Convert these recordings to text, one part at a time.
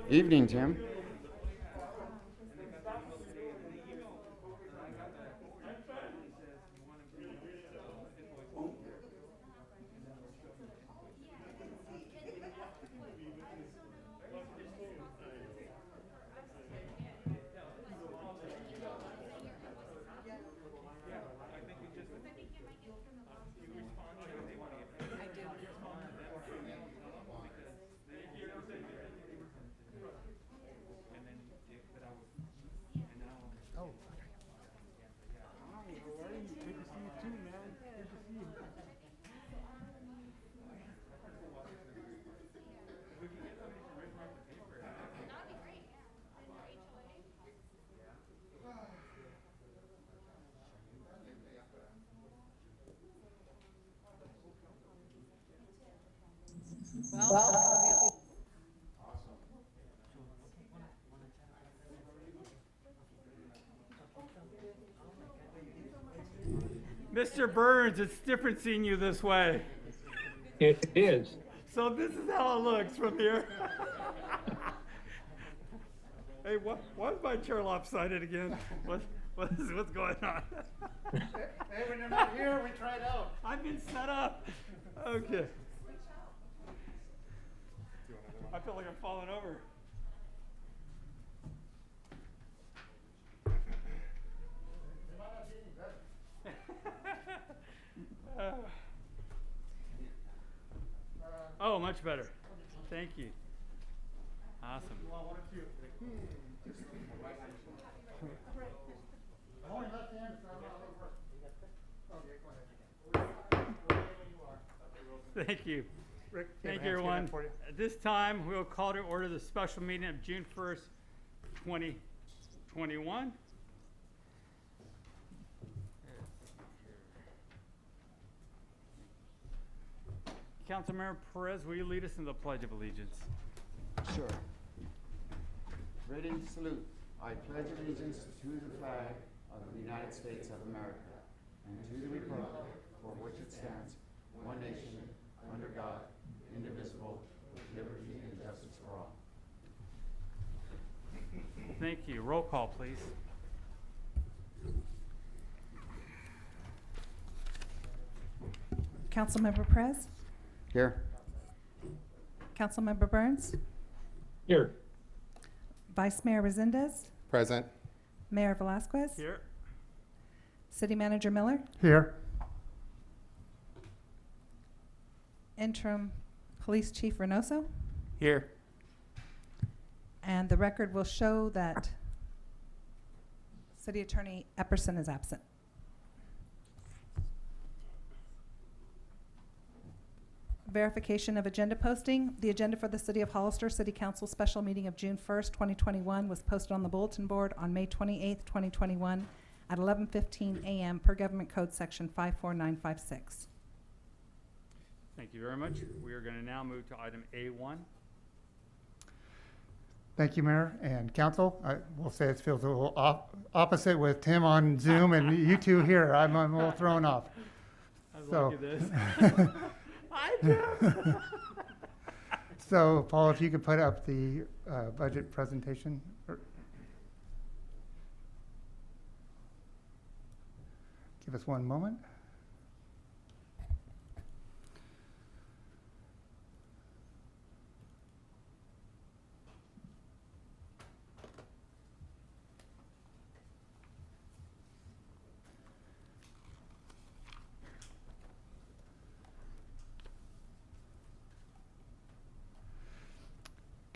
Evening, Tim. Mr. Burns, it's different seeing you this way. It is. So this is how it looks from here. Hey, why is my chair lopsided again? What's going on? Hey, when you're not here, we try it out. I've been set up. Okay. I feel like I'm falling over. Oh, much better. Thank you. Awesome. Only left hand, so I'm not over. Okay, go ahead. Thank you. Rick, Thank you, everyone. At this time, we'll call to order the special meeting of June 1st, 2021. Councilmember Perez, will you lead us in the Pledge of Allegiance? Sure. Ready, salute. I pledge allegiance to the flag of the United States of America and to the republic for which it stands, one nation, under God, indivisible, with liberty and justice for all. Thank you. Roll call, please. Councilmember Perez, Here. Councilmember Burns, Here. Vice Mayor Resendez, Present. Mayor Velasquez, Here. City Manager Miller, Here. Interim Police Chief Reynoso, Here. and the record will show that City Attorney Epperson is absent. Verification of agenda posting. The agenda for the City of Hollister City Council special meeting of June 1st, 2021 was posted on the bulletin board on May 28th, 2021 at 11:15 a.m. per Government Code Section 54956. Thank you very much. We are going to now move to item A1. Thank you, Mayor and Council. I will say it feels a little opposite with Tim on Zoom and you two here. I'm a little thrown off. I So- like this. I do. So, Paul, if you could put up the budget presentation. Give us one moment.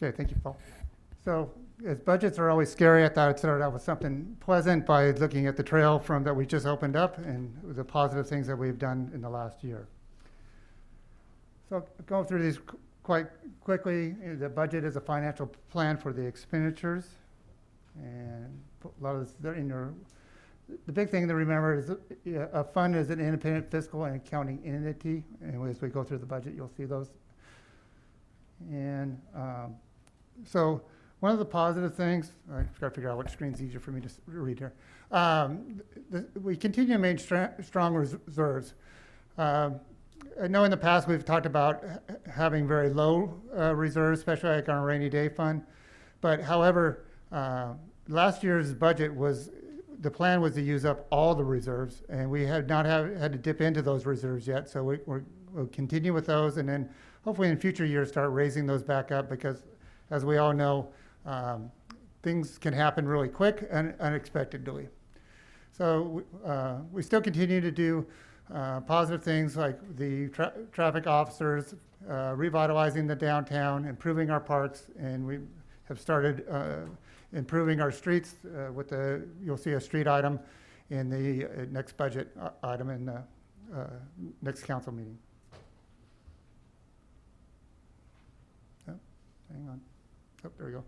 Okay, thank you, Paul. So, as budgets are always scary, I thought I'd start out with something pleasant by looking at the trail from that we just opened up and the positive things that we've done in the last year. So, going through these quite quickly, the budget is a financial plan for the expenditures, and a lot of this they're in your. The big thing to remember is a fund is an independent fiscal and accounting entity, and as we go through the budget, you'll see those. And so one of the positive things, I've got to figure out which screen's easier for me to read here. We continue to maintain strong reserves. I know in the past we've talked about having very low reserves, especially like on a rainy day fund. But however, last year's budget was, the plan was to use up all the reserves, and we had not had to dip into those reserves yet. So we'll continue with those, and then hopefully in future years start raising those back up, because as we all know, things can happen really quick and unexpectedly. So we still continue to do positive things like the traffic officers, revitalizing the downtown, improving our parks, and we have started improving our streets with you'll see a street item in the next budget item in the next council meeting. Oh, hang on. Oh, there we go.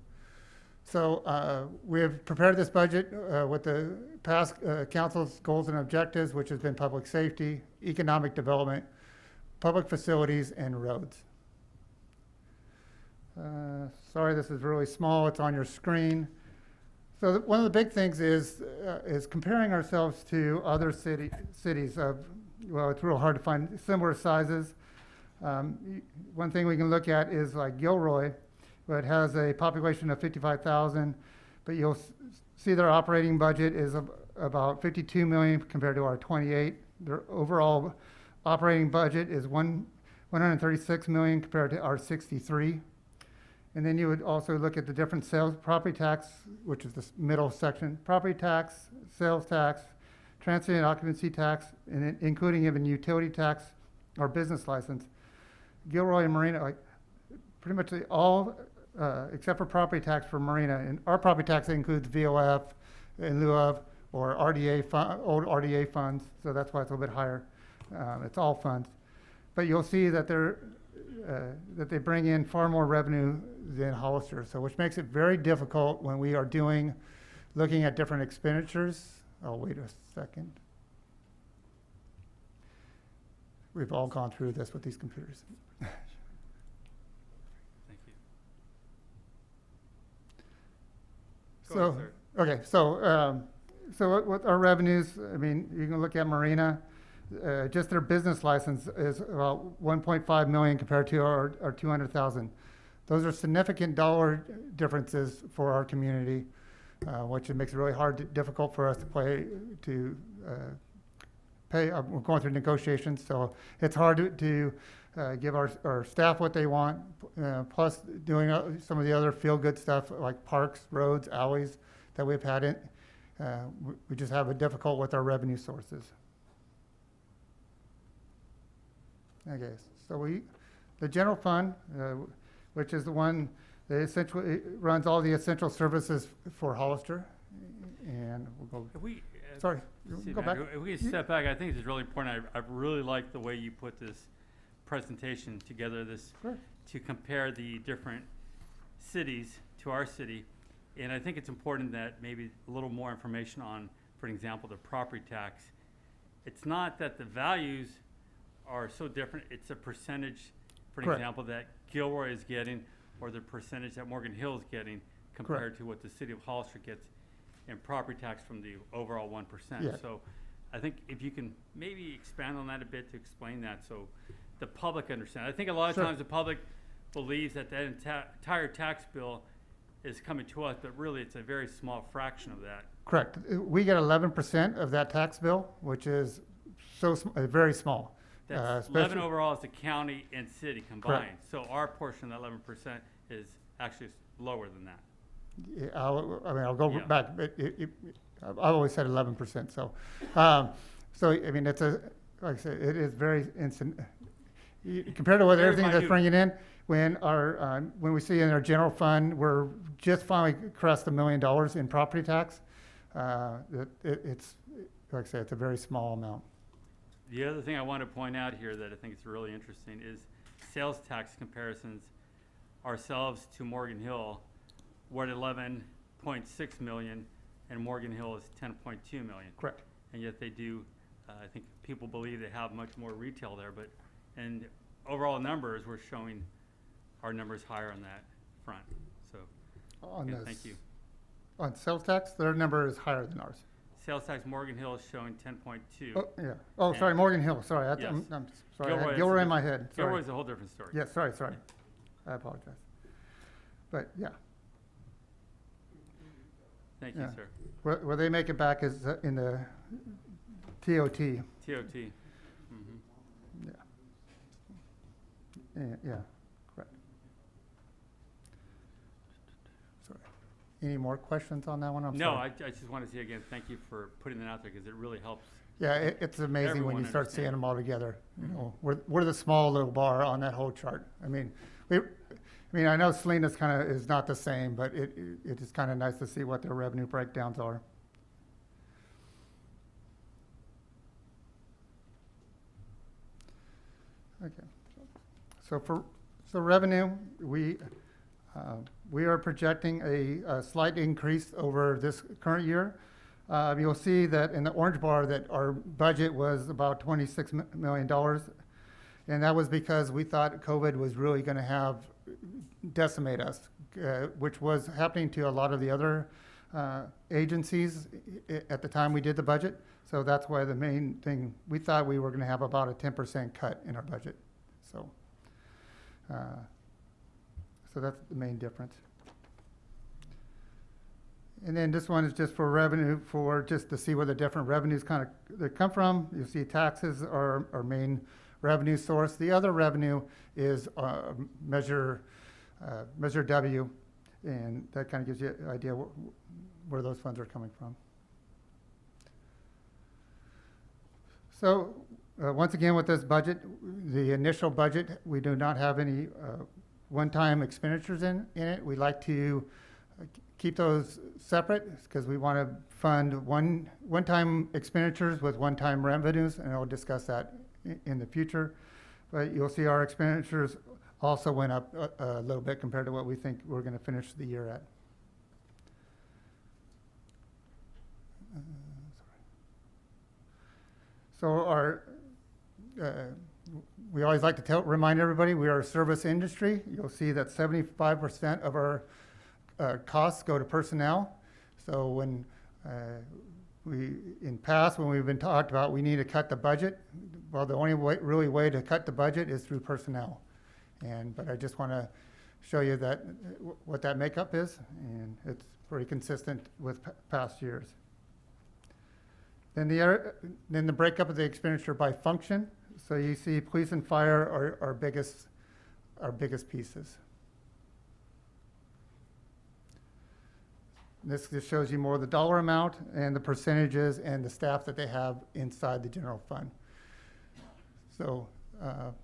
So we have prepared this budget with the past council's goals and objectives, which has been public safety, economic development, public facilities, and roads. Sorry, this is really small. It's on your screen. So one of the big things is comparing ourselves to other cities of, well, it's real hard to find similar sizes. One thing we can look at is like Gilroy, where it has a population of 55,000, but you'll see their operating budget is about 52 million compared to our 28. Their overall operating budget is 136 million compared to our 63. And then you would also look at the different sales, property tax, which is the middle section, property tax, sales tax, transient and occupancy tax, and including even utility tax or business license. Gilroy and Marina, like pretty much all, except for property tax for Marina, and our property tax includes VOF in lieu of, or RDA old RDA funds, so that's why it's a little bit higher. It's all funds. But you'll see that that they bring in far more revenue than Hollister, so which makes it very difficult when we are looking at different expenditures. Oh, wait a second. We've all gone through this with these computers. Thank you. Go ahead, sir. Okay, so with our revenues, I mean, you can look at Marina. Just their business license is about 1.5 million compared to our 200,000. Those are significant dollar differences for our community, which it makes it really difficult for us to pay. We're going through negotiations, so it's hard to give our staff what they want, plus doing some of the other feel-good stuff like parks, roads, alleys that we've had in. We just have it difficult with our revenue sources. Okay, so the general fund, which is the one that essentially runs all the essential services for Hollister, and we'll go. If we, Sorry, go back. If we can step back, I think it's really important. I really like the way you put this presentation together, Sure. to compare the different cities to our city. And I think it's important that maybe a little more information on, for example, the property tax. It's not that the values are so different, it's a percentage, for Correct. example, that Gilroy is getting, or the percentage that Morgan Hill is getting compared to what the city of Hollister gets in property tax from the overall 1%. Yeah. So I think if you can maybe expand on that a bit to explain that so the public understands. I think a lot of Sure. times the public believes that that entire tax bill is coming to us, but really it's a very small fraction of that. Correct. We get 11% of that tax bill, which is very small. That's especially- 11 overall is the county and city combined. So our portion of that 11% is actually lower than that. Yeah, I'll go Yeah. back, but I've always said 11%. So, so I mean, like I said, it is very instant compared to what Very everything that's minute. bringing in. When we see in our general fund, we're just finally crossed $1 million in property tax. It's like I said, it's a very small amount. The other thing I want to point out here that I think is really interesting is sales tax comparisons ourselves to Morgan Hill. We're at 11.6 million and Morgan Hill is 10.2 million. Correct. And yet they do, I think people believe they have much more retail there, but in overall numbers, we're showing our numbers higher on that front. So, yeah, thank you. On sales tax, their number is higher than ours. Sales tax Morgan Hill is showing 10.2. Oh, yeah. Oh, sorry, And- Morgan Hill, sorry. Yes. I'm sorry, I Gilroy had is Gilroy a in my head, sorry. Gilroy's a whole different story. Yes, sorry. I apologize. But, yeah. Thank you, Yeah. sir. Where they make it back is in the TOT. TOT. Mhm. Yeah, correct. Sorry. Any more questions on that one? I'm No, sorry. I just want to say again, thank you for putting that out there because it really helps. Yeah, it's amazing when you Everyone start seeing understand. them all together. You know, we're the small little bar on that whole chart. I mean, I know Selena's kind of is not the same, but it is kind of nice to see what their revenue breakdowns are. Okay. So revenue, we are projecting a slight increase over this current year. You'll see that in the orange bar that our budget was about $26 million. And that was because we thought COVID was really going to decimate us, which was happening to a lot of the other agencies at the time we did the budget. So that's why the main thing, we thought we were going to have about a 10% cut in our budget. So that's the main difference. And then this one is just for revenue, for just to see where the different revenues they come from. You'll see taxes are our main revenue source. The other revenue is Measure W, and that kind of gives you an idea where those funds are coming from. So once again, with this budget, the initial budget, we do not have any one-time expenditures in it. We like to keep those separate because we want to fund one-time expenditures with one-time revenues, and I'll discuss that in the future. But you'll see our expenditures also went up a little bit compared to what we think we're going to finish the year at. So we always like to remind everybody we are a service industry. You'll see that 75% of our costs go to personnel. So when in past, when we've been talked about we need to cut the budget, well, the only way to cut the budget is through personnel. But I just want to show you that what that makeup is, and it's pretty consistent with past years. Then the breakup of the expenditure by function. So you see police and fire are our biggest pieces. This just shows you more of the dollar amount and the percentages and the staff that they have inside the general fund. So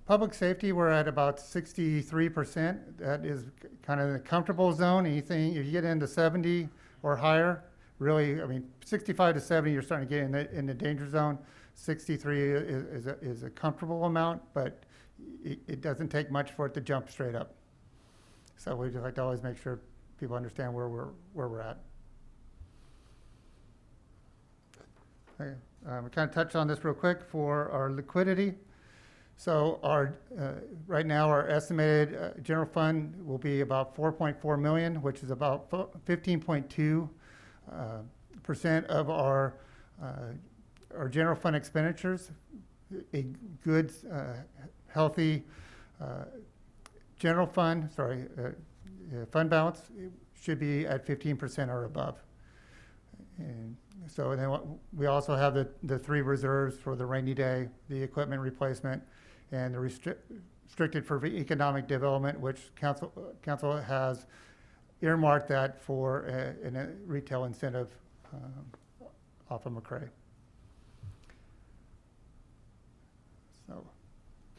public safety, we're at about 63%. That is kind of in the comfortable zone. Anything, if you get into 70 or higher, really, I mean, 65 to 70, you're starting to get in the danger zone. 63 is a comfortable amount, but it doesn't take much for it to jump straight up. So we just like to always make sure people understand where we're at. Okay. We kind of touched on this real quick for our liquidity. So right now our estimated general fund will be about $4.4 million, which is about 15.2% of our general fund expenditures. A good, healthy general fund, fund balance should be at 15% or above. And so then we also have the three reserves for the rainy day, the equipment replacement, and the restricted for economic development, which council has earmarked that for a retail incentive off of McRae. So,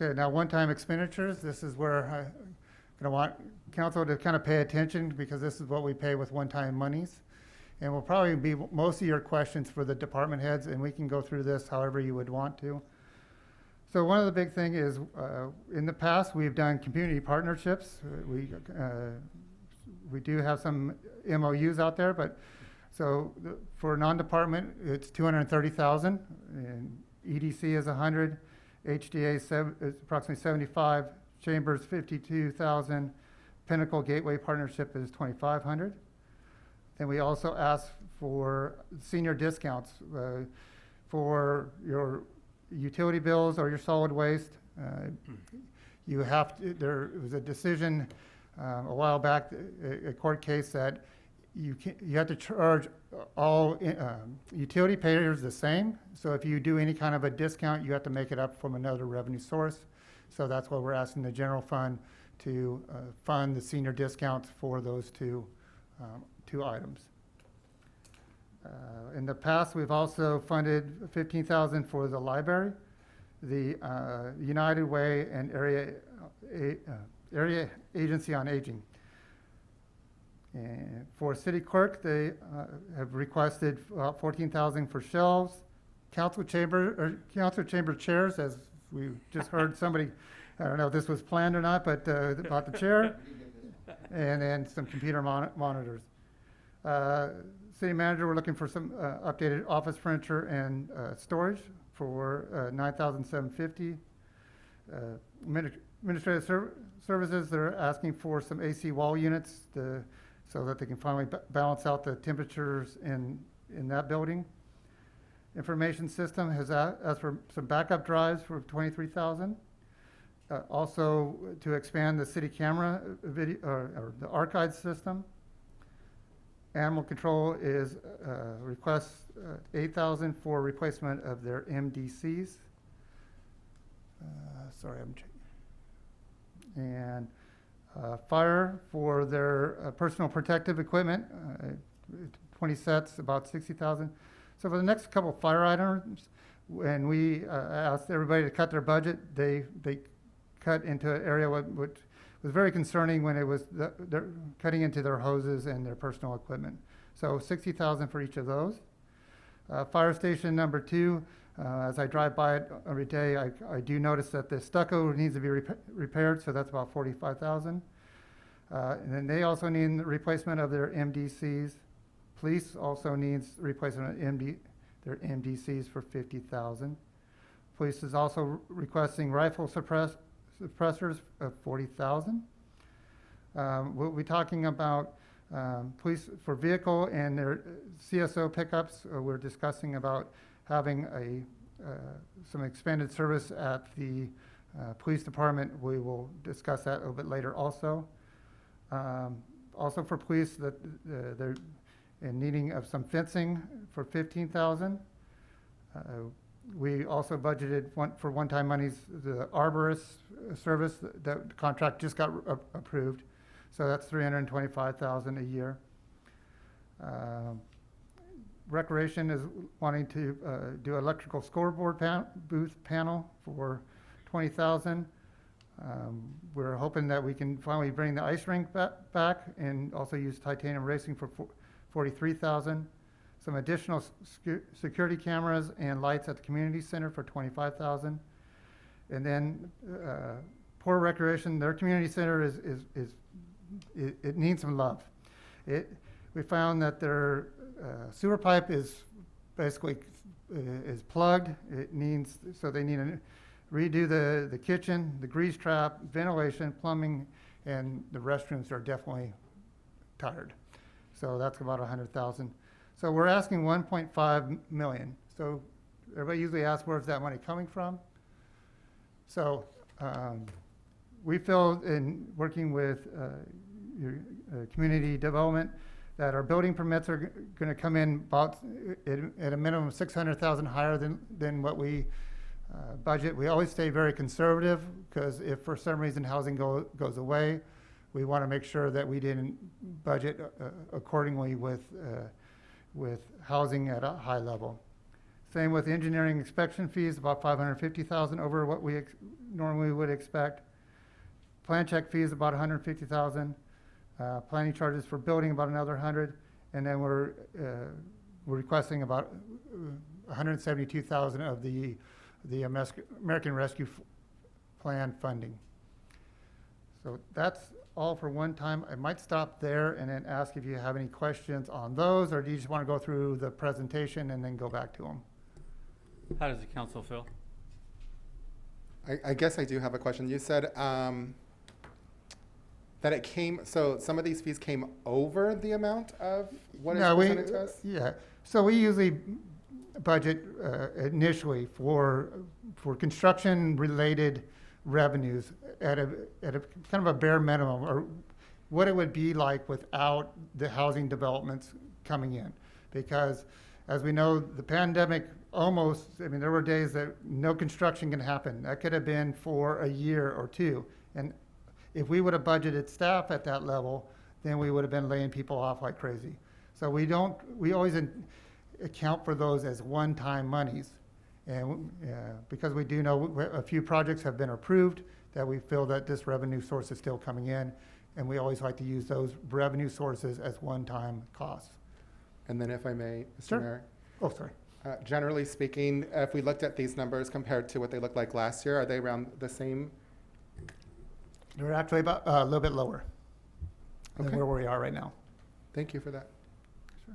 okay, now one-time expenditures. This is where I'm going to want council to kind of pay attention because this is what we pay with one-time monies. And will probably be most of your questions for the department heads, and we can go through this however you would want to. So one of the big things is in the past we've done community partnerships. We do have some MOUs out there, but so for non-department it's $230,000, and EDC is 100, HDA is approximately 75, Chambers 52,000, Pinnacle Gateway Partnership is 2,500. Then we also ask for senior discounts for your utility bills or your solid waste. You have to, there was a decision a while back, a court case that you have to charge all utility payers the same. So if you do any kind of a discount, you have to make it up from another revenue source. So that's why we're asking the general fund to fund the senior discounts for those two items. In the past, we've also funded $15,000 for the library, the United Way and Area Agency on Aging. And for city clerk, they have requested about $14,000 for shelves, council chamber chairs, as we just heard somebody, I don't know if this was planned or not, but about the chair, and then some computer monitors. City manager, we're looking for some updated office furniture and storage for $9,750. Administrative services, they're asking for some AC wall units so that they can finally balance out the temperatures in that building. Information system has asked for some backup drives for $23,000. Also to expand the city camera video or the archive system. Animal control is requests $8,000 for replacement of their MDCs. Sorry, I'm checking. And fire for their personal protective equipment, 20 sets, about $60,000. So for the next couple of fire items, when we asked everybody to cut their budget, they cut into an area which was very concerning when it was they're cutting into their hoses and their personal equipment. So $60,000 for each of those. Fire station number 2, as I drive by it every day, I do notice that the stucco needs to be repaired, so that's about $45,000. And then they also need the replacement of their MDCs. Police also needs replacement of their MDCs for $50,000. Police is also requesting rifle suppressors of $40,000. We'll be talking about police for vehicle and their CSO pickups. We're discussing about having some expanded service at the police department. We will discuss that a little bit later also. Also for police, that they're in needing of some fencing for $15,000. We also budgeted for one-time monies, the arborist service, that contract just got approved. So that's $325,000 a year. Recreation is wanting to do electrical scoreboard booth panel for $20,000. We're hoping that we can finally bring the ice rink back and also use titanium racing for $43,000. Some additional security cameras and lights at the community center for $25,000. And then Poor Recreation, their community center it needs some love. We found that their sewer pipe is basically is plugged. So they need to redo the kitchen, the grease trap, ventilation, plumbing, and the restrooms are definitely tired. So that's about $100,000. So we're asking $1.5 million. So everybody usually asks, where's that money coming from? So we feel in working with your community development that our building permits are going to come in about at a minimum of $600,000 higher than what we budget. We always stay very conservative because if for some reason housing goes away, we want to make sure that we didn't budget accordingly with housing at a high level. Same with engineering inspection fees, about $550,000 over what we normally would expect. Plan check fees about $150,000. Planning charges for building about another $100,000, and then we're requesting about $172,000 of the American Rescue Plan funding. So that's all for one time. I might stop there and then ask if you have any questions on those, or do you just want to go through the presentation and then go back to them? How does the council feel? I guess I do have a question. You said that it came, so some of these fees came over the amount of what is presented to us? Yeah, so we usually budget initially for construction-related revenues at a kind of a bare minimum, or what it would be like without the housing developments coming in. because as we know, the pandemic there were days that no construction can happen. That could have been for a year or two. And if we would have budgeted staff at that level, then we would have been laying people off like crazy. So we always account for those as one-time monies. And because we do know a few projects have been approved, that we feel that this revenue source is still coming in, and we always like to use those revenue sources as one-time costs. And then if I may, Mr. Sure. Mayor. Oh, sorry. Generally speaking, if we looked at these numbers compared to what they looked like last year, are they around the same? They're actually about a little bit lower than Okay. where we are right now. Thank you for that. Is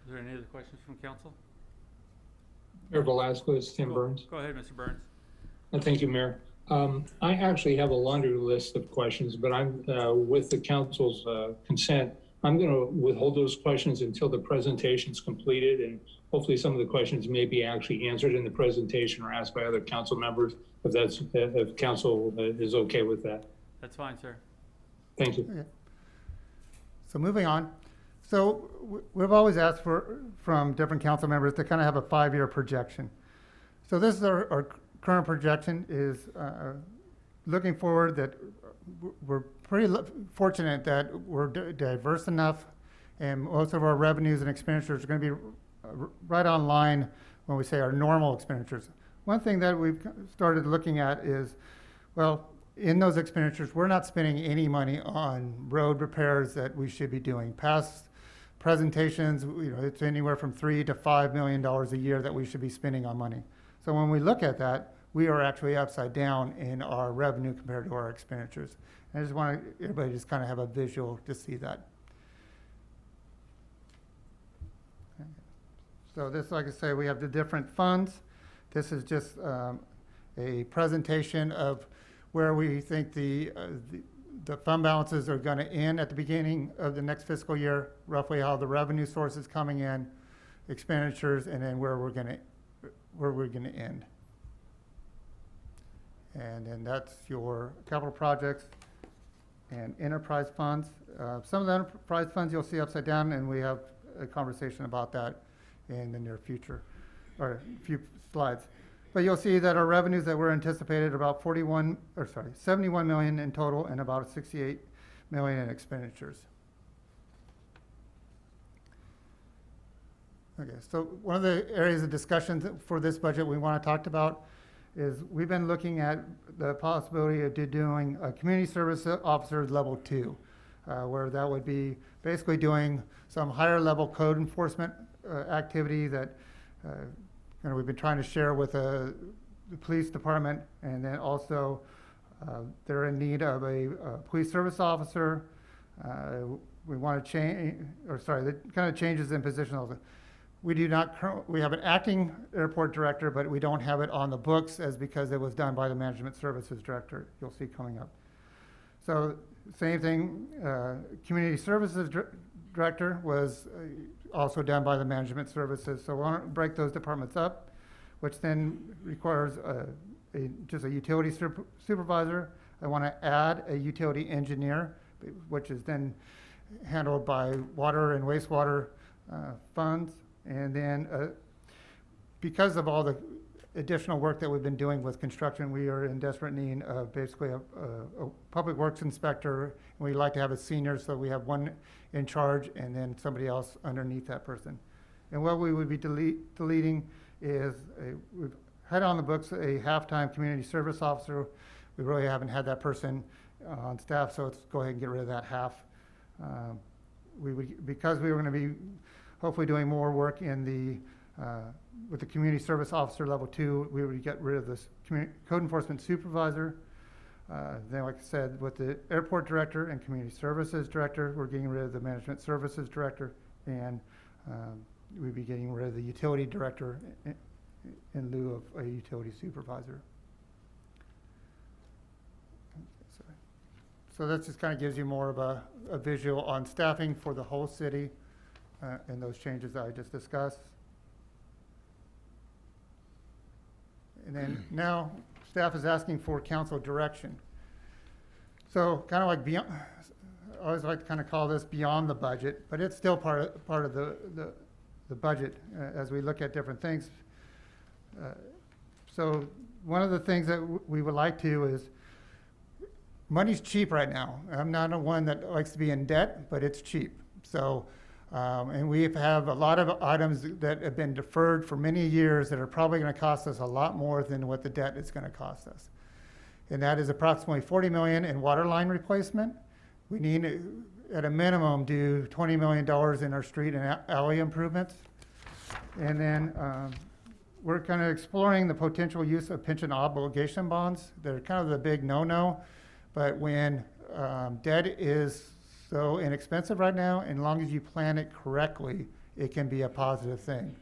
there any other questions from council? Mayor Velasquez, Tim Burns. Go ahead, Mr. Burns. Thank you, Mayor. I actually have a laundry list of questions, but I'm, with the council's consent, I'm going to withhold those questions until the presentation's completed, and hopefully some of the questions may be actually answered in the presentation or asked by other council members, if council is okay with that. That's fine, sir. Thank you. Okay. So moving on. So we've always asked from different council members to kind of have a 5-year projection. So this is our current projection is looking forward that we're pretty fortunate that we're diverse enough, and most of our revenues and expenditures are going to be right on line when we say our normal expenditures. One thing that we've started looking at is, well, in those expenditures, we're not spending any money on road repairs that we should be doing. Past presentations, it's anywhere from $3 to $5 million a year that we should be spending on money. So when we look at that, we are actually upside down in our revenue compared to our expenditures. And I just want everybody to just kind of have a visual to see that. Okay. So this, like I say, we have the different funds. This is just a presentation of where we think the fund balances are going to end at the beginning of the next fiscal year, roughly how the revenue source is coming in, expenditures, and then where we're going to end. And then that's your capital projects and enterprise funds. Some of the enterprise funds you'll see upside down, and we have a conversation about that in the near future, or a few slides. But you'll see that our revenues that were anticipated are about 71 million in total, and about 68 million in expenditures. Okay, so one of the areas of discussion for this budget we want to talk about is we've been looking at the possibility of doing a community service officer level 2, where that would be basically doing some higher level code enforcement activity that we've been trying to share with the police department, and then also they're in need of a police service officer. We want to change, the kind of changes in position. We have an acting airport director, but we don't have it on the books because it was done by the management services director. You'll see coming up. So same thing, community services director was also done by the management services. So we want to break those departments up, which then requires just a utility supervisor. I want to add a utility engineer, which is then handled by water and wastewater funds. And then because of all the additional work that we've been doing with construction, we are in desperate need of basically a public works inspector. And we like to have a senior, so we have one in charge and then somebody else underneath that person. And what we would be deleting is we've had on the books a half-time community service officer. We really haven't had that person on staff, so let's go ahead and get rid of that half. Because we were going to be hopefully doing more work in with the community service officer level 2, we would get rid of this code enforcement supervisor. Then, like I said, with the airport director and community services director, we're getting rid of the management services director, and we'd be getting rid of the utility director in lieu of a utility supervisor. So that just kind of gives you more of a visual on staffing for the whole city and those changes that I just discussed. And then now staff is asking for council direction. So kind of like beyond, always like to kind of call this beyond the budget, but it's still part of the budget as we look at different things. So one of the things that we would like to is, money's cheap right now. I'm not a one that likes to be in debt, but it's cheap. So, and we have a lot of items that have been deferred for many years that are probably going to cost us a lot more than what the debt is going to cost us. And that is approximately $40 million in water line replacement. We need to, at a minimum, do $20 million in our street and alley improvements. And then we're kind of exploring the potential use of pension obligation bonds. They're kind of the big no-no, but when debt is so inexpensive right now, and as long as you plan it correctly, it can be a positive thing.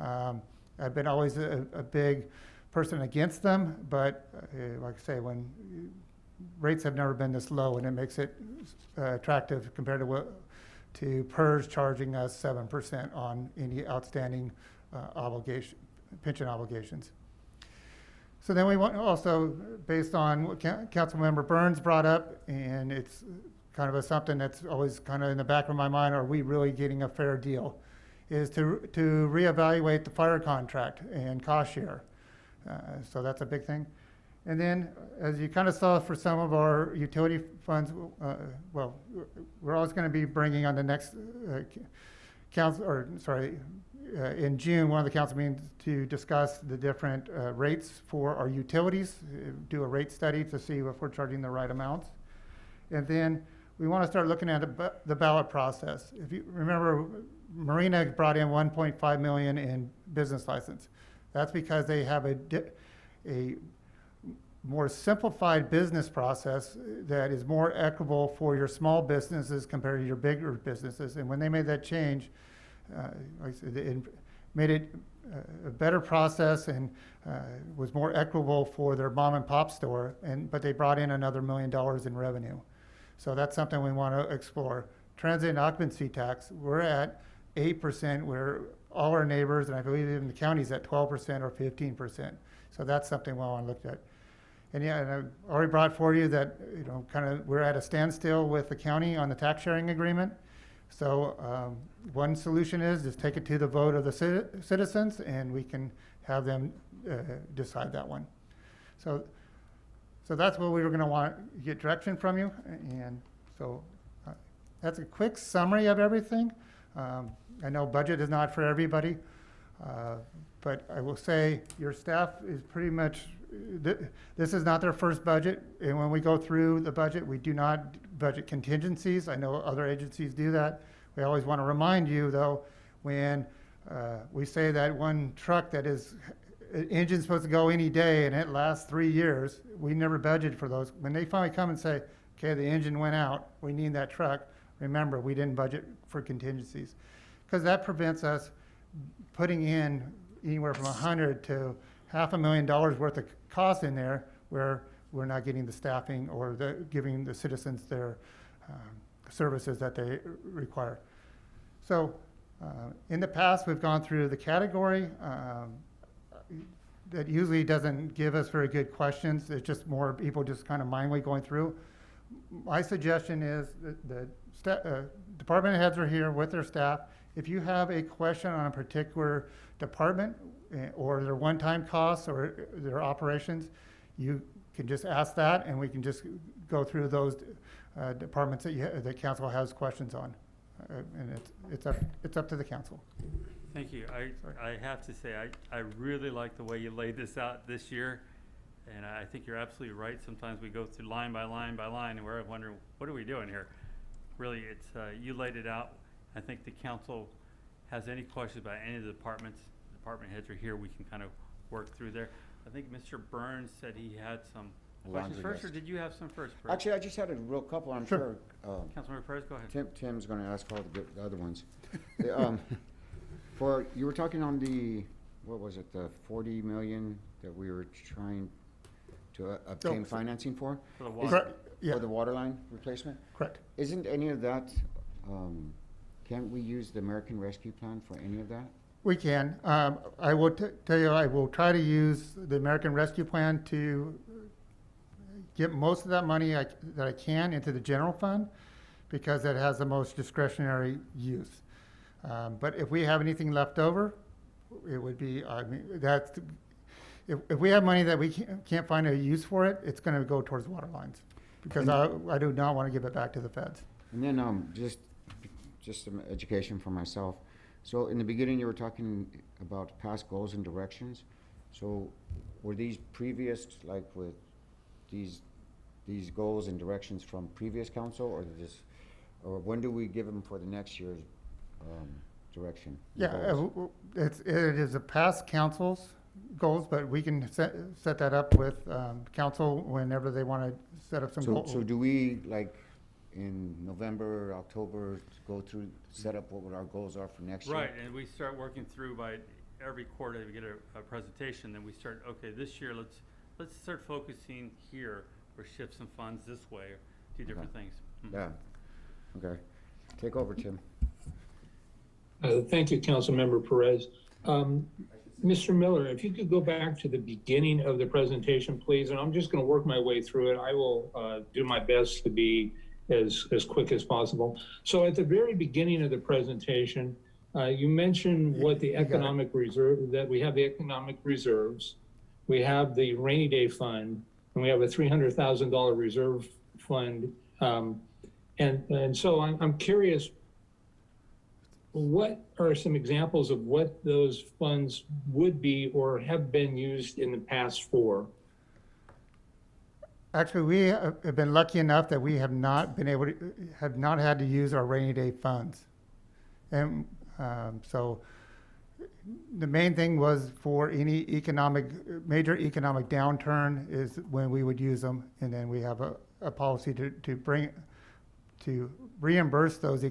I've been always a big person against them, but like I say, when rates have never been this low, and it makes it attractive compared to PERS charging us 7% on any outstanding pension obligations. So then we want also, based on what Councilmember Burns brought up, and it's kind of something that's always kind of in the back of my mind, are we really getting a fair deal, is to reevaluate the fire contract and cost share. So that's a big thing. And then, as you kind of saw for some of our utility funds, well, we're always going to be bringing on the next in June, one of the council meetings to discuss the different rates for our utilities, do a rate study to see if we're charging the right amounts. And then we want to start looking at the ballot process. If you remember, Marina brought in $1.5 million in business license. That's because they have a more simplified business process that is more equitable for your small businesses compared to your bigger businesses. And when they made that change, like I said, it made it a better process and was more equitable for their mom and pop store. But they brought in another $1 million in revenue. So that's something we want to explore. Transit and occupancy tax, we're at 8%, where all our neighbors, and I believe even the county's at 12% or 15%. So that's something we want to look at. And yeah, and I already brought for you that, kind of we're at a standstill with the county on the tax sharing agreement. So one solution is just take it to the vote of the citizens, and we can have them decide that one. So that's what we were going to want to get direction from you. And so that's a quick summary of everything. I know budget is not for everybody, but I will say your staff is pretty much, this is not their first budget. And when we go through the budget, we do not budget contingencies. I know other agencies do that. We always want to remind you, though, when we say that one truck that is engine's supposed to go any day and it lasts 3 years, we never budget for those. When they finally come and say, okay, the engine went out, we need that truck, remember, we didn't budget for contingencies. Because that prevents us putting in anywhere from $100,000 to $500,000 worth of cost in there where we're not getting the staffing or giving the citizens their services that they require. So in the past, we've gone through the category that usually doesn't give us very good questions. It's just more people just kind of mindlessly going through. My suggestion is that the department heads are here with their staff. If you have a question on a particular department or their one-time costs or their operations, you can just ask that, and we can just go through those departments that council has questions on. And it's up to the council. Thank you. I have to say, I really like the way you laid this out this year. And I think you're absolutely right. Sometimes we go through line by line by line, and we're wondering, what are we doing here? Really, it's you laid it out. I think the council has any questions about any of the departments. The department heads are here. We can kind of work through there. I think Mr. Burns said he had some questions first, or did you have some first? Perez? Actually, I just had a real couple. I'm Sure. sure Councilmember Perez, go ahead. Tim's going to ask all the other ones. You were talking on the, what was it, the 40 million that we were trying to obtain financing for? For the water. Correct. Yeah. For the water line replacement? Correct. Isn't any of that, can't we use the American Rescue Plan for any of that? We can. I will tell you, I will try to use the American Rescue Plan to get most of that money that I can into the general fund, because it has the most discretionary use. But if we have anything left over, it would be, I mean, that's, if we have money that we can't find a use for it, it's gonna go towards water lines. Because I do not wanna give it back to the feds. And then, just some education for myself. So in the beginning, you were talking about past goals and directions. So were these previous, like with these goals and directions from previous council, or or when do we give them for the next year's, direction? and Yeah, goals? it is a past council's goals, but we can set that up with, council whenever they wanna set up some So goals. do we, like, in November, October, go through, set up what our goals are for next year? Right, and we start working through by every quarter, we get a presentation, then we start, okay, this year, let's start focusing here, or shift some funds this way, or do different things. Mhm. Yeah, okay. Take over, Tim. Thank you, Councilmember Perez. Mr. Miller, if you could go back to the beginning of the presentation, please, and I'm just going to work my way through it. I will do my best to be as quick as possible. So at the very beginning of the presentation, you mentioned what the economic reserve, that we have the economic reserves, we have the rainy day fund, and we have a $300,000 reserve fund. And so I'm curious, what are some examples of what those funds would be or have been used in the past for? Actually, we have been lucky enough that we have not had to use our rainy day funds. And so the main thing was for any major economic downturn is when we would use them. And then we have a policy to reimburse those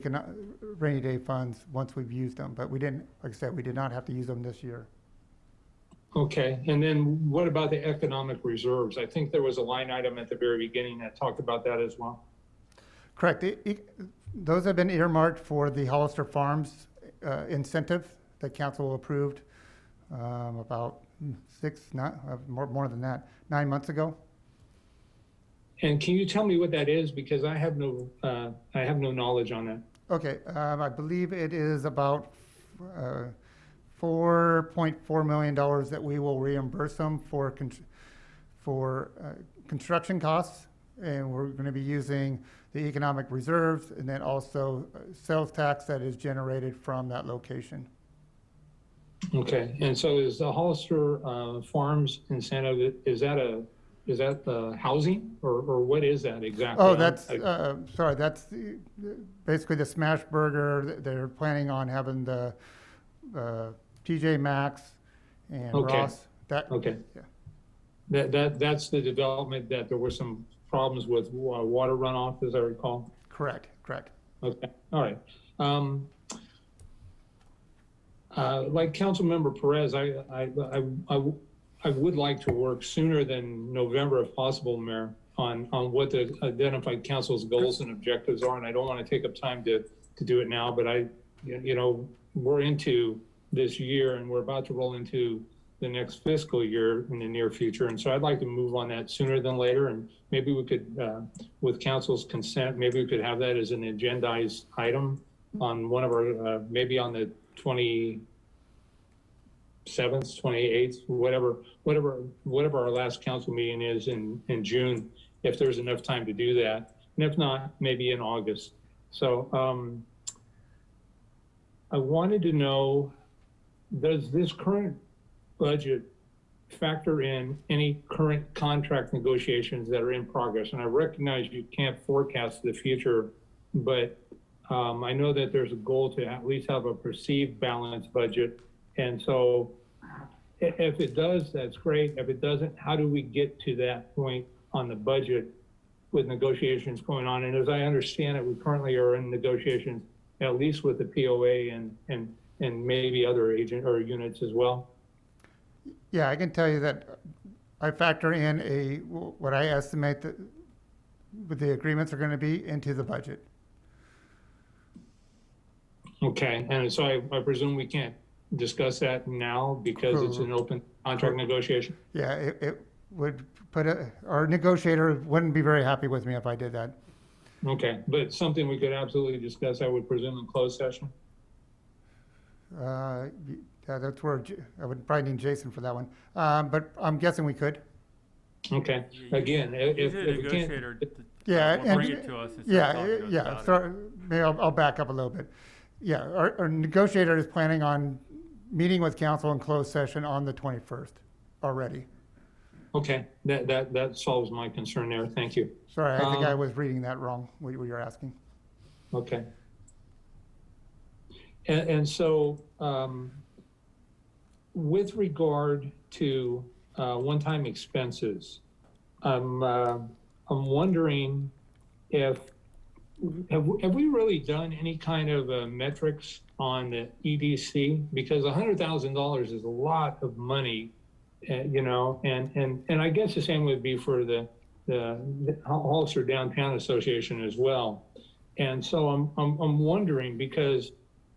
rainy day funds once we've used them. But we didn't, like I said, we did not have to use them this year. Okay, and then what about the economic reserves? I think there was a line item at the very beginning that talked about that as well. Correct. Those have been earmarked for the Hollister Farms incentive that council approved about more than that, 9 months ago. And can you tell me what that is? Because I have no knowledge on that. Okay, I believe it is about $4.4 million that we will reimburse them for construction costs. And we're going to be using the economic reserves and then also sales tax that is generated from that location. Okay, and so is the Hollister Farms incentive, is that housing or what is that exactly? Oh, that's, sorry, that's basically the smash burger. They're planning on having the TJ Maxx and Okay. Ross. Okay. Yeah. That's the development that there were some problems with water runoff, as I recall. Correct. Okay, all right. Like Councilmember Perez, I would like to work sooner than November if possible, Mayor, on what the identified council's goals and objectives are. And I don't want to take up time to do it now, but we're into this year and we're about to roll into the next fiscal year in the near future. And so I'd like to move on that sooner than later. And maybe we could, with council's consent, maybe we could have that as an agendized item on one of our, maybe on the 27th, 28th, whatever our last council meeting is in June, if there's enough time to do that. And if not, maybe in August. So I wanted to know, does this current budget factor in any current contract negotiations that are in progress? And I recognize you can't forecast the future, but I know that there's a goal to at least have a perceived balanced budget. And so if it does, that's great. If it doesn't, how do we get to that point on the budget with negotiations going on? And as I understand it, we currently are in negotiations, at least with the POA and maybe other agent or units as well. Yeah, I can tell you that I factor in what I estimate that what the agreements are going to be into the budget. Okay, and so I presume we can't discuss that now because it's an open contract negotiation? Yeah, it would our negotiator wouldn't be very happy with me if I did that. Okay, but something we could absolutely discuss, I would presume, in closed session? Yeah, that's where, I would probably need Jason for that one. But I'm guessing we could. Okay, Yeah, again, if Usually if the we can't. negotiator Yeah, will and- bring it to us instead of talking to us Yeah, about it. so maybe I'll back up a little bit. Yeah, our negotiator is planning on meeting with council in closed session on the 21st already. Okay, that solves my concern there, thank you. Sorry, I think I Um, was reading that wrong, what you were asking. Okay. And so, with regard to one-time expenses, I'm wondering if, have we really done any kind of metrics on the EDC? Because $100,000 is a lot of money, you know, and I guess the same would be for the Hollister Downtown Association as well. And so I'm wondering, because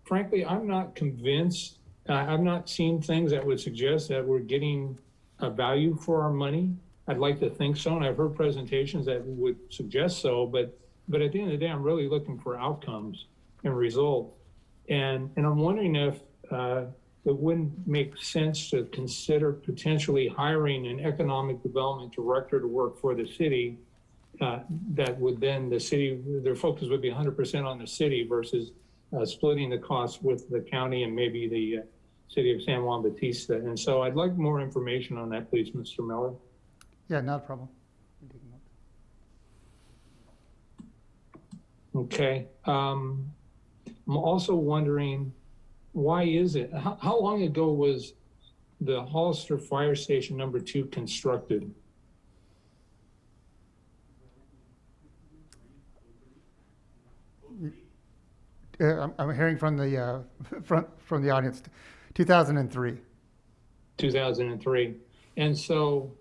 frankly, I'm not convinced. I've not seen things that would suggest that we're getting a value for our money. I'd like to think so, and I've heard presentations that would suggest so, but at the end of the day, I'm really looking for outcomes and results. And I'm wondering if it wouldn't make sense to consider potentially hiring an economic development director to work for the city, that would then, the city, their focus would be 100% on the city versus splitting the costs with the county and maybe the city of San Juan Bautista. And so I'd like more information on that, please, Mr. Miller. Yeah, not a problem. Okay. I'm also wondering, why is it, how long ago was the Hollister Fire Station number 2 constructed? I'm hearing from the, from the audience, 2003. 2003. And so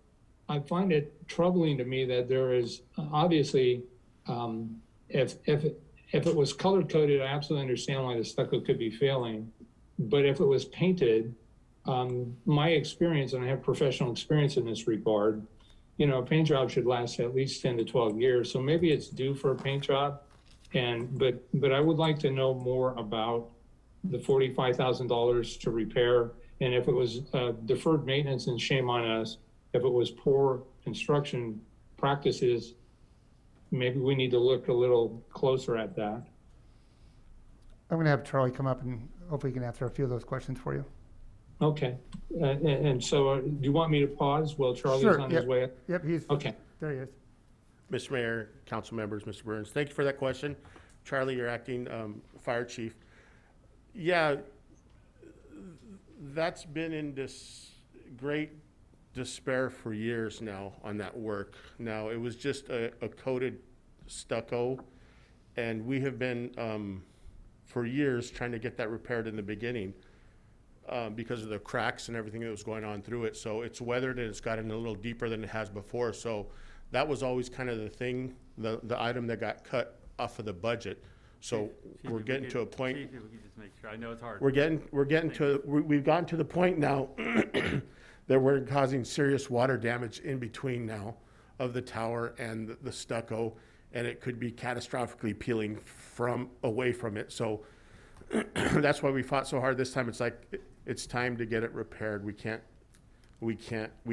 I find it troubling to me that there is obviously, if it was color coded, I absolutely understand why the stucco could be failing. But if it was painted, my experience, and I have professional experience in this regard, you know, a paint job should last at least 10 to 12 years. So maybe it's due for a paint job. But I would like to know more about the $45,000 to repair. And if it was deferred maintenance, and shame on us, if it was poor construction practices, maybe we need to look a little closer at that. I'm going to have Charlie come up and hopefully he can answer a few of those questions for you. Okay. And so do you want me to pause while Charlie's Sure, on his way? Yep, he's, Okay. there he is. Mr. Mayor, council members, Mr. Burns, thank you for that question. Charlie, your acting fire chief. Yeah, that's been in this great despair for years now on that work. Now, it was just a coated stucco, and we have been for years trying to get that repaired in the beginning because of the cracks and everything that was going on through it. So it's weathered and it's gotten a little deeper than it has before. So that was always kind of the thing, the item that got cut off of the budget. So Chief, we're if getting we to a could- point. Chief, if we could just make sure, I know it's hard. We've gotten to the point now that we're causing serious water damage in between now of the tower and the stucco, and it could be catastrophically peeling away from it. So that's why we fought so hard this time. It's like, it's time to get it repaired. We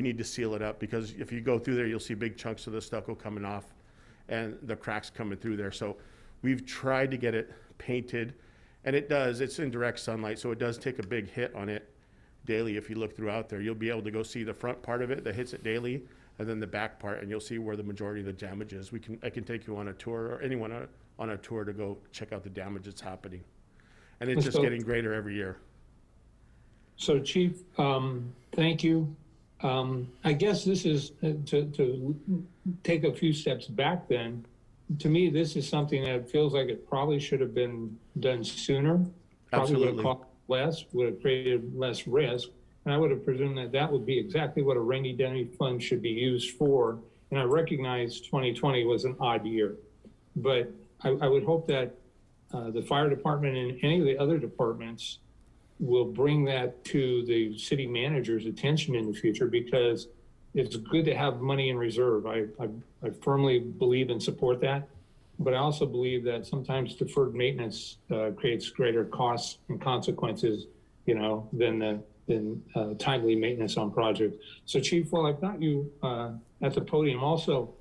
need to seal it up, because if you go through there, you'll see big chunks of the stucco coming off and the cracks coming through there. So we've tried to get it painted, and it's in direct sunlight, so it does take a big hit on it daily. If you look throughout there, you'll be able to go see the front part of it that hits it daily, and then the back part, and you'll see where the majority of the damage is. I can take you on a tour, or anyone on a tour, to go check out the damage that's happening. And it's just getting greater every year. So Chief, thank you. I guess this is to take a few steps back then. To me, this is something that feels like it probably should have been done sooner. Probably would have Absolutely. cost less, would have created less risk. And I would have presumed that that would be exactly what a rainy day fund should be used for. And I recognize 2020 was an odd year. But I would hope that the fire department and any of the other departments will bring that to the city manager's attention in the future, because it's good to have money in reserve. I firmly believe and support that. but I also believe that sometimes deferred maintenance creates greater costs and consequences, you know, than timely maintenance on projects. So Chief, while I've got you at the podium also,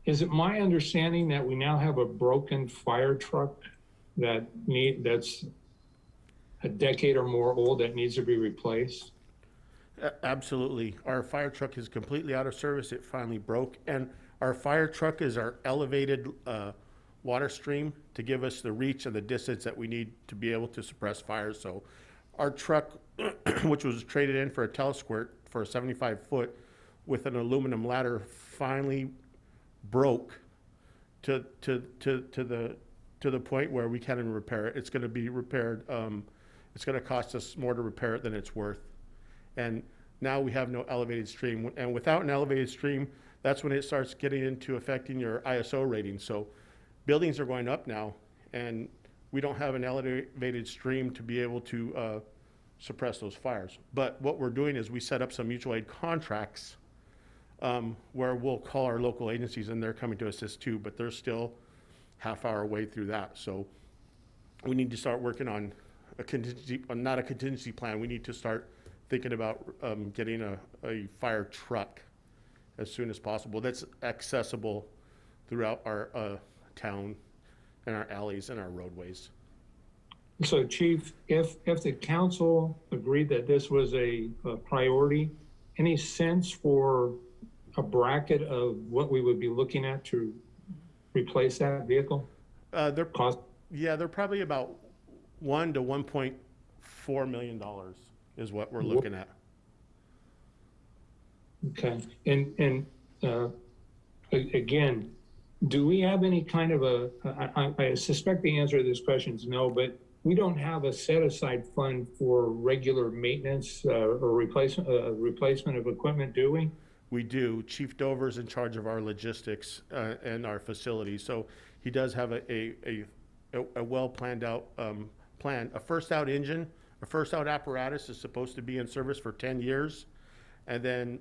is it my understanding that we now have a broken fire truck that's a decade or more old that needs to be replaced? Absolutely. Our fire truck is completely out of service. It finally broke. And our fire truck is our elevated water stream to give us the reach and the distance that we need to be able to suppress fires. So our truck, which was traded in for a telesquirt for a 75-foot with an aluminum ladder, finally broke to the point where we can't even repair it. It's going to be repaired. It's going to cost us more to repair it than it's worth. And now we have no elevated stream. And without an elevated stream, that's when it starts getting into affecting your ISO rating. So buildings are going up now, and we don't have an elevated stream to be able to suppress those fires. But what we're doing is we set up some mutual aid contracts where we'll call our local agencies, and they're coming to assist too, but they're still half hour way through that. So we need to start working on a contingency, not a contingency plan. We need to start thinking about getting a fire truck as soon as possible that's accessible throughout our town and our alleys and our roadways. So Chief, if the council agreed that this was a priority, any sense for a bracket of what we would be looking at to replace that vehicle? They're Cost? Yeah, they're probably about $1 to $1.4 million is what we're looking at. Okay, and again, do we have any kind of I suspect the answer to this question is no, but we don't have a set aside fund for regular maintenance or replacement of equipment, do we? We do. Chief Dover's in charge of our logistics and our facilities, so he does have a well planned out plan. A first out engine, a first out apparatus is supposed to be in service for 10 years, and then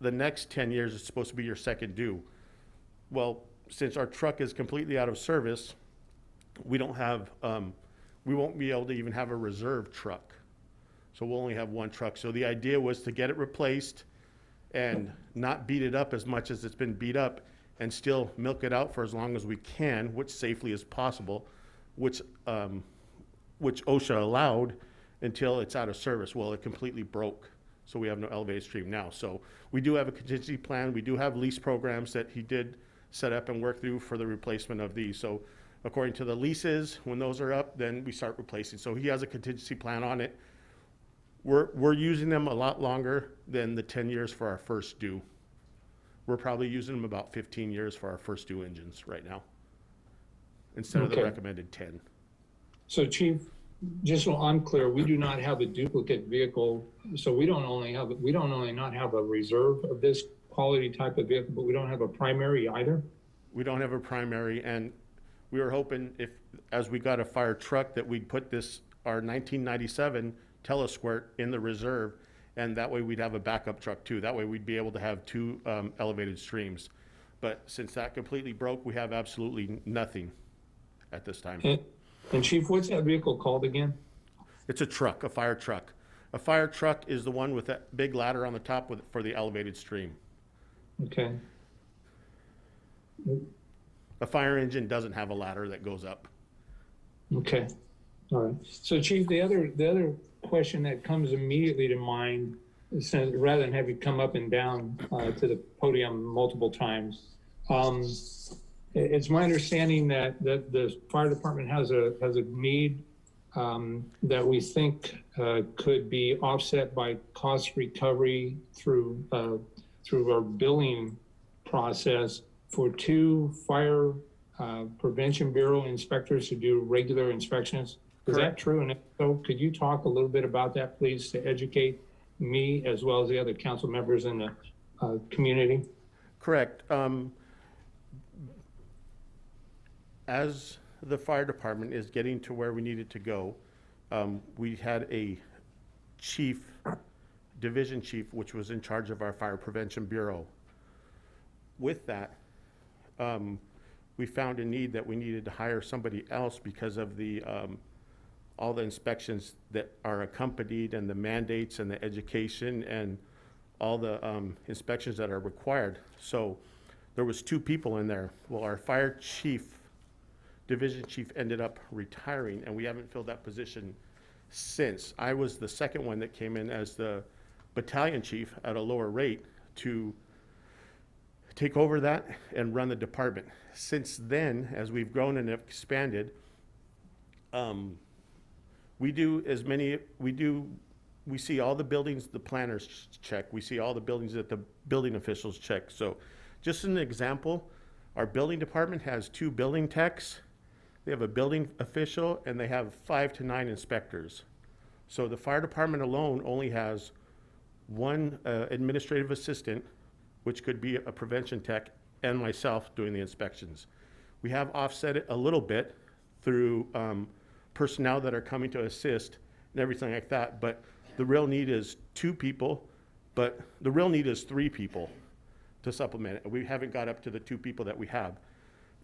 the next 10 years is supposed to be your second due. Well, since our truck is completely out of service, we don't have, we won't be able to even have a reserve truck. So we'll only have one truck. So the idea was to get it replaced and not beat it up as much as it's been beat up, and still milk it out for as long as we can, which safely as possible, which OSHA allowed until it's out of service. Well, it completely broke, so we have no elevated stream now. So we do have a contingency plan. We do have lease programs that he did set up and work through for the replacement of these. So according to the leases, when those are up, then we start replacing. So he has a contingency plan on it. We're using them a lot longer than the 10 years for our first due. We're probably using them about 15 years for our first due engines right now, instead of the Okay. recommended 10. So Chief, just so I'm clear, we do not have a duplicate vehicle. So we don't only not have a reserve of this quality type of vehicle, but we don't have a primary either? We don't have a primary, and we were hoping as we got a fire truck, that we'd put our 1997 telesquirt in the reserve, and that way we'd have a backup truck too. That way we'd be able to have two elevated streams. But since that completely broke, we have absolutely nothing at this time. And Chief, what's that vehicle called again? It's a truck, a fire truck. A fire truck is the one with that big ladder on the top for the elevated stream. Okay. A fire engine doesn't have a ladder that goes up. Okay. All right. So Chief, the other question that comes immediately to mind, rather than have you come up and down to the podium multiple times, it's my understanding that the fire department has a need that we think could be offset by cost recovery through our billing process for 2 fire prevention bureau inspectors to do regular inspections. Is that true? And if so, could you talk a little bit about that, please, to educate me as well as the other council members in the community? Correct. As the fire department is getting to where we needed to go, we had a division chief, which was in charge of our fire prevention bureau. With that, we found a need that we needed to hire somebody else because of the, all the inspections that are accompanied and the mandates and the education and all the inspections that are required. So there was 2 people in there. Well, our fire chief, division chief ended up retiring, and we haven't filled that position since. I was the second one that came in as the battalion chief at a lower rate to take over that and run the department. Since then, as we've grown and expanded, we see all the buildings the planners check. We see all the buildings that the building officials check. So just an example, our building department has 2 building techs. They have a building official, and they have 5 to 9 inspectors. So the fire department alone only has 1 administrative assistant, which could be a prevention tech, and myself doing the inspections. We have offset it a little bit through personnel that are coming to assist and everything like that, but the real need is 2 people, but the real need is 3 people to supplement it. We haven't got up to the 2 people that we have.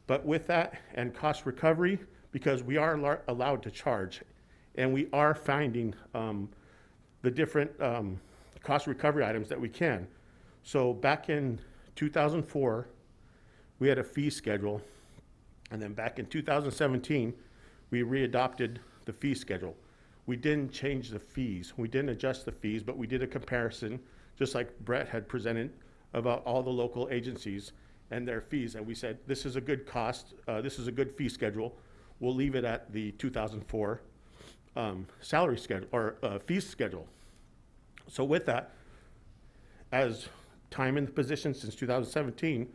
But with that and cost recovery, because we are allowed to charge, and we are finding the different cost recovery items that we can. So back in 2004, we had a fee schedule, and then back in 2017, we readopted the fee schedule. We didn't change the fees. We didn't adjust the fees, but we did a comparison, just like Brett had presented, about all the local agencies and their fees. And we said, this is a good cost, this is a good fee schedule. We'll leave it at the 2004 salary schedule, or fee schedule. So with that, as time in the position since 2017,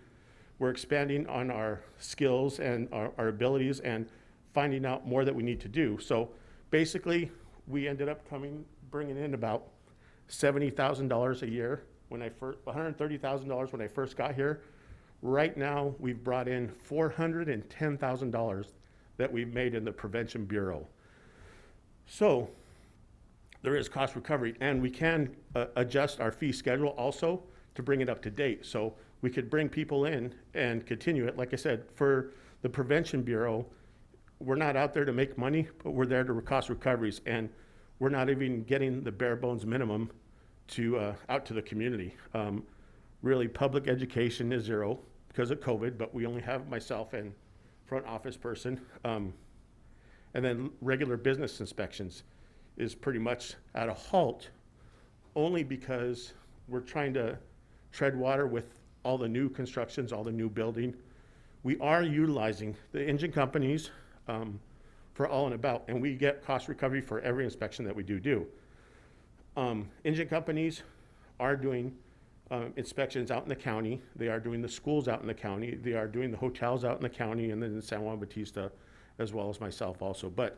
we're expanding on our skills and our abilities and finding out more that we need to do. So basically, we ended up bringing in about $70,000 a year when $130,000 when I first got here. Right now, we've brought in $410,000 that we've made in the Prevention Bureau. So there is cost recovery, and we can adjust our fee schedule also to bring it up to date. So we could bring people in and continue it. Like I said, for the Prevention Bureau, we're not out there to make money, but we're there to cost recoveries, and we're not even getting the bare bones minimum to out to the community. Really, public education is 0 because of COVID, but we only have myself and front office person. And then regular business inspections is pretty much at a halt, only because we're trying to tread water with all the new constructions, all the new building. We are utilizing the engine companies for all and about, and we get cost recovery for every inspection that we do. Engine companies are doing inspections out in the county. They are doing the schools out in the county. They are doing the hotels out in the county, and then in San Juan Bautista, as well as myself also. But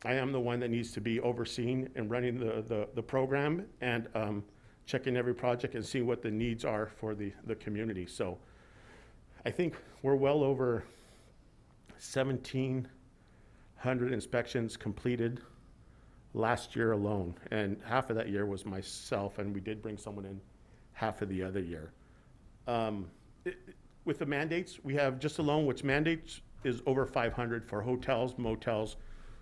I am the one that needs to be overseeing and running the program and checking every project and seeing what the needs are for the community. So I think we're well over 1,700 inspections completed last year alone, and half of that year was myself, and we did bring someone in half of the other year. With the mandates, we have just alone, which mandates is over 500 for hotels, motels,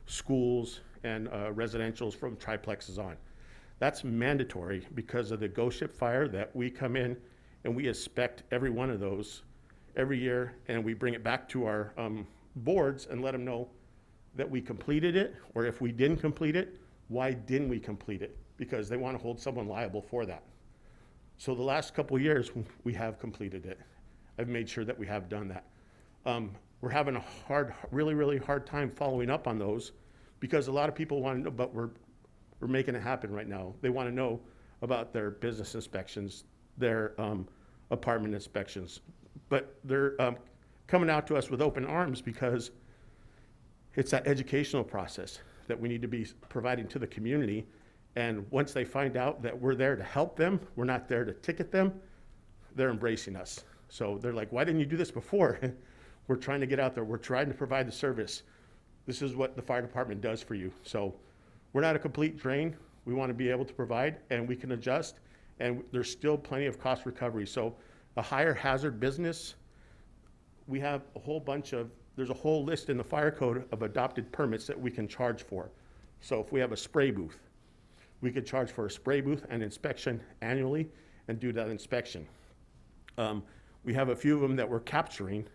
schools, and residentials from triplexes on. That's mandatory because of the Ghost Ship fire that we come in and we inspect every one of those every year, and we bring it back to our boards and let them know that we completed it, or if we didn't complete it, why didn't we complete it? Because they want to hold someone liable for that. So the last couple of years, we have completed it. I've made sure that we have done that. We're having a really hard time following up on those because a lot of people want to know, but we're making it happen right now. They want to know about their business inspections, their apartment inspections, but they're coming out to us with open arms because it's that educational process that we need to be providing to the community. And once they find out that we're there to help them, we're not there to ticket them, they're embracing us. So they're like, why didn't you do this before? We're trying to get out there. We're trying to provide the service. This is what the fire department does for you. So we're not a complete drain. We want to be able to provide, and we can adjust, and there's still plenty of cost recovery. So a higher hazard business, we have a whole bunch of, there's a whole list in the fire code of adopted permits that we can charge for. So if we have a spray booth, we could charge for a spray booth and inspection annually and do that inspection. We have a few of them that we're capturing,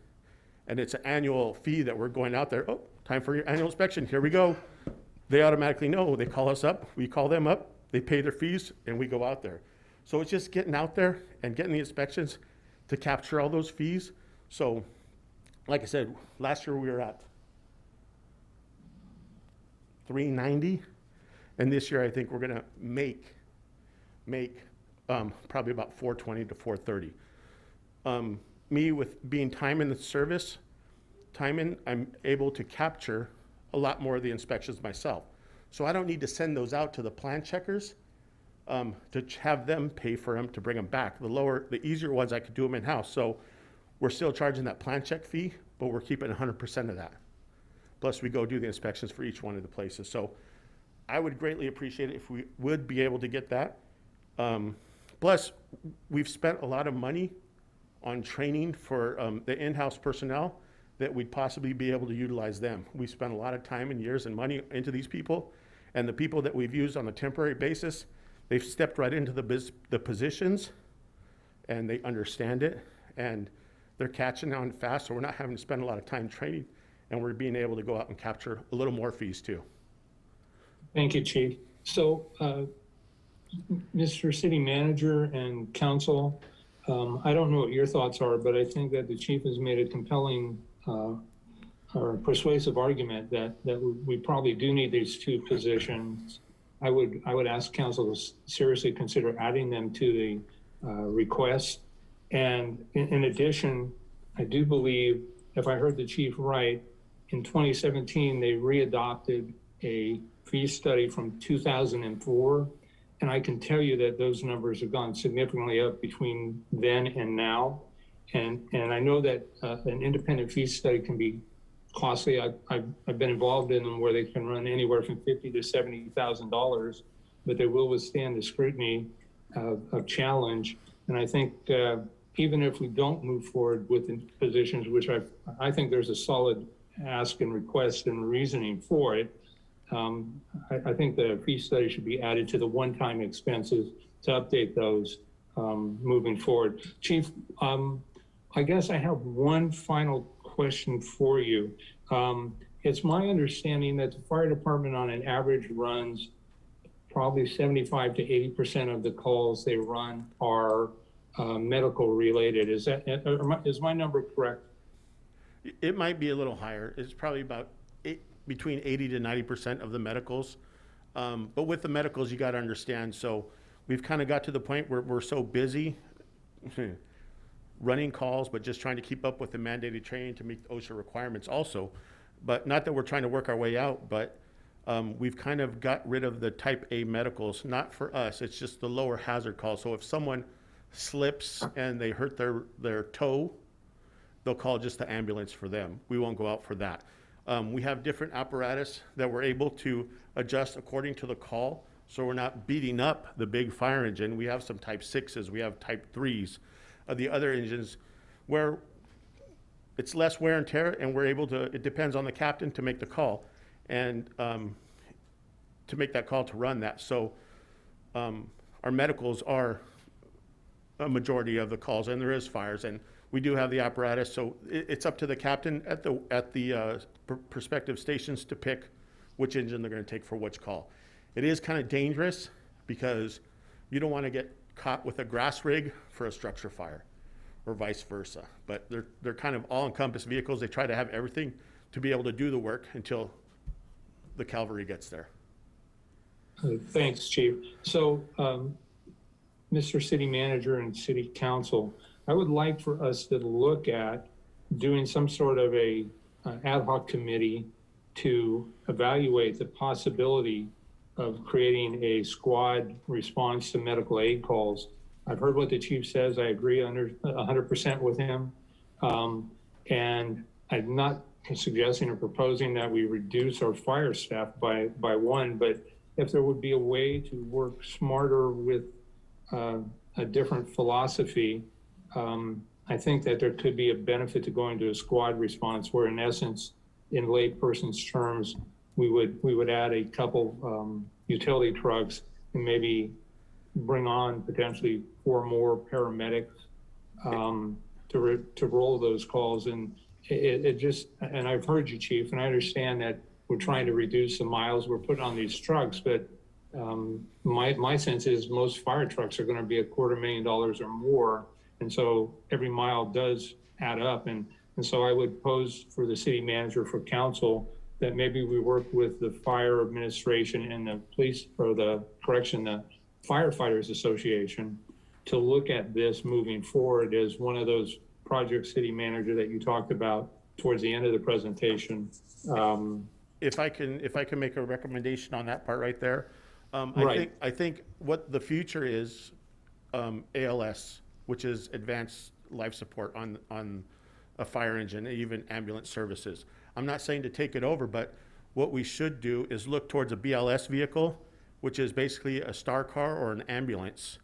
and it's an annual fee that we're going out there. Oh, time for your annual inspection. Here we go. They automatically know. They call us up. We call them up. They pay their fees, and we go out there. So it's just getting out there and getting the inspections to capture all those fees. So, like I said, last year we were at $390, and this year I think we're gonna make probably about $420 to $430. Me with being time in the service, I'm able to capture a lot more of the inspections myself. So I don't need to send those out to the plan checkers to have them pay for them to bring them back. The easier ones, I could do them in-house. So we're still charging that plan check fee, but we're keeping 100% of that. Plus we go do the inspections for each one of the places. So I would greatly appreciate it if we would be able to get that. Plus, we've spent a lot of money on training for the in-house personnel that we'd possibly be able to utilize them. We spent a lot of time and years and money into these people, and the people that we've used on a temporary basis, they've stepped right into the positions, and they understand it, and they're catching on fast, so we're not having to spend a lot of time training, and we're being able to go out and capture a little more fees too. Thank you, Chief. So, Mr. City Manager and Council, I don't know what your thoughts are, but I think that the Chief has made a compelling or persuasive argument that we probably do need these two positions. I would ask Council to seriously consider adding them to the request. And in addition, I do believe, if I heard the Chief right, in 2017, they readopted a fee study from 2004. And I can tell you that those numbers have gone significantly up between then and now. And I know that an independent fee study can be costly. I've been involved in them where they can run anywhere from $50,000 to $70,000, but they will withstand the scrutiny of challenge. And I think even if we don't move forward with the positions, which I think there's a solid ask and request and reasoning for it, I think the fee study should be added to the one-time expenses to update those moving forward. Chief, I guess I have one final question for you. It's my understanding that the fire department on an average runs probably 75 to 80% of the calls they run are medical related. Is my number correct? It might be a little higher. It's probably about between 80 to 90% of the medicals. But with the medicals, you got to understand. So we've kind of got to the point where we're so busy running calls, but just trying to keep up with the mandated training to meet OSHA requirements also. But not that we're trying to work our way out, but we've kind of got rid of the type A medicals, not for us. It's just the lower hazard calls. So if someone slips and they hurt their toe, they'll call just the ambulance for them. We won't go out for that. We have different apparatus that we're able to adjust according to the call, so we're not beating up the big fire engine. We have some type 6s, we have type 3s. The other engines where it's less wear and tear, and we're able to, it depends on the captain to make the call, and to make that call to run that. So our medicals are a majority of the calls, and there is fires, and we do have the apparatus, so it's up to the captain at the prospective stations to pick which engine they're going to take for which call. It is kind of dangerous because you don't want to get caught with a grass rig for a structure fire or vice versa. But they're kind of all-encompass vehicles. They try to have everything to be able to do the work until the cavalry gets there. Thanks, Chief. So, Mr. City Manager and City Council, I would like for us to look at doing some sort of a ad hoc committee to evaluate the possibility of creating a squad response to medical aid calls. I've heard what the Chief says. I agree 100% with him. And I'm not suggesting or proposing that we reduce our fire staff by one, but if there would be a way to work smarter with a different philosophy, I think that there could be a benefit to going to a squad response where in essence, in layperson's terms, we would add a couple utility trucks and maybe bring on potentially 4 more paramedics to roll those calls. And it just, and I've heard you, Chief, and I understand that we're trying to reduce the miles we're putting on these trucks, but my sense is most fire trucks are going to be $250,000 or more. And so every mile does add up. And so I would pose for the city manager, for council, that maybe we work with the fire administration and the police, or the firefighters association, to look at this moving forward as one of those projects, city manager, that you talked about towards the end of the presentation. If I can make a recommendation on that part right there. Right. I think what the future is, ALS, which is advanced life support on a fire engine, even ambulance services. I'm not saying to take it over, but what we should do is look towards a BLS vehicle, which is basically a star car or an ambulance.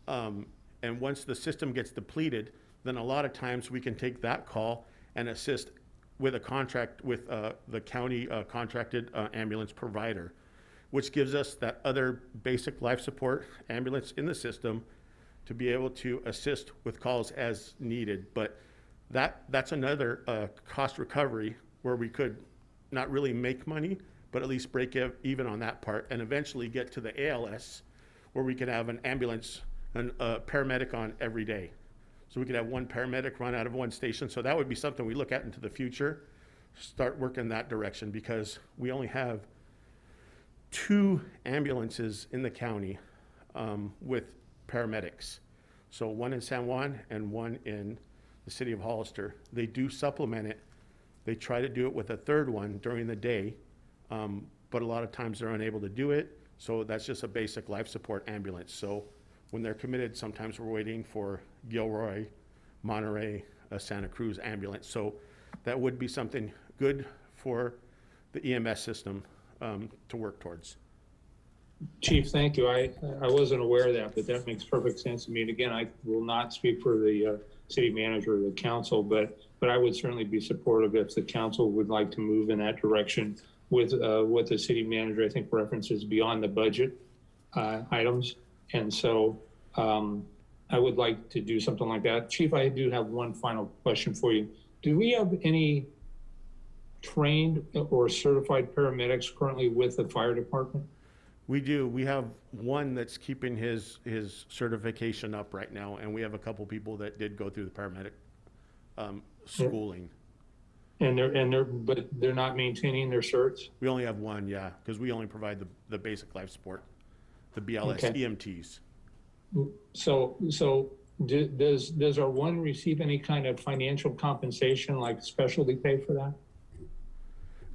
And once the system gets depleted, then a lot of times we can take that call and assist with a contract with the county contracted ambulance provider, which gives us that other basic life support ambulance in the system to be able to assist with calls as needed. But that's another cost recovery where we could not really make money, but at least break even on that part, and eventually get to the ALS, where we could have an ambulance and a paramedic on every day. So we could have one paramedic run out of one station. So that would be something we look at into the future, start working that direction, because we only have 2 ambulances in the county with paramedics. So one in San Juan and one in the city of Hollister. They do supplement it. They try to do it with a 3rd one during the day, but a lot of times they're unable to do it. So that's just a basic life support ambulance. So when they're committed, sometimes we're waiting for Gilroy, Monterey, Santa Cruz ambulance. So that would be something good for the EMS system to work towards. Chief, thank you. I wasn't aware of that, but that makes perfect sense to me. And again, I will not speak for the city manager or the council, but I would certainly be supportive if the council would like to move in that direction with what the city manager, I think, references beyond the budget items. And so I would like to do something like that. Chief, I do have one final question for you. Do we have any trained or certified paramedics currently with the fire department? We do. We have one that's keeping his certification up right now, and we have a couple people that did go through the paramedic schooling. But they're not maintaining their certs? We only have one, yeah, because we only provide the basic life support, the BLS, Okay. EMTs. So does our one receive any kind of financial compensation, like specialty pay for that?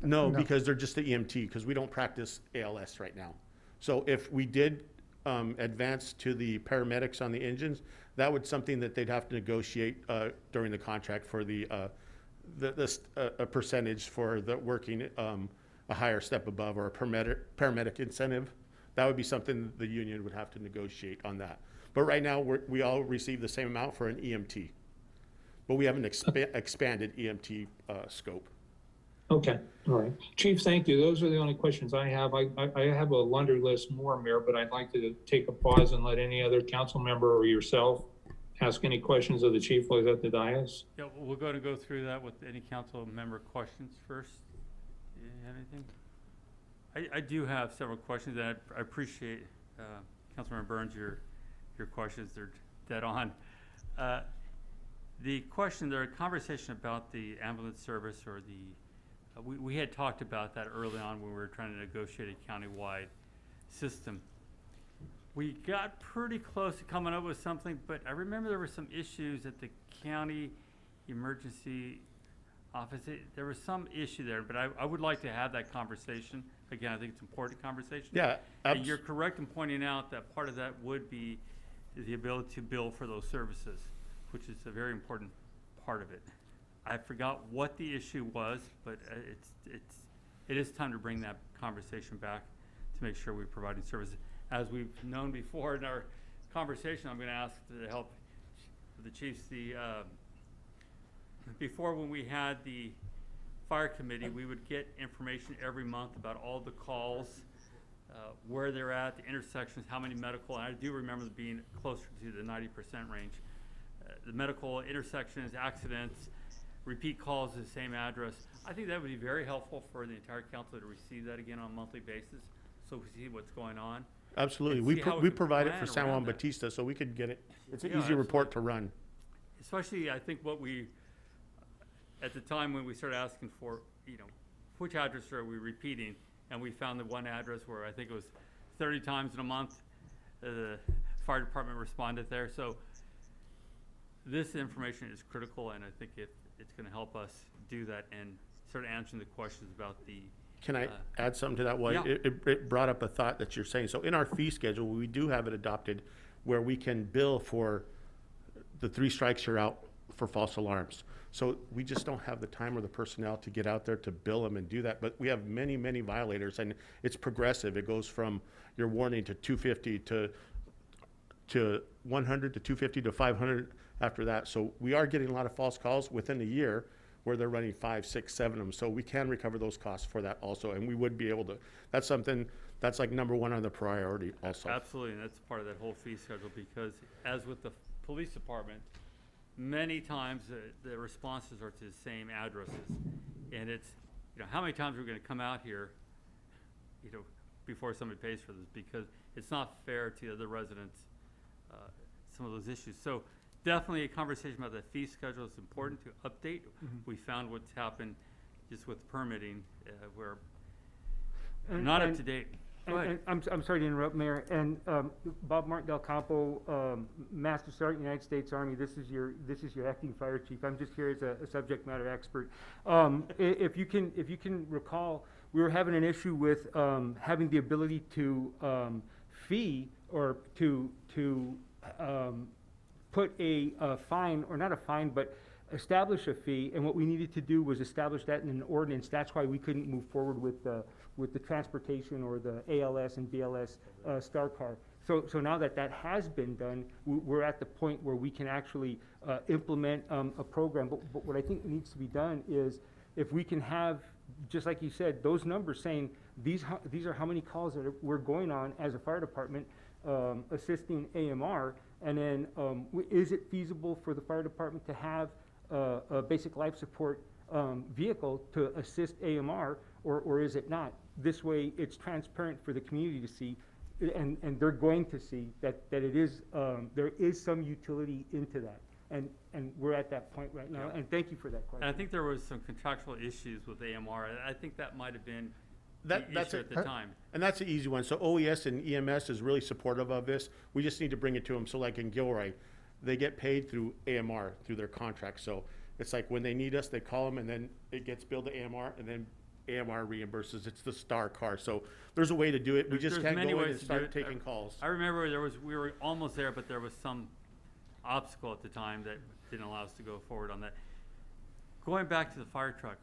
No, No. because they're just the EMT, because we don't practice ALS right now. So if we did advance to the paramedics on the engines, that would something that they'd have to negotiate during the contract for a percentage for the working a higher step above, or a paramedic incentive. That would be something the union would have to negotiate on that. But right now, we all receive the same amount for an EMT. But we have an expanded EMT scope. Okay, all right. Chief, thank you. Those are the only questions I have. I have a laundry list more, Mayor, but I'd like to take a pause and let any other council member or yourself ask any questions of the chief while he's at the dais. Yeah, we're going to go through that with any council member questions first. Do you have anything? I do have several questions, and I appreciate, Councilmember Burns, your questions. They're dead on. The question, there a conversation about the ambulance service, or we had talked about that early on when we were trying to negotiate a countywide system. We got pretty close to coming up with something, but I remember there were some issues at the county emergency office. There was some issue there, but I would like to have that conversation. Again, I think it's an important conversation. Yeah, And you're correct in pointing out that part of that would be the ability to bill for those services, which is a very important part of it. I forgot what the issue was, but it is time to bring that conversation back to make sure we're providing services. As we've known before in our conversation, I'm going to ask to help the chiefs, the before when we had the fire committee, we would get information every month about all the calls, where they're at, the intersections, how many medical, and I do remember them being closer to the 90% range. The medical intersections, accidents, repeat calls to the same address. I think that would be very helpful for the entire council to receive that again on a monthly basis, so we see what's going on. Absolutely. And We, see how we we can provide it plan for San around Juan that. Bautista, so we could get it. It's an Yeah, easy report to run. Especially, I think what we, at the time when we started asking for, which address are we repeating? And we found the one address where I think it was 30 times in a month, the fire department responded there. So this information is critical, and I think it's gonna help us do that and start answering the questions about the, Can I add something to that? Well, yeah. it brought up a thought that you're saying. So in our fee schedule, we do have it adopted where we can bill for the 3 strikes you're out for false alarms. So we just don't have the time or the personnel to get out there to bill them and do that. But we have many, many violators, and it's progressive. It goes from your warning to 250 to 100 to 250 to 500 after that. So we are getting a lot of false calls within a year where they're running 5, 6, 7 of them. So we can recover those costs for that also, and we would be able to. That's something that's like #1 on the priority also. absolutely, and that's part of that whole fee schedule, because as with the police department, many times the responses are to the same addresses. And it's, how many times are we gonna come out here, before somebody pays for this? Because it's not fair to the other residents, some of those issues. So definitely a conversation about the fee schedule is important to update. We found what's happened just with permitting, where And- not up and- to date. Go And- ahead. and I'm sorry to interrupt, Mayor. And Bob Martin Del Campo, Master Sergeant, United States Army. This is your acting fire chief. I'm just here as a subject matter expert. If you can recall, we were having an issue with having the ability to fee or to put a fine, or not a fine, but establish a fee. And what we needed to do was establish that in an ordinance. That's why we couldn't move forward with the transportation or the ALS and BLS Star Car. So now that has been done, we're at the point where we can actually implement a program. But what I think needs to be done is, if we can have, just like you said, those numbers saying these are how many calls that we're going on as a fire department assisting AMR, and then is it feasible for the fire department to have a basic life support vehicle to assist AMR, or is it not? This way, it's transparent for the community to see, and they're going to see that it is, there is some utility into that. And we're at that point right now, Yeah. and thank you for that question. And I think there was some contractual issues with AMR. I think that might have been the That's issue it. at the time. And that's an easy one. So OES and EMS is really supportive of this. We just need to bring it to them. So like in Gilroy, they get paid through AMR, through their contract. So it's like when they need us, they call them, and then it gets billed to AMR, and then AMR reimburses. It's the Star Car. So there's a way to do it. We just There's can't many go in ways and to do start it. taking calls. I remember we were almost there, but there was some obstacle at the time that didn't allow us to go forward on that. Going back to the fire truck,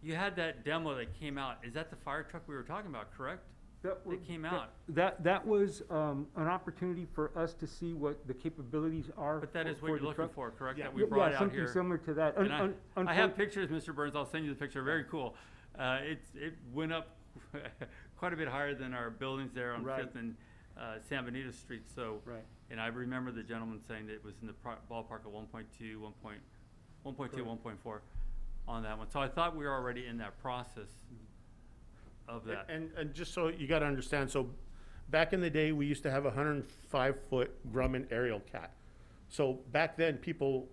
you had that demo that came out. Is that the fire truck we were talking about, correct? That came out. That was an opportunity for us to see what the capabilities are. But that is for what you're the looking truck. for, correct? Yeah. That we brought out something here. similar to that. And I have pictures, Mr. Burns. I'll send you the picture. Very cool. It went up quite a bit higher than our buildings there on Right. 5th and San Benito Street. So, Right. and I remember the gentleman saying that it was in the ballpark of 1.2, 1.4 on that one. So I thought we were already in that process of that. And just so you got to understand, so back in the day, we used to have a 105-foot Grumman aerial cat. So back then, people,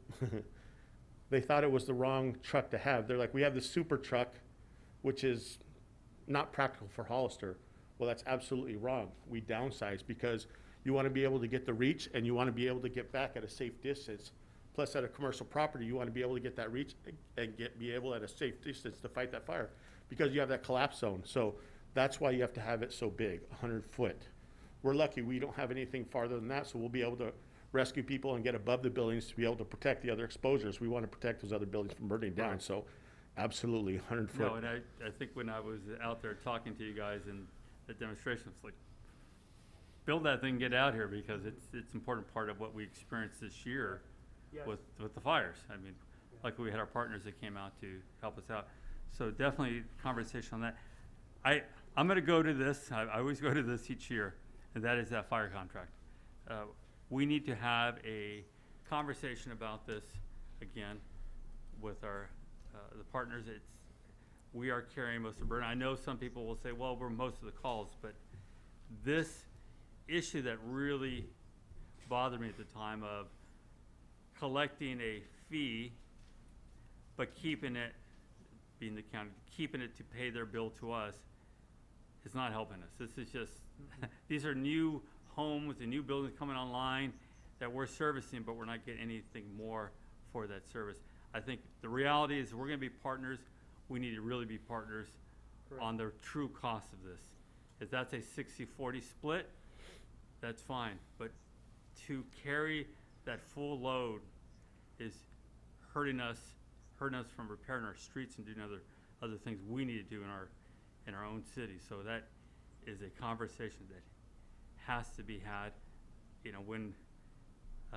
they thought it was the wrong truck to have. They're like, we have the super truck, which is not practical for Hollister. Well, that's absolutely wrong. We downsize because you want to be able to get the reach, and you want to be able to get back at a safe distance. Plus, at a commercial property, you want to be able to get that reach and be able at a safe distance to fight that fire, because you have that collapse zone. So that's why you have to have it so big, 100 foot. We're lucky we don't have anything farther than that, so we'll be able to rescue people and get above the buildings to be able to protect the other exposures. We want to protect those other buildings from burning down. So absolutely 100 foot. No, and I think when I was out there talking to you guys in the demonstration, it's like, build that thing, get out here, because it's an important part of what we experienced this year with the fires. I mean, like we had our partners that came out to help us out. So definitely conversation on that. I'm gonna go to this, I always go to this each year, and that is that fire contract. We need to have a conversation about this again with our, the partners. We are carrying most of the burden. I know some people will say, well, we're most of the calls, but this issue that really bothered me at the time of collecting a fee, but keeping it, being the county, keeping it to pay their bill to us, is not helping us. This is just, these are new homes and new buildings coming online that we're servicing, but we're not getting anything more for that service. I think the reality is we're gonna be partners. We need to really be partners on the true cost of this. If that's a 60-40 split, that's fine. But to carry that full load is hurting us from repairing our streets and doing other things we need to do in our own city. So that is a conversation that has to be had. You know, when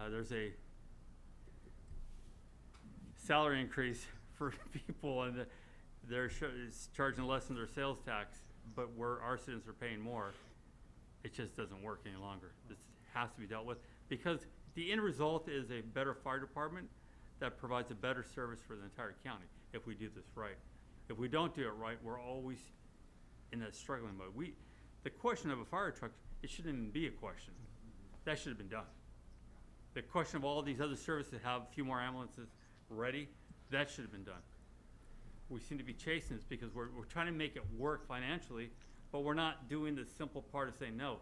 there's a salary increase for people and they're charging less than their sales tax, but our citizens are paying more, it just doesn't work any longer. This has to be dealt with because the end result is a better fire department that provides a better service for the entire county if we do this right. If we don't do it right, we're always in that struggling mode. The question of a fire truck, it shouldn't even be a question. That should have been done. The question of all these other services that have a few more ambulances ready, that should have been done. We seem to be chasing this because we're trying to make it work financially, but we're not doing the simple part of saying, no,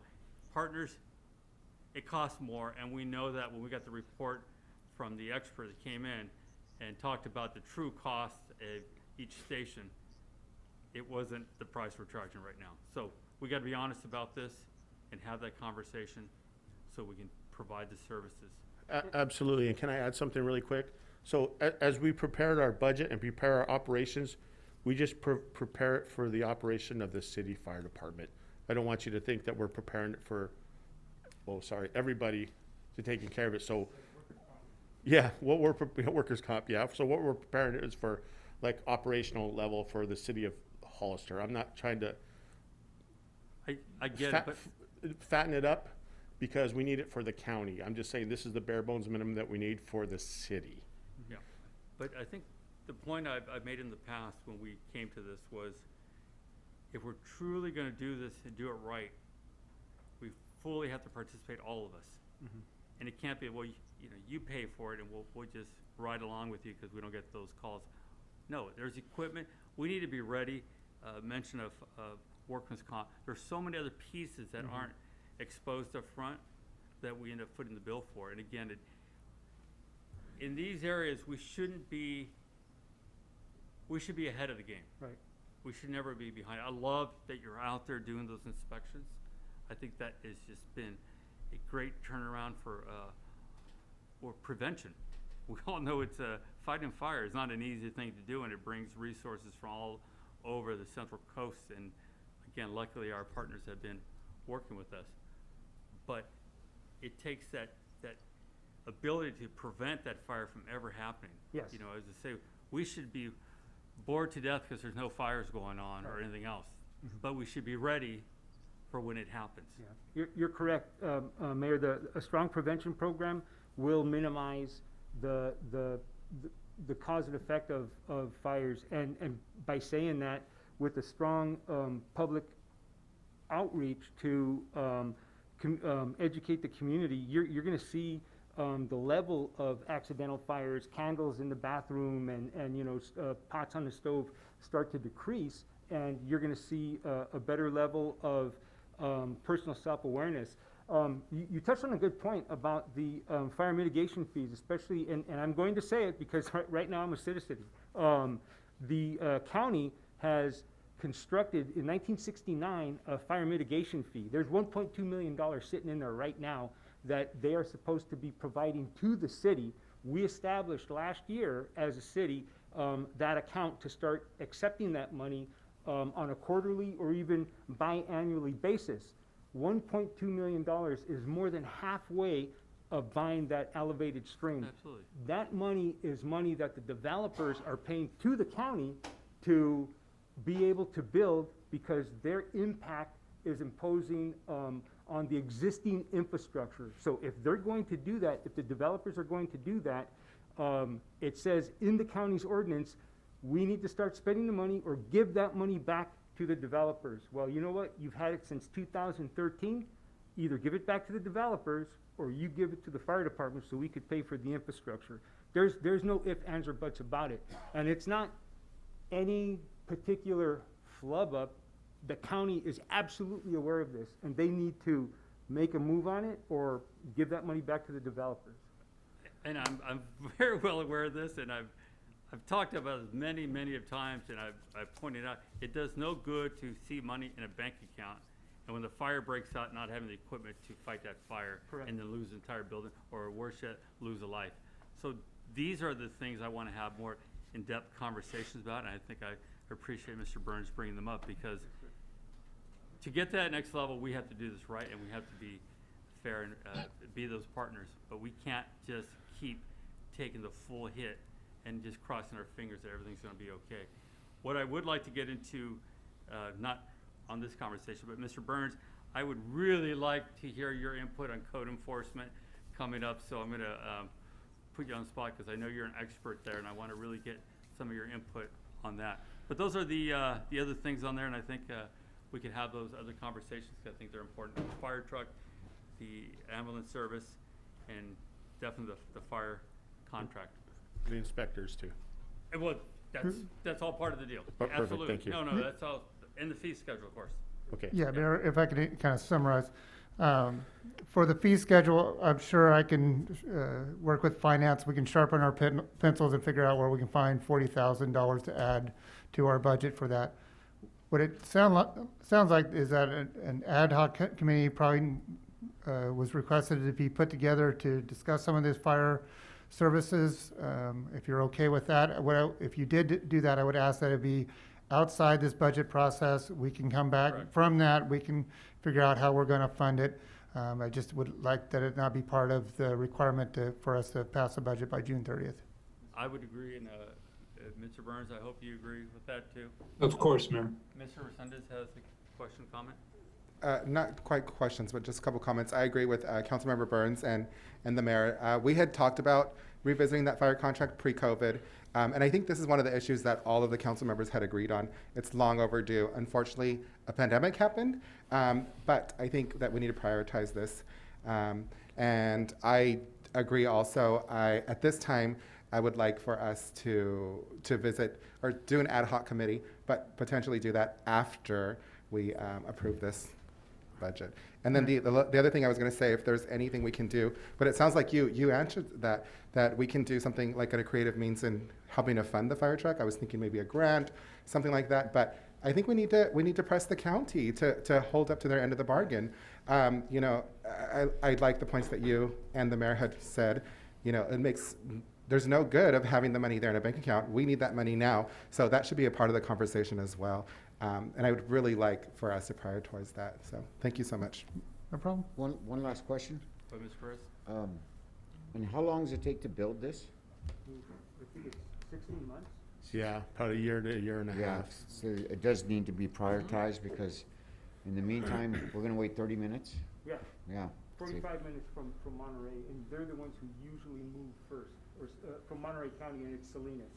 partners, it costs more, and we know that when we got the report from the expert that came in and talked about the true cost of each station, it wasn't the price we're charging right now. So we got to be honest about this and have that conversation so we can provide the services. Absolutely, and can I add something really quick? So as we prepared our budget and prepare our operations, we just prepare it for the operation of the city fire department. I don't want you to think that we're preparing it for, everybody to taking care of it. So, yeah, workers' comp, yeah. So what we're preparing it is for like operational level for the city of Hollister. I'm not trying to I get it, but fatten it up because we need it for the county. I'm just saying this is the bare bones minimum that we need for the city. yeah. But I think the point I've made in the past when we came to this was if we're truly going to do this and do it right, we fully have to participate, all of us. Mhm. And it can't be, well, you pay for it and we'll just ride along with you because we don't get those calls. No, there's equipment. We need to be ready. Mention of workman's comp. There's so many other pieces that aren't exposed up front that we end up footing the bill for. And again, in these areas, we should be ahead of the game. Right. We should never be behind. I love that you're out there doing those inspections. I think that has just been a great turnaround for prevention. We all know fighting fire is not an easy thing to do, and it brings resources from all over the Central Coast. And again, luckily our partners have been working with us. But it takes that ability to prevent that fire from ever happening. Yes. You know, as I say, we should be bored to death because there's no fires going on or anything else. But we should be ready for when it happens. Yeah. You're correct, Mayor. A strong prevention program will minimize the cause and effect of fires. And by saying that, with a strong public outreach to educate the community, you're going to see the level of accidental fires, candles in the bathroom, and pots on the stove start to decrease, and you're going to see a better level of personal self-awareness. You touched on a good point about the fire mitigation fees, especially, and I'm going to say it because right now I'm a citizen. The county has constructed in 1969 a fire mitigation fee. There's $1.2 million sitting in there right now that they are supposed to be providing to the city. We established last year as a city that account to start accepting that money on a quarterly or even biannually basis. $1.2 million is more than halfway buying that elevated stream. Absolutely. That money is money that the developers are paying to the county to be able to build, because their impact is imposing on the existing infrastructure. So if they're going to do that, if the developers are going to do that, it says in the county's ordinance, we need to start spending the money or give that money back to the developers. Well, you know what? You've had it since 2013. Either give it back to the developers or you give it to the fire department so we could pay for the infrastructure. There's no ifs, ands, or buts about it. And it's not any particular flub up. The county is absolutely aware of this, and they need to make a move on it or give that money back to the developers. And I'm very well aware of this, and I've talked about it many of times, and I've pointed out, it does no good to see money in a bank account, and when the fire breaks out, not having the equipment to fight that fire. Correct. And then lose the entire building, or worse yet, lose a life. So these are the things I want to have more in-depth conversations about, and I think I appreciate Mr. Burns bringing them up, because to get to that next level, we have to do this right, and we have to be fair and be those partners. But we can't just keep taking the full hit and just crossing our fingers that everything's going to be okay. What I would like to get into, not on this conversation, but Mr. Burns, I would really like to hear your input on code enforcement coming up. So I'm going to put you on the spot, because I know you're an expert there, and I want to really get some of your input on that. But those are the other things on there, and I think we could have those other conversations, because I think they're important. The fire truck, the ambulance service, and definitely the fire contract. The inspectors too. And well, that's all part of the deal. Perfect, Absolutely. thank you. No, that's all in the fee schedule, of course. Okay. Yeah, Mayor, if I could kind of summarize. For the fee schedule, I'm sure I can work with finance. We can sharpen our pencils and figure out where we can find $40,000 to add to our budget for that. What it sounds like is that an ad hoc committee probably was requested to be put together to discuss some of these fire services. If you're okay with that, if you did do that, I would ask that it be outside this budget process. We can come back Correct. from that. We can figure out how we're going to fund it. I just would like that it not be part of the requirement for us to pass the budget by June 30th. I would agree, and Mr. Burns, I hope you agree with that too. Of course, Mayor. Mr. Resendez has a question, comment? Not quite questions, but just a couple comments. I agree with Councilmember Burns and the mayor. We had talked about revisiting that fire contract pre-COVID, and I think this is one of the issues that all of the council members had agreed on. It's long overdue. Unfortunately, a pandemic happened, but I think that we need to prioritize this. And I agree also, at this time, I would like for us to visit or do an ad hoc committee, but potentially do that after we approve this budget. And then the other thing I was going to say, if there's anything we can do, but it sounds like you answered that we can do something like a creative means in helping to fund the fire truck. I was thinking maybe a grant, something like that. But I think we need to press the county to hold up to their end of the bargain. You know, I like the points that you and the mayor had said. You know, there's no good of having the money there in a bank account. We need that money now. So that should be a part of the conversation as well. And I would really like for us to prioritize that. So thank you so much. No problem. One last question. By Ms. Perez? And how long does it take to build this? I think it's 16 months. Yeah, about a year to a year and a Yeah, half. so it does need to be prioritized, because in the meantime, we're gonna wait 30 minutes? Yeah, Yeah. 45 minutes from Monterey, and they're the ones who usually move first, or from Monterey County, and it's Salinas.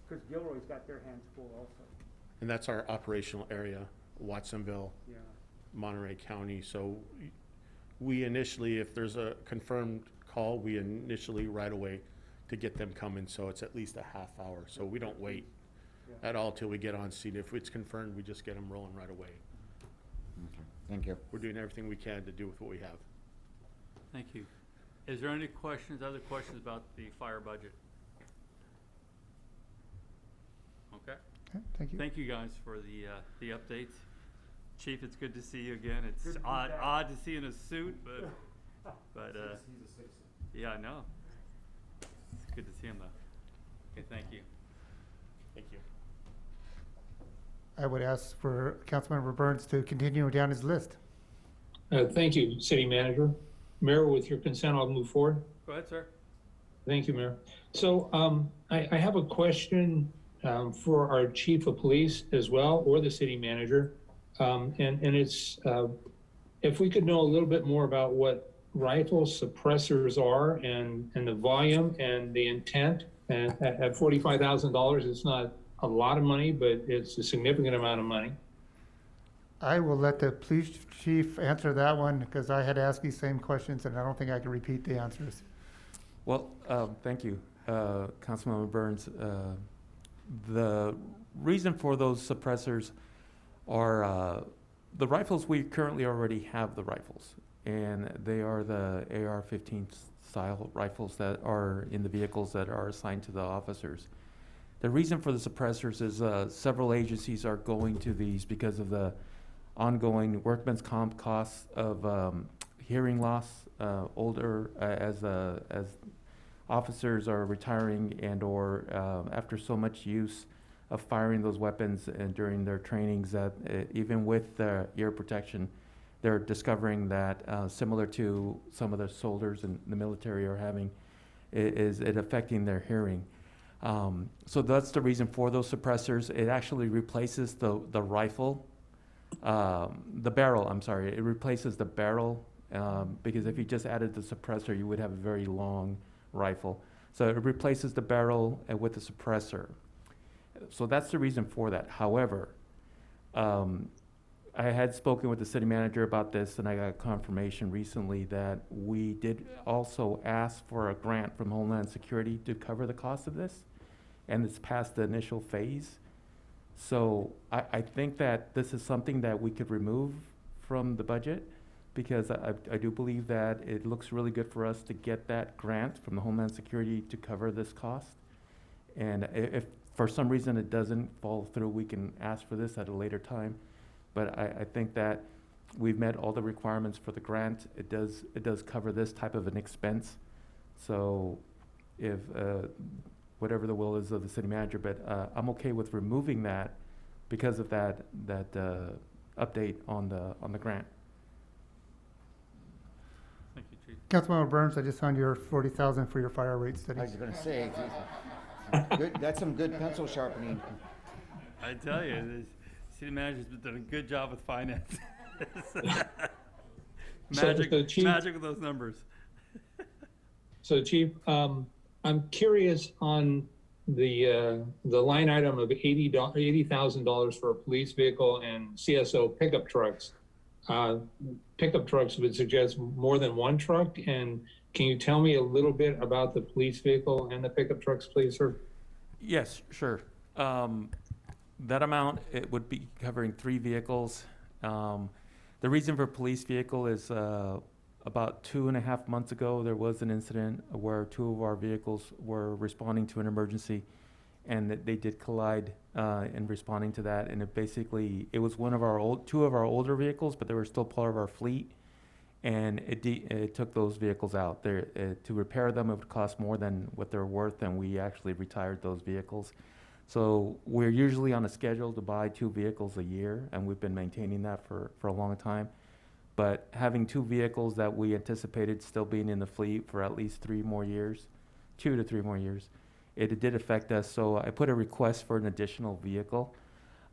Because Gilroy's got their hands full also. And that's our operational area, Watsonville, Yeah. Monterey County. So we initially, if there's a confirmed call, we initially right away to get them coming. So it's at least a half hour. So we don't wait Yeah. at all till we get on scene. If it's confirmed, we just get them rolling right away. Okay, thank you. We're doing everything we can to do with what we have. Thank you. Is there any other questions about the fire budget? Okay. Okay, thank you. Thank you guys for the updates. Chief, it's good to see you again. It's Good to be odd back. to see you in a suit, but yeah, I know. It's good to see him though. Okay, thank you. Thank you. I would ask for Councilmember Burns to continue down his list. Thank you, City Manager. Mayor, with your consent, I'll move forward. Go ahead, sir. Thank you, Mayor. So I have a question for our chief of police as well, or the city manager. And it's, if we could know a little bit more about what rifle suppressors are and the volume and the intent. And at $45,000, it's not a lot of money, but it's a significant amount of money. I will let the police chief answer that one because I had asked these same questions and I don't think I can repeat the answers. Well, thank you, Councilmember Burns. The reason for those suppressors are the rifles. We currently already have the rifles, and they are the AR-15 style rifles that are in the vehicles that are assigned to the officers. The reason for the suppressors is several agencies are going to these because of the ongoing workman's comp costs of hearing loss, as officers are retiring and or after so much use of firing those weapons and during their trainings that even with the ear protection, they're discovering that similar to some of the soldiers in the military are having, is it affecting their hearing. So that's the reason for those suppressors. It actually replaces the rifle, the barrel, I'm sorry. It replaces the barrel because if you just added the suppressor, you would have a very long rifle. So it replaces the barrel with the suppressor. So that's the reason for that. However, I had spoken with the city manager about this, and I got confirmation recently that we did also ask for a grant from Homeland Security to cover the cost of this, and it's past the initial phase. So I think that this is something that we could remove from the budget, because I do believe that it looks really good for us to get that grant from the Homeland Security to cover this cost. And if for some reason it doesn't fall through, we can ask for this at a later time. But I think that we've met all the requirements for the grant. It does cover this type of an expense. So if whatever the will is of the city manager, but I'm okay with removing that because of that update on the grant. Thank you, Chief. Councilmember Burns, I just found your 40,000 for your fire rate I studies. was gonna say, good, that's some good pencil sharpening. I tell you, the city manager's been doing a good job with finance. So, Chief- magic with those numbers. So Chief, I'm curious on the line item of $80,000 for a police vehicle and CSO pickup trucks. Pickup trucks would suggest more than one truck, and can you tell me a little bit about the police vehicle and the pickup trucks, please, sir? Yes, sure. That amount, it would be covering 3 vehicles. The reason for police vehicle is about 2.5 months ago, there was an incident where 2 of our vehicles were responding to an emergency, and that they did collide in responding to that. And it was 2 of our older vehicles, but they were still part of our fleet, and it took those vehicles out. To repair them, it would cost more than what they're worth, and we actually retired those vehicles. So we're usually on a schedule to buy 2 vehicles a year, and we've been maintaining that for a long time. But having 2 vehicles that we anticipated still being in the fleet for at least 3 more years, 2 to 3 more years, it did affect us. So I put a request for an additional vehicle.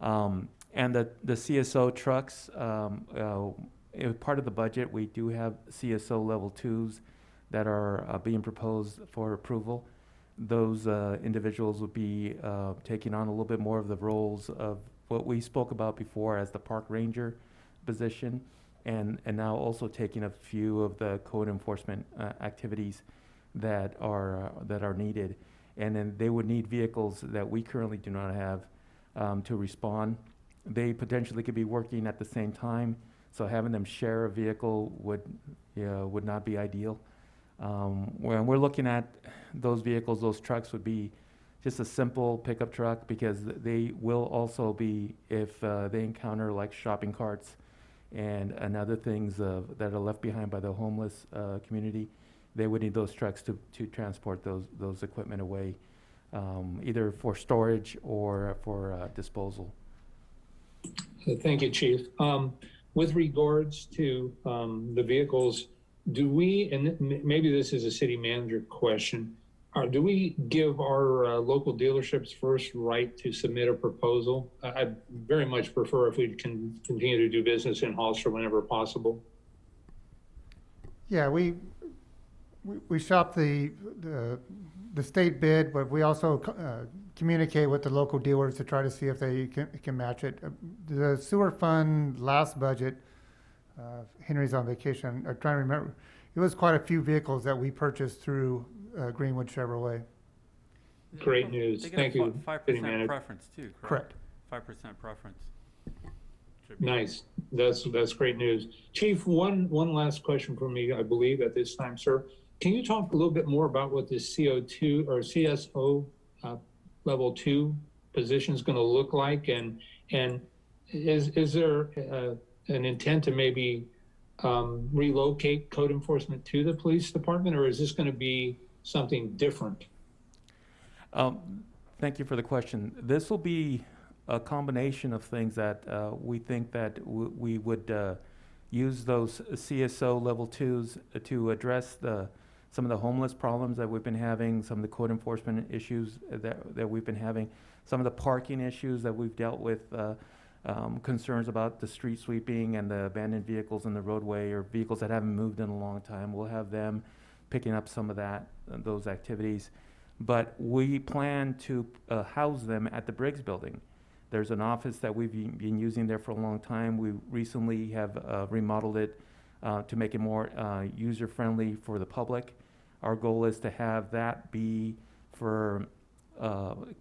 And the CSO trucks, part of the budget, we do have CSO level 2s that are being proposed for approval. Those individuals would be taking on a little bit more of the roles of what we spoke about before as the park ranger position, and now also taking a few of the code enforcement activities that are needed. And then they would need vehicles that we currently do not have to respond. They potentially could be working at the same time, so having them share a vehicle would not be ideal. When we're looking at those vehicles, those trucks would be just a simple pickup truck, because they will also be, if they encounter like shopping carts and other things that are left behind by the homeless community, they would need those trucks to transport those equipment away, either for storage or for disposal. Thank you, Chief. With regards to the vehicles, do we, and maybe this is a city manager question, do we give our local dealerships first right to submit a proposal? I'd very much prefer if we can continue to do business in Hollister whenever possible. Yeah, we shop the state bid, but we also communicate with the local dealers to try to see if they can match it. The sewer fund last budget, Henry's on vacation, I'm trying to remember, it was quite a few vehicles that we purchased through Greenwood Chevrolet. Great news. They get Thank a you, city 5% manager. preference too, Correct. 5% preference. Should be- Nice. That's great news. Chief, one last question for me, I believe, at this time, sir. Can you talk a little bit more about what this CO2 or CSO level 2 position is going to look like? And is there an intent to maybe relocate code enforcement to the police department, or is this going to be something different? Thank you for the question. This will be a combination of things that we think that we would use those CSO level 2s to address some of the homeless problems that we've been having, some of the code enforcement issues that we've been having, some of the parking issues that we've dealt with, concerns about the street sweeping and the abandoned vehicles in the roadway or vehicles that haven't moved in a long time. We'll have them picking up some of those activities. But we plan to house them at the Briggs building. There's an office that we've been using there for a long time. We recently have remodeled it to make it more user-friendly for the public. Our goal is to have that be for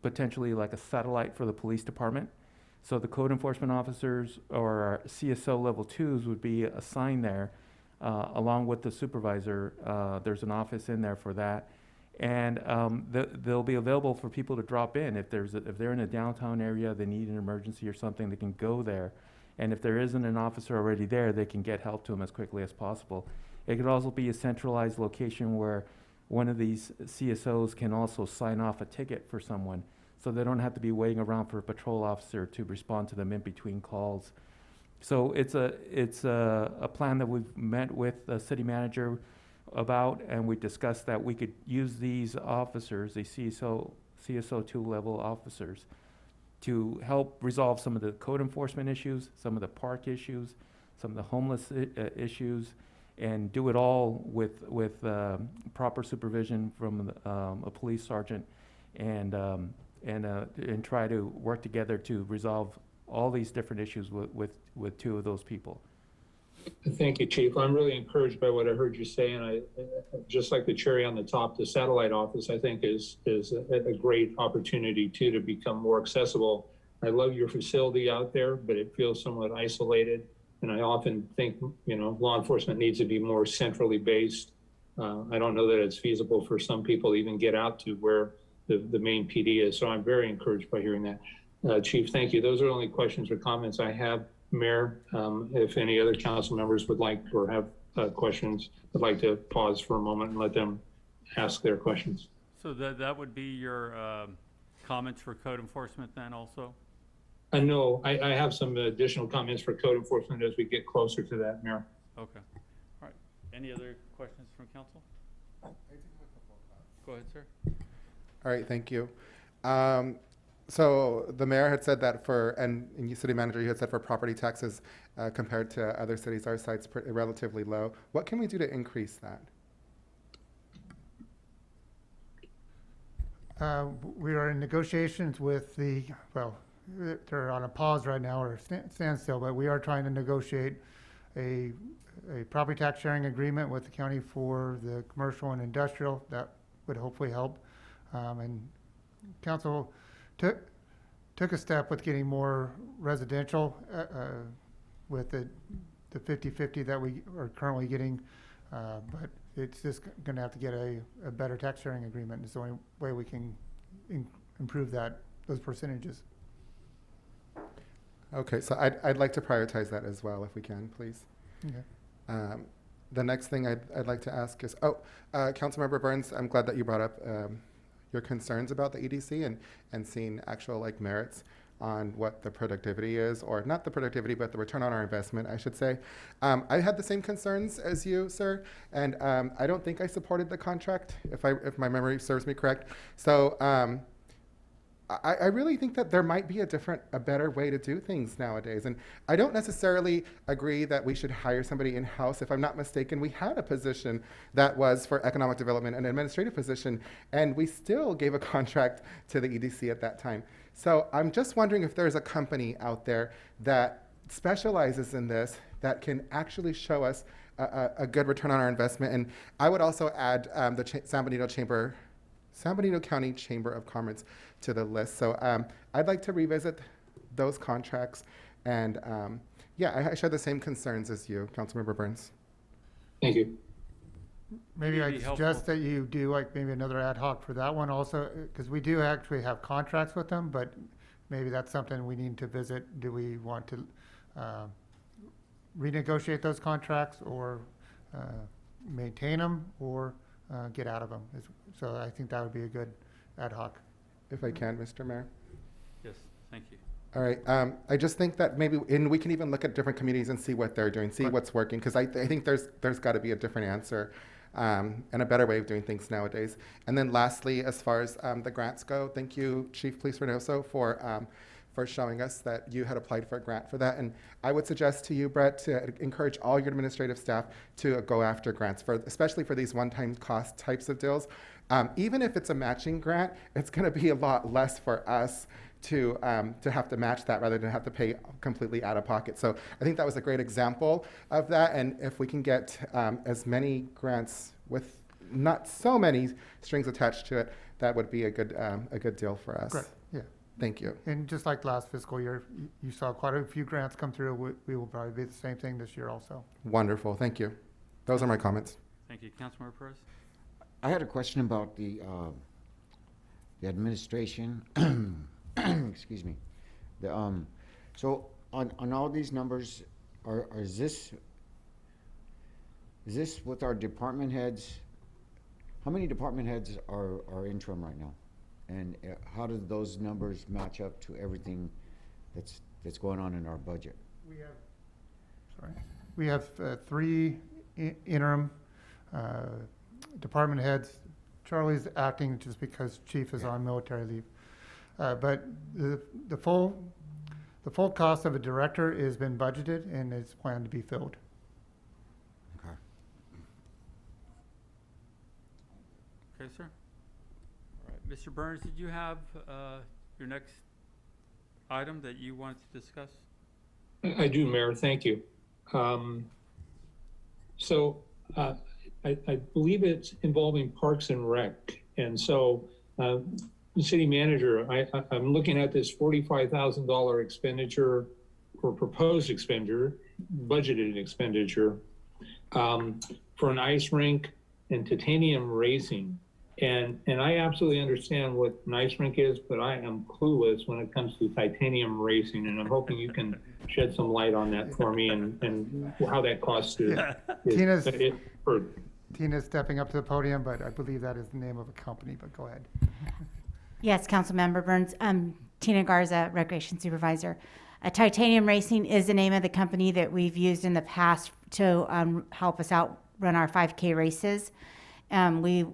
potentially like a satellite for the police department. So the code enforcement officers or our CSO level 2s would be assigned there along with the supervisor. There's an office in there for that. And they'll be available for people to drop in. If they're in a downtown area, they need an emergency or something, they can go there. And if there isn't an officer already there, they can get help to them as quickly as possible. It could also be a centralized location where one of these CSOs can also sign off a ticket for someone, so they don't have to be waiting around for a patrol officer to respond to them in between calls. So it's a plan that we've met with the city manager about, and we discussed that we could use these officers, the CSO2 level officers, to help resolve some of the code enforcement issues, some of the park issues, some of the homeless issues, and do it all with proper supervision from a police sergeant, and try to work together to resolve all these different issues with two of those people. Thank you, Chief. I'm really encouraged by what I heard you say, and I just like the cherry on the top, the satellite office, I think is a great opportunity too to become more accessible. I love your facility out there, but it feels somewhat isolated, and I often think law enforcement needs to be more centrally based. I don't know that it's feasible for some people to even get out to where the main PD is, so I'm very encouraged by hearing that. Chief, thank you. Those are the only questions or comments I have. Mayor, if any other council members would like or have questions, I'd like to pause for a moment and let them ask their questions. So that would be your comments for code enforcement then also? No, I have some additional comments for code enforcement as we get closer to that, Mayor. Okay. All right. Any other questions from council? Go ahead, sir. All right, thank you. So the mayor had said that and you city manager, you had said for property taxes compared to other cities, our site's relatively low. What can we do to increase that? We are in negotiations with they're on a pause right now or standstill, but we are trying to negotiate a property tax sharing agreement with the county for the commercial and industrial. That would hopefully help. And council took a step with getting more residential with the 50-50 that we are currently getting, but it's just going to have to get a better tax sharing agreement. It's the only way we can improve those percentages. Okay, so I'd like to prioritize that as well, if we can, please. Okay. The next thing I'd like to ask is, Councilmember Burns, I'm glad that you brought up your concerns about the EDC and seeing actual merits. on what the productivity is, or not the productivity, but the return on our investment, I should say. I had the same concerns as you, sir, and I don't think I supported the contract, if my memory serves me correct. So I really think that there might be a better way to do things nowadays. And I don't necessarily agree that we should hire somebody in-house. If I'm not mistaken, we had a position that was for economic development, an administrative position, and we still gave a contract to the EDC at that time. So I'm just wondering if there's a company out there that specializes in this that can actually show us a good return on our investment. And I would also add the San Benito County Chamber of Commerce to the list. So I'd like to revisit those contracts. And yeah, I share the same concerns as you, Councilmember Burns. Thank you. Maybe It'd I'd be helpful. suggest that you do like maybe another ad hoc for that one also, because we do actually have contracts with them, but maybe that's something we need to visit. Do we want to renegotiate those contracts, or maintain them, or get out of them? So I think that would be a good ad hoc. If I can, Mr. Mayor. Yes, thank you. All right. I just think that maybe, and we can even look at different communities and see what they're doing, see Right. what's working, because I think there's got to be a different answer and a better way of doing things nowadays. And then lastly, as far as the grants go, thank you, Chief Police Reynoso, for showing us that you had applied for a grant for that. And I would suggest to you, Brett, to encourage all your administrative staff to go after grants, especially for these one-time cost types of deals. Even if it's a matching grant, it's going to be a lot less for us to have to match that rather than have to pay completely out of pocket. So I think that was a great example of that. And if we can get as many grants with not so many strings attached to it, that would be a good deal for us. Great, yeah. Thank you. And just like last fiscal year, you saw quite a few grants come through. We will probably be the same thing this year also. Wonderful. Thank you. Those are my comments. Thank you. Councilmember Perez? I had a question about the administration. Excuse me. So on all these numbers, is this with our department heads? How many department heads are interim right now? And how do those numbers match up to everything that's going on in our budget? We have 3 interim department heads. Charlie's acting just because Chief is on military leave. But the full cost of a director has been budgeted and is planned to be filled. Okay. Okay, sir. All right. Mr. Burns, did you have your next item that you wanted to discuss? I do, Mayor. Thank you. I believe it's involving Parks and Rec. And so, the city manager, I'm looking at this $45,000 expenditure or proposed expenditure, budgeted expenditure for an ice rink and titanium racing. And I absolutely understand what an ice rink is, but I am clueless when it comes to titanium racing. And I'm hoping you can shed some light on that for me and how that costs Tina's stepping up to the podium, but I believe that is the name of a company, but go ahead. Yes, Councilmember Burns. Tina Garza, Recreation Supervisor. Titanium Racing is the name of the company that we've used in the past to help us out run our 5K races. We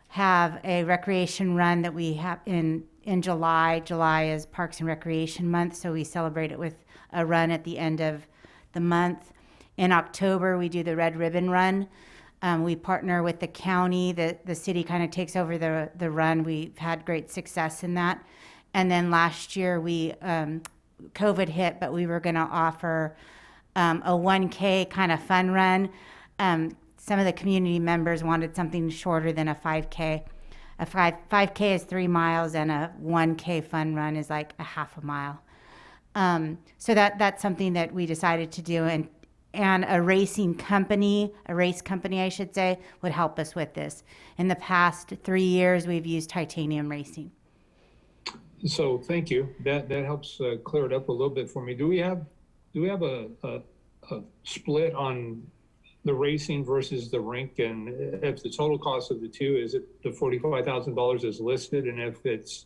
have a recreation run that we have in July. July is Parks and Recreation Month, so we celebrate it with a run at the end of the month. In October, we do the Red Ribbon Run. We partner with the county. The city kind of takes over the run. We've had great success in that. And then last year, COVID hit, but we were going to offer a 1K kind of fun run. Some of the community members wanted something shorter than a 5K. A 5K is 3 miles, and a 1K fun run is like a half a mile. So that's something that we decided to do. And a race company, I should say, would help us with this. In the past 3 years, we've used Titanium Racing. So thank you. That helps clear it up a little bit for me. Do we have a split on the racing versus the rink? And if the total cost of the two, is it the $45,000 is listed? And if it's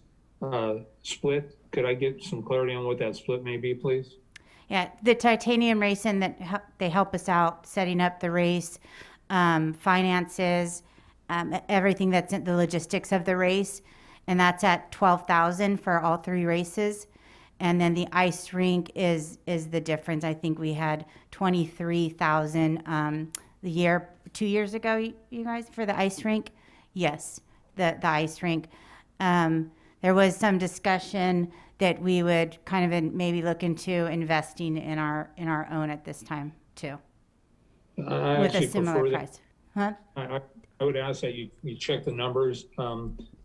split. Could I get some clarity on what that split may be, please? Yeah, the titanium racing that they help us out setting up the race, finances, everything that's in the logistics of the race, and that's at 12,000 for all three races. And then the ice rink is the difference. I think we had 23,000 the 2 years ago. You guys for the ice rink, yes, the ice rink. There was some discussion that we would kind of maybe look into investing in our own at this time too, I with a actually similar prefer price. Huh? I would ask that you check the numbers.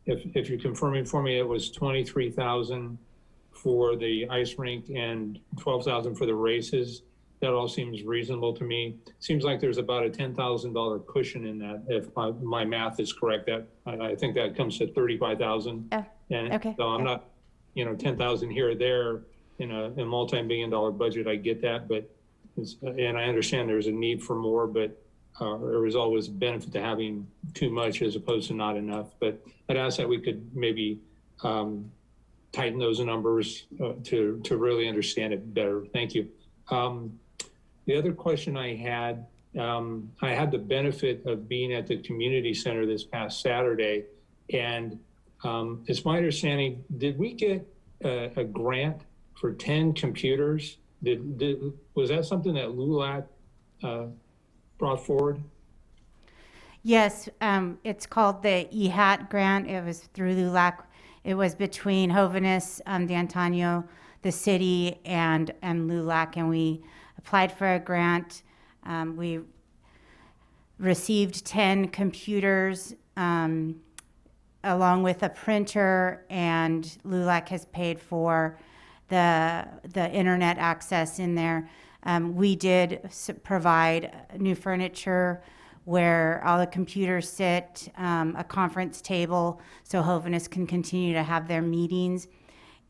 If you're confirming for me, it was 23,000 for the ice rink and 12,000 for the races. That all seems reasonable to me. Seems like there's about a $10,000 cushion in that, if my math is correct. That I think that comes to 35,000. Oh, And okay, so I'm yeah. not, 10,000 here or there in a multi-million-dollar budget. I get that, but and I understand there's a need for more, but there is always a benefit to having too much as opposed to not enough. But I'd ask that we could maybe tighten those numbers to really understand it better. Thank you. The other question I had the benefit of being at the community center this past Saturday, and it's my understanding, did we get a grant for 10 computers? Was that something that LULAC brought forward? Yes, it's called the EHAT grant. It was through LULAC. It was between Jovenes, D'Antonio, the city, and LULAC, and we applied for a grant. We received 10 computers along with a printer, and LULAC has paid for the internet access in there. We did provide new furniture where all the computers sit, a conference table so Jovenes can continue to have their meetings.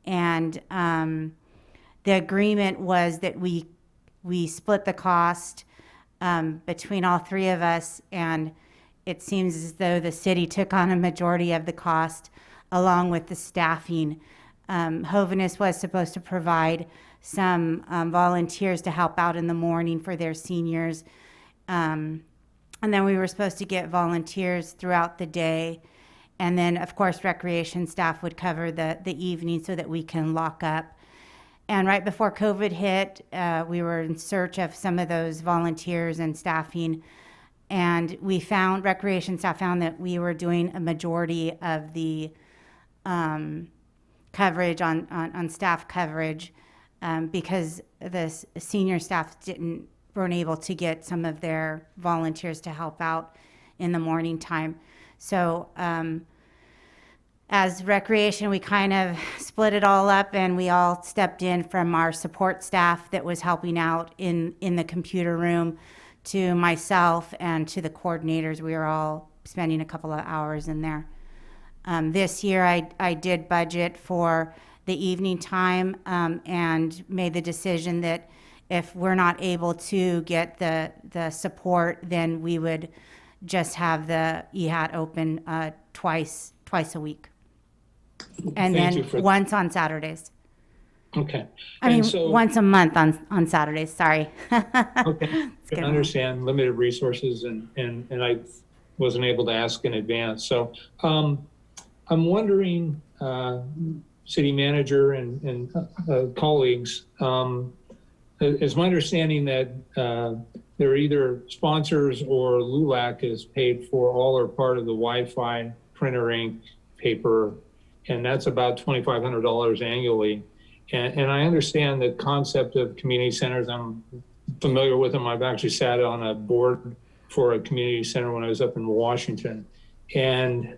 And the agreement was that we split the cost between all three of us, and it seems as though the city took on a majority of the cost along with the staffing. Jovenes was supposed to provide some volunteers to help out in the morning for their seniors. And then we were supposed to get volunteers throughout the day. And then, of course, recreation staff would cover the evening so that we can lock up. And right before COVID hit, we were in search of some of those volunteers and staffing. And recreation staff found that we were doing a majority of the coverage on staff coverage because the senior staff weren't able to get some of their volunteers to help out in the morning time. So as recreation, we kind of split it all up, and we all stepped in from our support staff that was helping out in the computer room to myself and to the coordinators. We were all spending a couple of hours in there. This year, I did budget for the evening time and made the decision that if we're not able to get the support, then we would just have the EHAT open twice a week. And Thank you then for- once on Saturdays. Okay. I mean, And so- once a month on Saturdays, sorry. Okay, good I one. understand limited resources and I wasn't able to ask in advance. So I'm wondering, city manager and colleagues, it's my understanding that they're either sponsors or LULAC is paid for all or part of the Wi-Fi, printer ink, paper, and that's about $2,500 annually. And I understand the concept of community centers. I'm familiar with them. I've actually sat on a board for a community center when I was up in Washington. And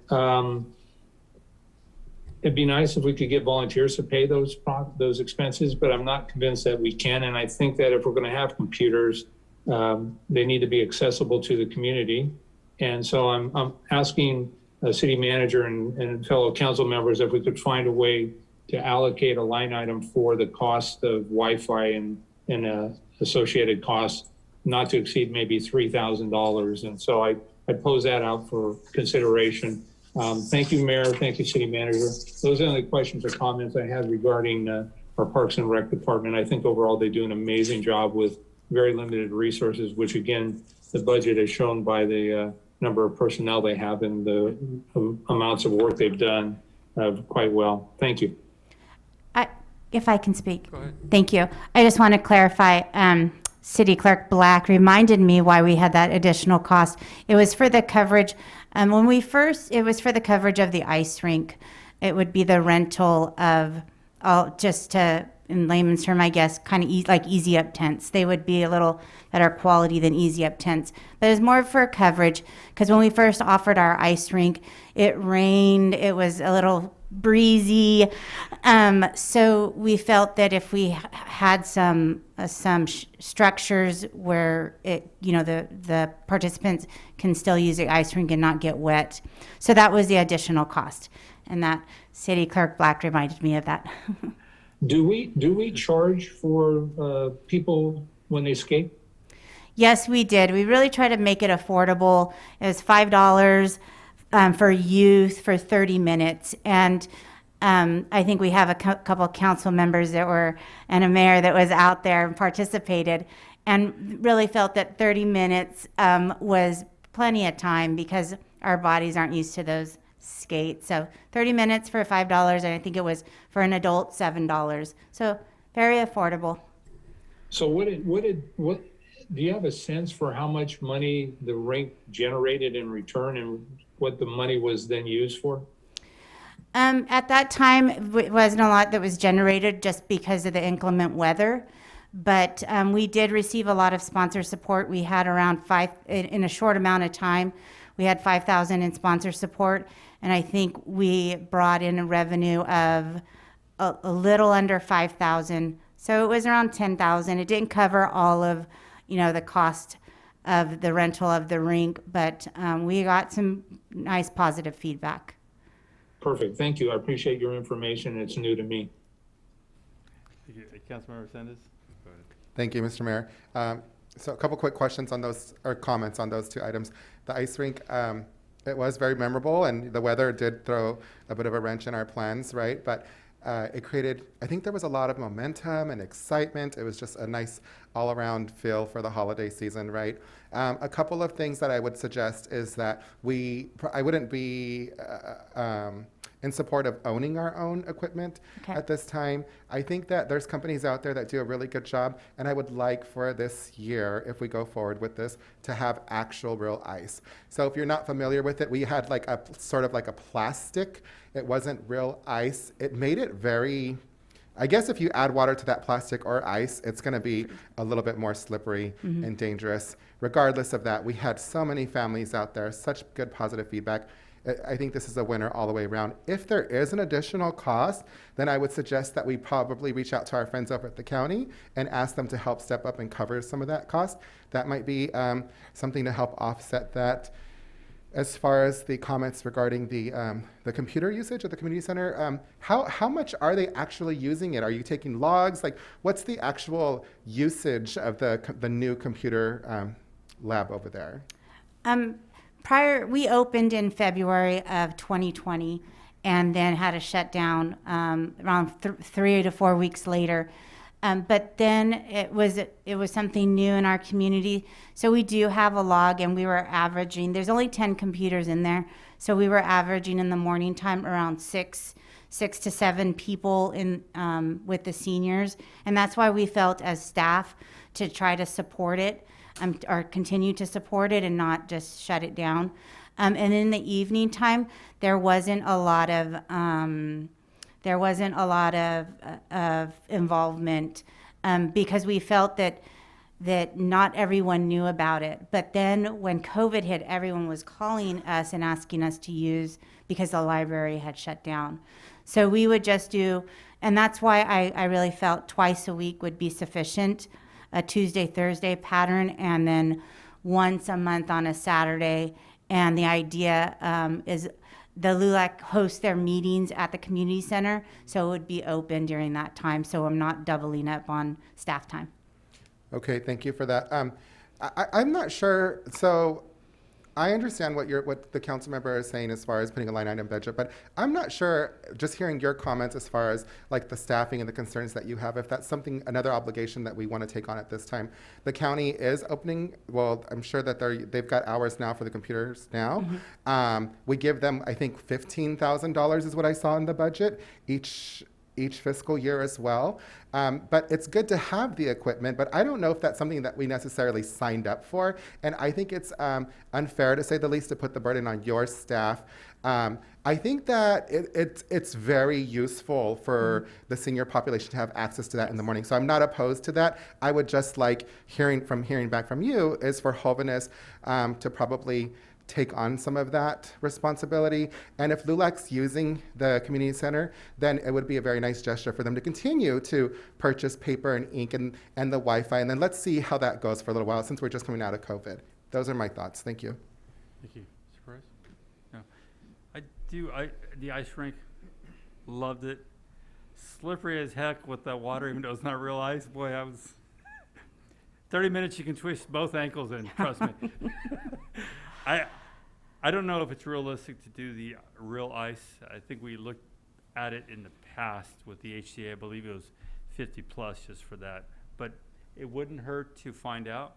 it'd be nice if we could get volunteers to pay those expenses, but I'm not convinced that we can. And I think that if we're going to have computers, they need to be accessible to the community. And so I'm asking the city manager and fellow council members if we could find a way to allocate a line item for the cost of Wi-Fi and associated costs, not to exceed maybe $3,000. And so I pose that out for consideration. Thank you, Mayor. Thank you, City Manager. Those are the only questions or comments I had regarding our Parks and Rec department. I think overall they do an amazing job with very limited resources, which again, the budget is shown by the number of personnel they have and the amounts of work they've done quite well. Thank you. If I can speak. Go ahead. Thank you. I just want to clarify, City Clerk Black reminded me why we had that additional cost. It was for the coverage, it was for the coverage of the ice rink. It would be the rental of, just to, in layman's term, I guess, kind of like easy up tents. They would be a little better quality than easy up tents. But it was more for coverage, because when we first offered our ice rink, it rained, it was a little breezy. So we felt that if we had some structures where the participants can still use the ice rink and not get wet. So that was the additional cost. And that City Clerk Black reminded me of that. Do we charge for people when they skate? Yes, we did. We really tried to make it affordable. It was $5 for youth for 30 minutes. And I think we have a couple council members and a mayor that was out there and participated, and really felt that 30 minutes was plenty of time because our bodies aren't used to those skates. So 30 minutes for $5, and I think it was for an adult $7. So very affordable. So what do you have a sense for how much money the rink generated in return and what the money was then used for? At that time, it wasn't a lot that was generated just because of the inclement weather, but we did receive a lot of sponsor support. We had around in a short amount of time, we had 5,000 in sponsor support, and I think we brought in a revenue of a little under 5,000. So it was around 10,000. It didn't cover all of, the cost of the rental of the rink, but we got some nice positive feedback. Perfect. Thank you. I appreciate your information. It's new to me. Thank you. Councilmember Sanders? Go ahead. Thank you, Mr. Mayor. So a couple quick questions on those, or comments on those two items. The ice rink, it was very memorable, and the weather did throw a bit of a wrench in our plans, right? But it created, I think there was a lot of momentum and excitement. It was just a nice all-around feel for the holiday season, right? A couple of things that I would suggest is that I wouldn't be in support of owning our own equipment at this time. I think that there's companies out there that do a really good job, and I would like for this year, if we go forward with this, to have actual real ice. So if you're not familiar with it, we had like a sort of like a plastic. It wasn't real ice. It made it very, I guess if you add water to that plastic or ice, it's gonna be a little bit more slippery and dangerous. Regardless of that, we had so many families out there, such good positive feedback. I think this is a winner all the way around. If there is an additional cost, then I would suggest that we probably reach out to our friends over at the county and ask them to help step up and cover some of that cost. That might be something to help offset that. As far as the comments regarding the computer usage at the community center, how much are they actually using it? Are you taking logs? Like, what's the actual usage of the new computer lab over there? We opened in February of 2020 and then had a shutdown around 3 to 4 weeks later. But then it was something new in our community. So we do have a log, and we were averaging, there's only 10 computers in there. So we were averaging in the morning time around six to 7 people with the seniors. And that's why we felt as staff to try to support it. Or continue to support it and not just shut it down. And in the evening time, there wasn't a lot of involvement because we felt that not everyone knew about it. But then when COVID hit, everyone was calling us and asking us to use because the library had shut down. So we would just do, and that's why I really felt twice a week would be sufficient. A Tuesday, Thursday pattern, and then once a month on a Saturday. And the idea is the LULAC hosts their meetings at the community center, so it would be open during that time, so I'm not doubling up on staff time. Okay, thank you for that. I'm not sure, so I understand what the council member is saying as far as putting a line item budget, but I'm not sure, just hearing your comments as far as like the staffing and the concerns that you have, if that's another obligation that we want to take on at this time. The county is opening, well, I'm sure that they've got hours now for the computers now. We give them, I think, $15,000 is what I saw in the budget each fiscal year as well. But it's good to have the equipment, but I don't know if that's something that we necessarily signed up for. And I think it's unfair, to say the least, to put the burden on your staff. I think that it's very useful for the senior population to have access to that in the morning. So I'm not opposed to that. I would just like hearing back from you is for Hovhaness to probably take on some of that responsibility. And if LULAC's using the community center, then it would be a very nice gesture for them to continue to purchase paper and ink and the Wi-Fi. And then let's see how that goes for a little while, since we're just coming out of COVID. Those are my thoughts. Thank you. Thank you. Surprise? No. The ice rink, loved it. Slippery as heck with that water, even though it's not real ice. Boy, 30 minutes you can twist both ankles in, trust me. I don't know if it's realistic to do the real ice. I think we looked at it in the past with the HCA. I believe it was 50 plus just for that. But it wouldn't hurt to find out.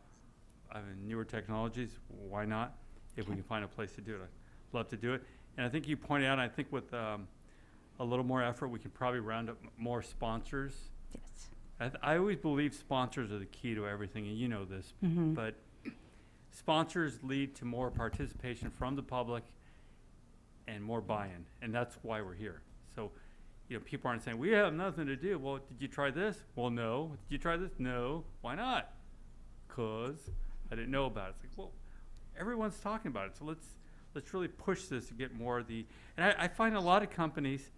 I mean, newer technologies, why not? If we can find a place to do it, I'd love to do it. And I think you pointed out, I think with a little more effort, we can probably round up more sponsors. Yes. I always believe sponsors are the key to everything, and you know this, but sponsors lead to more participation from the public and more buy-in, and that's why we're here. So, people aren't saying, we have nothing to do. Well, did you try this? Well, no. Did you try this? No. Why not? 'Cause I didn't know about it. It's like, well, everyone's talking about it, so let's really push this to get more of the, and I find a lot of companies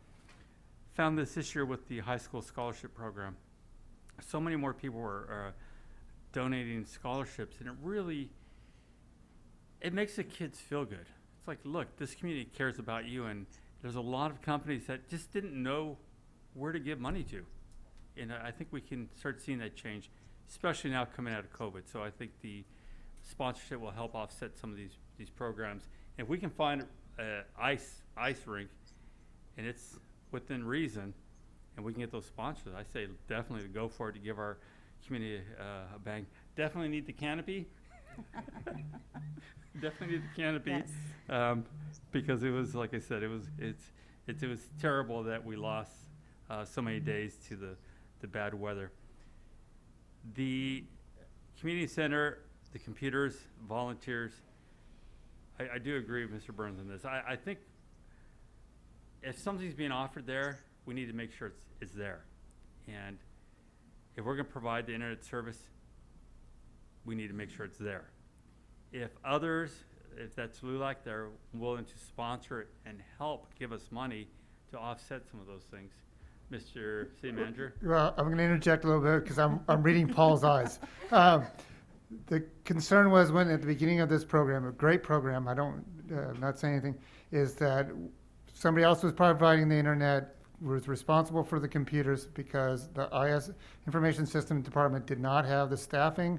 found this year with the high school scholarship program. So many more people were donating scholarships, and it makes the kids feel good. It's like, look, this community cares about you, and there's a lot of companies that just didn't know where to give money to. And I think we can start seeing that change, especially now coming out of COVID. So I think the sponsorship will help offset some of these programs. And if we can find an ice rink, and it's within reason, and we can get those sponsors, I say definitely to go for it, to give our community a bang. Definitely need the canopy. Definitely need the canopy. Yes. Because it was, like I said, it was terrible that we lost so many days to the bad weather. The community center, the computers, volunteers, I do agree with Mr. Burns on this. I think if something's being offered there, we need to make sure it's there. And if we're going to provide the internet service, we need to make sure it's there. If that's LULAC, they're willing to sponsor it and help give us money to offset some of those things. Mr. City Manager? Well, I'm going to interject a little bit because I'm reading Paul's eyes. The concern was when at the beginning of this program, a great program, I'm not saying anything, is that somebody else was providing the internet, was responsible for the computers because the IS Information System Department did not have the staffing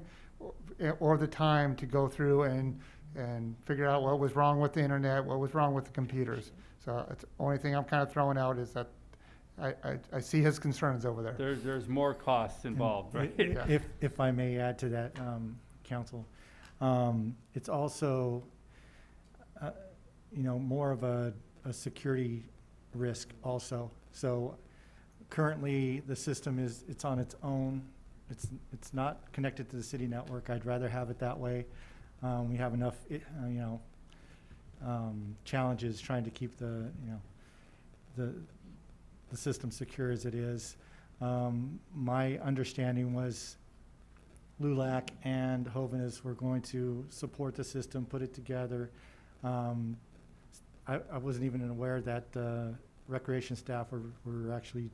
or the time to go through and figure out what was wrong with the internet, what was wrong with the computers. So it's the only thing I'm kind of throwing out is that I see his concerns over there. There's more costs involved, right? Yeah. If I may add to that, Council, it's also, more of a security risk also. So currently the system it's on its own. It's not connected to the city network. I'd rather have it that way. We have enough, challenges trying to keep the system secure as it is. My understanding was LULAC and Hovhaness were going to support the system, put it together. I wasn't even aware that recreation staff were actually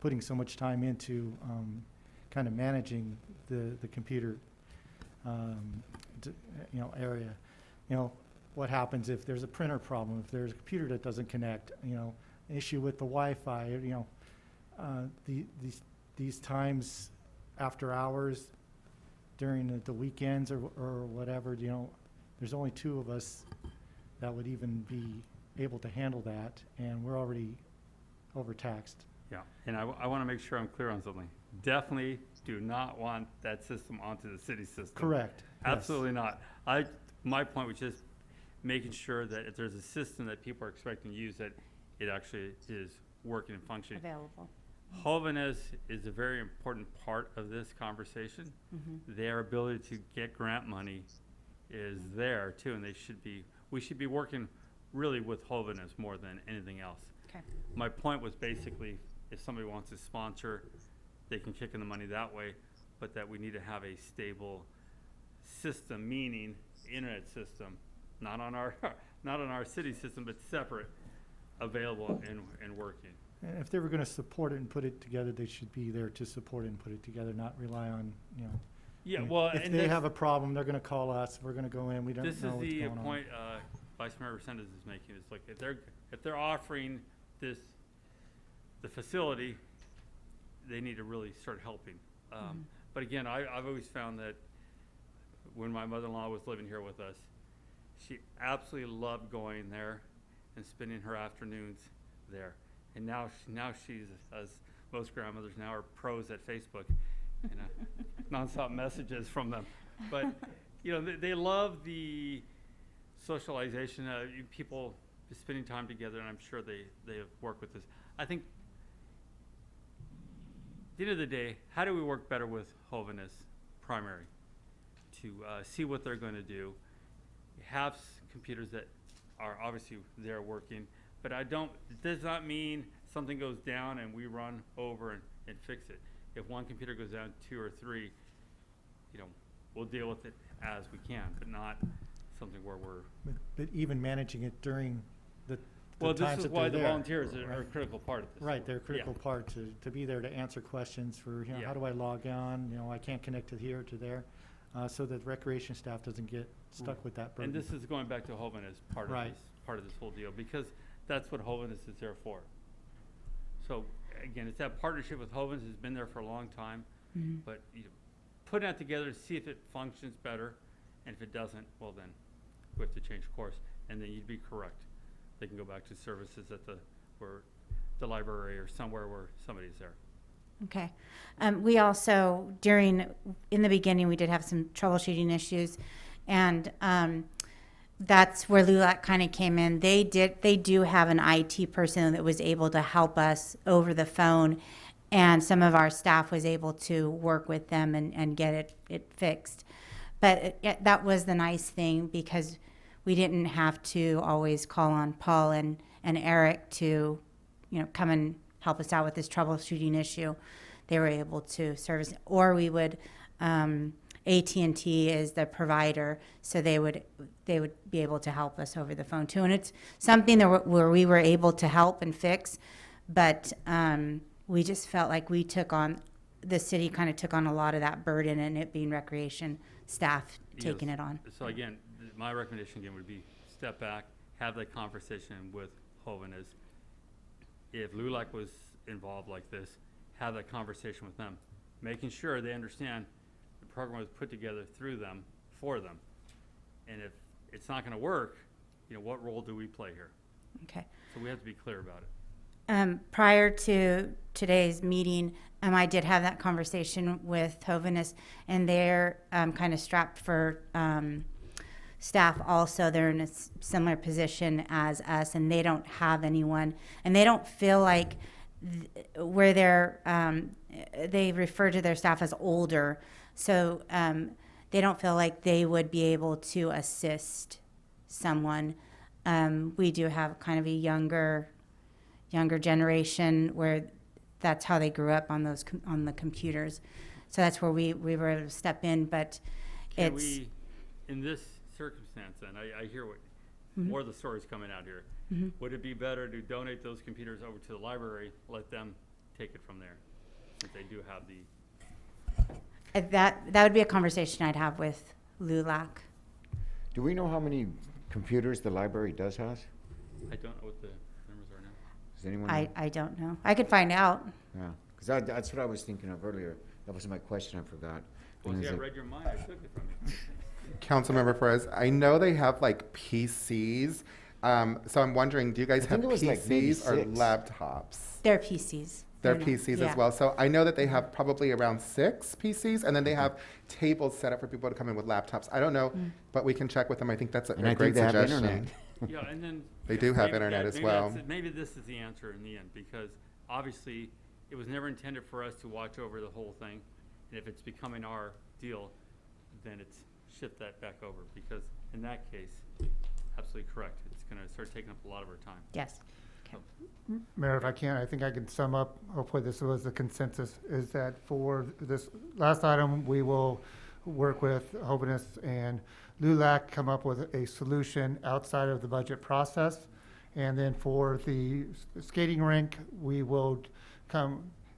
putting so much time into kind of managing the computer area. What happens if there's a printer problem, if there's a computer that doesn't connect, issue with the Wi-Fi, these times after hours during the weekends or whatever, there's only 2 of us that would even be able to handle that, and we're already overtaxed. Yeah, and I want to make sure I'm clear on something. Definitely do not want that system onto the city system. Correct. Yes. Absolutely not. My point was just making sure that if there's a system that people are expecting to use, that it actually is working and functioning. Available. Hoviness is a very important part of this conversation. Their ability to get grant money is there too, and we should be working really with Hoviness more than anything else. Okay. My point was basically, if somebody wants to sponsor, they can kick in the money that way, but that we need to have a stable system, meaning internet system, not on our city system, but separate, available and working. And if they were gonna support it and put it together, they should be there to support it and put it together, not rely on, you know. Yeah, you know, well, if and they that's- have a problem, they're gonna call us, we're gonna go in, we don't know This what's is going the on. point Vice Mayor Resendez is making. It's like if they're offering the facility, they need to really start helping. But again, I've always found that when my mother-in-law was living here with us, she absolutely loved going there and spending her afternoons there. And now she's, as most grandmothers now, are pros at Facebook, and nonstop messages from them. But you know, they love the socialization, people spending time together, and I'm sure they have worked with this. I think at the end of the day, how do we work better with Hoviness primary? To see what they're going to do, have computers that are obviously there working, but it does not mean something goes down and we run over and fix it. If one computer goes down, 2 or 3, you know, we'll deal with it as we can, but not something where we're. But even managing it during the Well, this times is that why they're the there. volunteers are a critical part of this. Right, they're a Yeah. critical part to be there to answer questions for, you know, Yeah. how do I log on? You know, I can't connect to here to there, so that recreation staff doesn't get stuck with that burden. And this is going back to Hoviness part Right. of this whole deal, because that's what Hoviness is there for. So again, it's that partnership with Hoviness has been there for a long time, but you know, putting that together to see if it functions better, and if it doesn't, well then we have to change course, and then you'd be correct. They can go back to services at the library or somewhere where somebody's there. Okay. We also, in the beginning, we did have some troubleshooting issues, and that's where LULAC kind of came in. They do have an IT person that was able to help us over the phone, and some of our staff was able to work with them and get it fixed. But that was the nice thing, because we didn't have to always call on Paul and Eric to, you know, come and help us out with this troubleshooting issue. They were able to service, or we would, AT&T is the provider, so they would be able to help us over the phone too. And it's something where we were able to help and fix, but we just felt like the city kind of took on a lot of that burden, and it being recreation staff taking Yes. it on. So again, my recommendation again would be step back, have that conversation with Hoviness. If LULAC was involved like this, have that conversation with them, making sure they understand the program was put together through them, for them. And if it's not going to work, you know, what role do we play here? Okay. So we have to be clear about it. Prior to today's meeting, I did have that conversation with Hoviness, and they're kind of strapped for staff also. They're in a similar position as us, and they don't have anyone, and they don't feel like where they refer to their staff as older, so they don't feel like they would be able to assist someone. We do have kind of a younger generation where that's how they grew up on the computers, so that's where we were able to step in. But Can we, in this circumstance, and I hear what more of the stories coming out here, would it be better to donate those computers over to the library, let them take it from there, since they do have the. That would be a conversation I'd have with LULAC. Do we know how many computers the library does have? I don't know what the numbers are now. Does anyone know? I don't know. I could find out. Yeah, because that's what I was thinking of earlier. That was my question, I forgot. Well, And see, is I it- read your mind, I took it from you. Councilmember Perez, I know they have like PCs. So I'm wondering, do you guys I have think it was like maybe PCs or 6. laptops? They're PCs. They're not- PCs yeah. as well. So I know that they have probably around 6 PCs, and then they have tables set up for people to come in with laptops. I don't know, but we can check with them. I think that's a And I great think they have suggestion. internet. Yeah, and then. They do have maybe- internet yeah, as maybe well. that's it. Maybe this is the answer in the end, because obviously it was never intended for us to watch over the whole thing. And if it's becoming our deal, then it's shift that back over, because in that case, absolutely correct. It's gonna start taking up a lot of our time. Yes. Mayor, if I can, I think I can sum up, hopefully this was the consensus, is that for this last item, we will work with Hobanus and LULAC, come up with a solution outside of the budget process. And then for the skating rink, we'll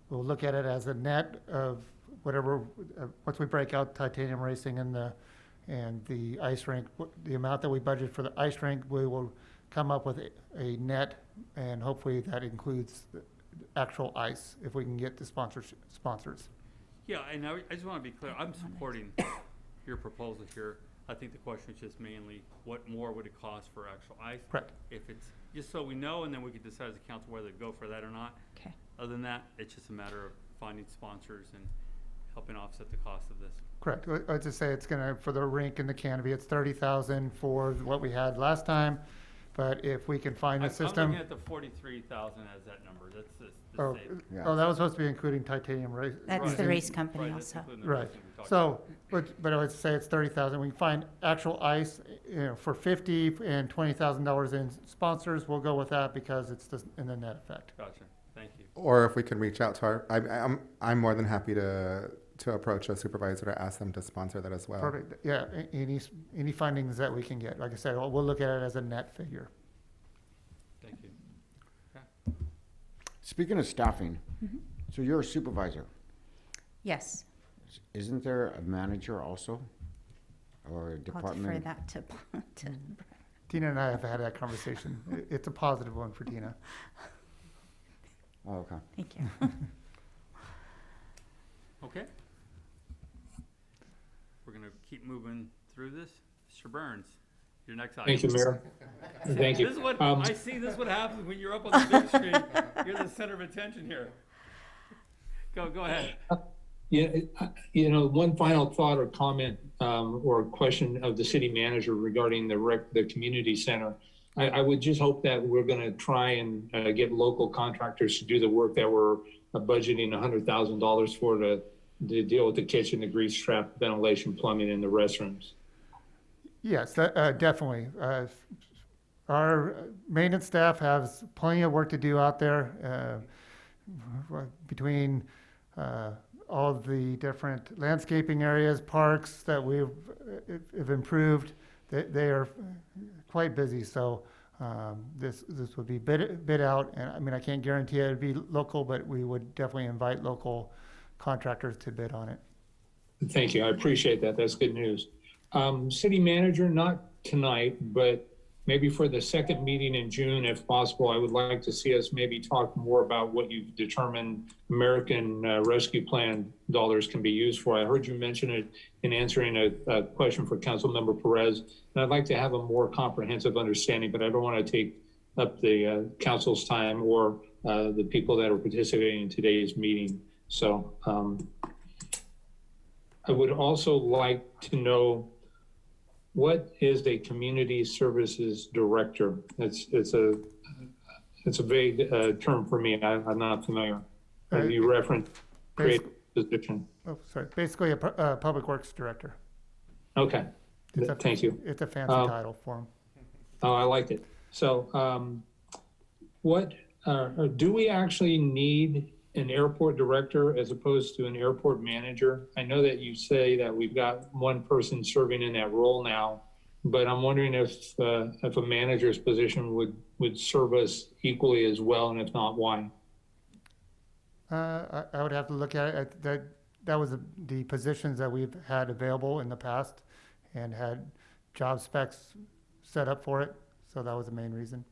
look at it as a net of whatever, once we break out titanium racing and the ice rink, the amount that we budget for the ice rink, we will come up with a net, and hopefully that includes the actual ice, if we can get the sponsors. Yeah, and I just wanna be clear, I'm supporting your proposal here. I think the question is just mainly, what more would it cost for actual ice? Correct. If it's, just so we know, and then we can decide as a council whether to go for that or not. Okay. Other than that, it's just a matter of finding sponsors and helping offset the cost of this. Correct. I'd just say it's gonna, for the rink and the canopy, it's 30,000 for what we had last time. But if we can find a I'm system. looking at the 43,000 as that number, that's the Oh, same. Yeah. oh, that was supposed to be including titanium race. That's Right. the race company Right, that's also. including the Right. racing we talked So, about. but I would say it's 30,000. We can find actual ice, for 50 and $20,000 in sponsors. We'll go with that because it's just in the net effect. Gotcha, thank you. Or if we can reach out to I'm more than happy to approach a supervisor to ask them to sponsor that as well. Perfect. Yeah, any findings that we can get. Like I said, we'll look at it as a net figure. Thank you. Speaking of staffing, so you're a supervisor. Yes. Isn't there a manager also? Or a I'll defer department? that to Tina and I have had that conversation. It's a positive one for Tina. Oh, okay. Thank you. Okay. We're gonna keep moving through this. Mr. Burns, your next item. Thank you, Mayor. Thank you. This is what, Um, I see this is what happens when you're up on the big screen. You're the center of attention here. Go ahead. Yeah, one final thought or comment or question of the city manager regarding the community center. I would just hope that we're going to try and get local contractors to do the work that we're budgeting $100,000 for to deal with the kitchen, the grease trap, ventilation, plumbing, and the restrooms. Yes, definitely. Our maintenance staff has plenty of work to do out there between all of the different landscaping areas, parks that we've have improved. They are quite busy, so this would be bid out. And I mean, I can't guarantee it'd be local, but we would definitely invite local contractors to bid on it. Thank you. I appreciate that. That's good news. City manager, not tonight, but maybe for the second meeting in June, if possible, I would like to see us maybe talk more about what you've determined American Rescue Plan dollars can be used for. I heard you mention it in answering a question for Councilmember Perez, and I'd like to have a more comprehensive understanding, but I don't want to take up the council's time or the people that are participating in today's meeting. So I would also like to know, what is a community services director? It's a vague term for me. I'm not familiar. Have you referenced create position? Oh, sorry. Basically, a public works director. Okay, thank you. It's a fancy title for him. Oh, I like it. So, what do we actually need an airport director as opposed to an airport manager? I know that you say that we've got one person serving in that role now, but I'm wondering if a manager's position would serve us equally as well, and if not, why? I would have to look at it. That was the positions that we've had available in the past and had job specs set up for it. So that was the main reason.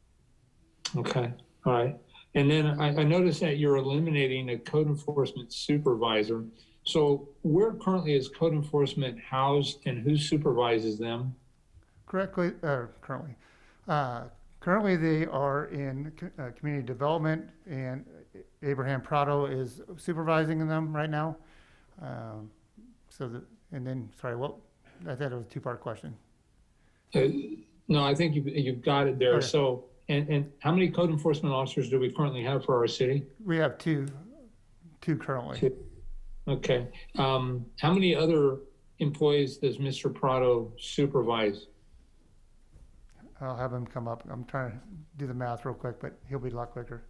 Okay, all right. And then I noticed that you're eliminating a code enforcement supervisor. So where currently is code enforcement housed and who supervises them? Currently, they are in community development, and Abraham Prado is supervising them right now. And then, sorry, I thought it was a two-part question. No, I think you've got it there. Okay. So, and how many code enforcement officers do we currently have for our city? We have two currently. Two. Okay. How many other employees does Mr. Prado supervise? I'll have him come up. I'm trying to do the math real quick, but he'll be a lot quicker.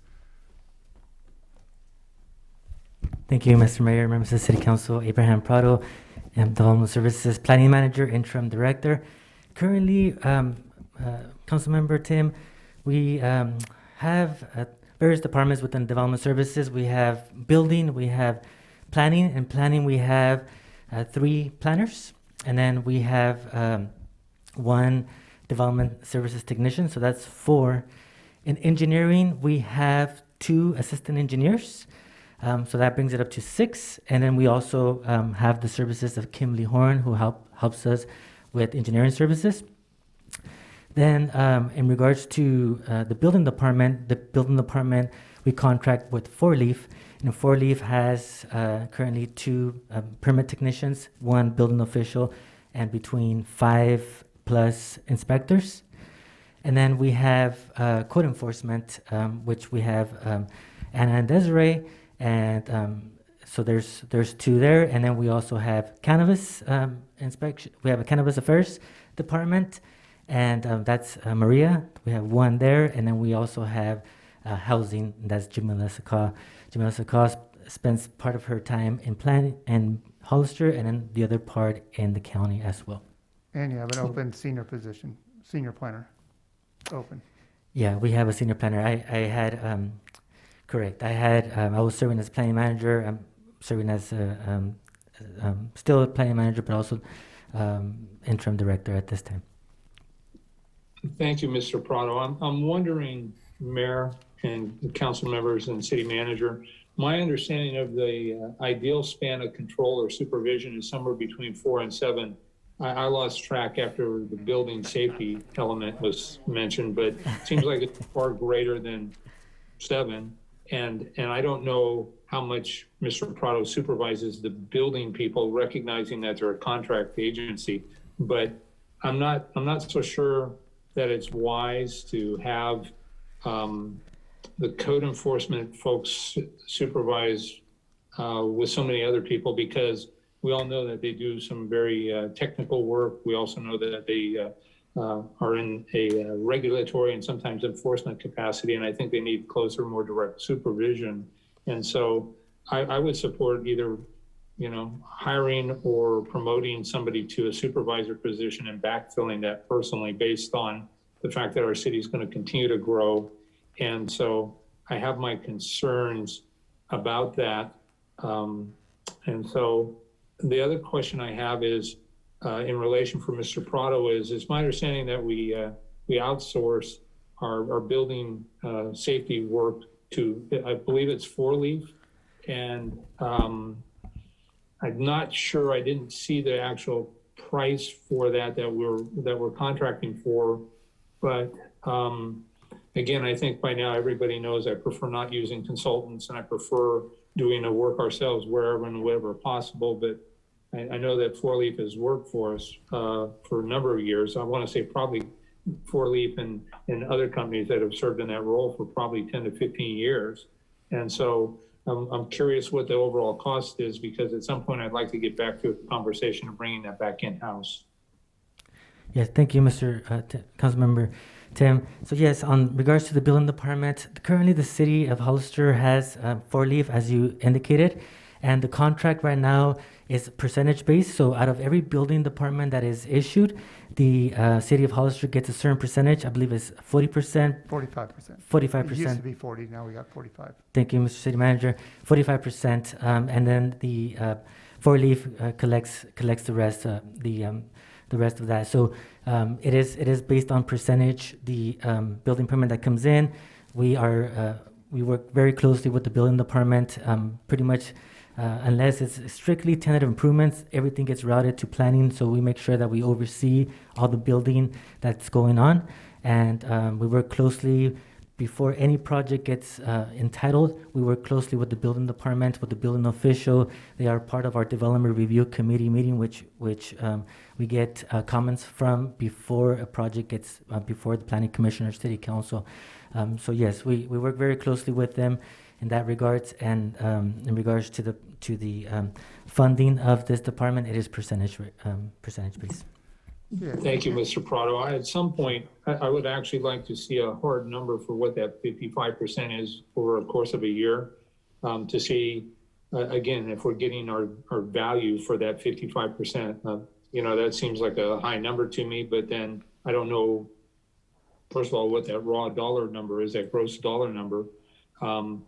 Thank you, Mr. Mayor, members of the City Council. Abraham Prado, Development Services Planning Manager, Interim Director. Currently, Councilmember Tim, we have various departments within Development Services. We have building, we have planning, and planning we have 3 planners, and then we have 1 Development Services technician, so that's 4. In engineering, we have 2 assistant engineers. So that brings it up to 6. And then we also have the services of Kimberly Horn, who helps us with engineering services. Then in regards to the building department, we contract with 4-Leaf. And 4-Leaf has currently 2 permit technicians, 1 building official, and between 5+ inspectors. And then we have code enforcement, which we have Anna and Desiree. And so there's 2 there, and then we also have cannabis inspection. We have a cannabis affairs department, and that's Maria. We have 1 there, and then we also have housing. And that's Jamila Sakah. Jamila Sakah spends part of her time in planning and Hollister, and then the other part in the county as well. And you have an open senior position, senior planner, open. Yeah, we have a senior planner. I had. Correct. I was serving as planning manager. I'm serving as still a planning manager, but also interim director at this time. Thank you, Mr. Prado. I'm wondering, Mayor and council members and city manager, my understanding of the ideal span of control or supervision is somewhere between 4 and 7. I lost track after the building safety element was mentioned, but it seems like it's far greater than 7. And I don't know how much Mr. Prado supervises the building people, recognizing that they're a contract agency. But I'm not so sure that it's wise to have the code enforcement folks supervise with so many other people, because we all know that they do some very technical work. We also know that they are in a regulatory and sometimes enforcement capacity, and I think they need closer, more direct supervision. And so I would support either, hiring or promoting somebody to a supervisor position and backfilling that personally, based on the fact that our city is going to continue to grow. And so I have my concerns about that. And so the other question I have is, in relation for Mr. Prado, it's my understanding that we outsource our building safety work to, I believe it's 4-Leaf, and I'm not sure, I didn't see the actual price for that we're contracting for, but again, I think by now everybody knows I prefer not using consultants, and I prefer doing the work ourselves wherever and wherever possible. But I know that 4-Leaf has worked for us for a number of years. I want to say probably 4-Leaf and other companies that have served in that role for probably 10 to 15 years. And so I'm curious what the overall cost is, because at some point I'd like to get back to a conversation of bringing that back in-house. Yes, thank you, Mr. Councilmember Tim. So yes, on regards to the building department, currently the city of Hollister has 4-Leaf, as you indicated, and the contract right now is percentage based. So out of every building department that is issued, the city of Hollister gets a certain percentage. I believe it's 40%. 45%. 45%. It used to be 40, now we got 45. Thank you, Mr. City Manager. 45%, and then the 4-Leaf collects the rest, the rest of that. So it is based on percentage. The building permit that comes in, we work very closely with the building department. Pretty much Unless it's strictly tenant improvements, everything gets routed to planning, so we make sure that we oversee all the building that's going on. And we work closely before any project gets entitled. We work closely with the building department, with the building official. They are part of our development review committee meeting, which we get comments from before a project gets before the planning commission or city council. So yes, we work very closely with them in that regards. And in regards to the funding of this department, it is percentage based. Yeah. Thank you, Mr. Prado. At some point, I would actually like to see a hard number for what that 55% is over a course of a year, to see, again, if we're getting our value for that 55%. That seems like a high number to me, but then I don't know, first of all, what that raw dollar number is, that gross dollar number. And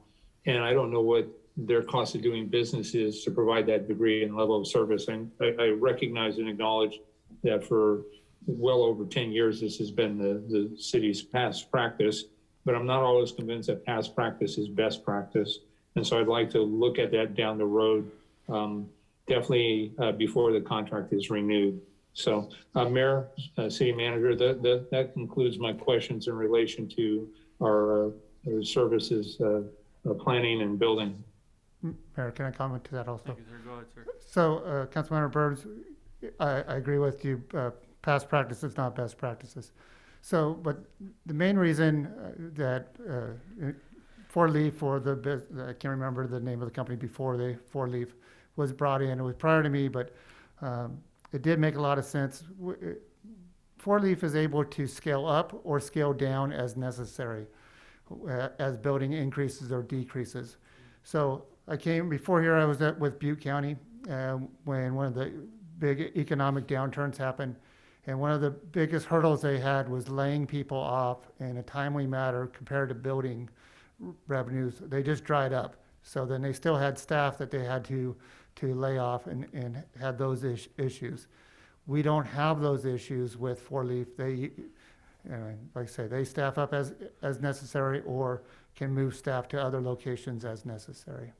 I don't know what their cost of doing business is to provide that degree and level of service. And I recognize and acknowledge that for well over 10 years, this has been the city's past practice, but I'm not always convinced that past practice is best practice. And so I'd like to look at that down the road, definitely before the contract is renewed. So Mayor, City Manager, that concludes my questions in relation to our services, planning and building. Mayor, can I comment to that also? Thank you, sir. Go ahead, sir. So, Councilmember Burns, I agree with you. Past practices, not best practices. So, but the main reason that Four Leaf, or I can't remember the name of the company before Four Leaf was brought in. It was prior to me, but it did make a lot of sense. Four Leaf is able to scale up or scale down as necessary, as building increases or decreases. So I came before here. I was with Butte County when one of the big economic downturns happened, and one of the biggest hurdles they had was laying people off in a timely manner compared to building revenues. They just dried up. So then they still had staff that they had to lay off and had those issues. We don't have those issues with Four Leaf. They, like I say, they staff up as necessary or can move staff to other locations as necessary.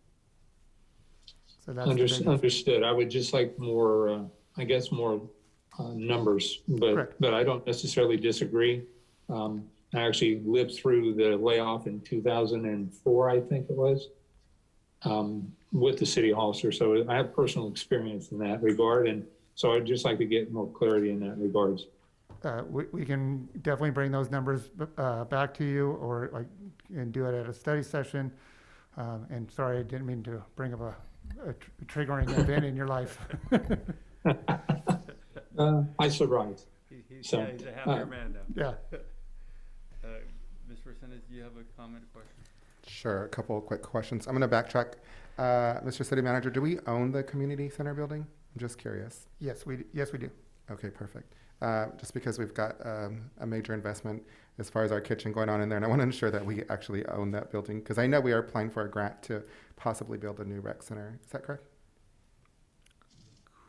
So that's Understood. I would just like more, more numbers, but I don't necessarily disagree. I actually lived through the layoff in 2004, I think it was, with the city of Hollister. So I have personal experience in that regard. And so I'd just like to get more clarity in that regards. We can definitely bring those numbers back to you, or and do it at a study session. And sorry, I didn't mean to bring up a triggering event in your life. I survived. He's a happier man now. Yeah. Mr. Resendez, do you have a comment or question? Sure, a couple of quick questions. I'm going to backtrack. Mr. City Manager, do we own the community center building? I'm just curious. Yes, we do. Okay, perfect. Just because we've got a major investment as far as our kitchen going on in there, and I want to ensure that we actually own that building, because I know we are applying for a grant to possibly build a new rec center. Is that correct?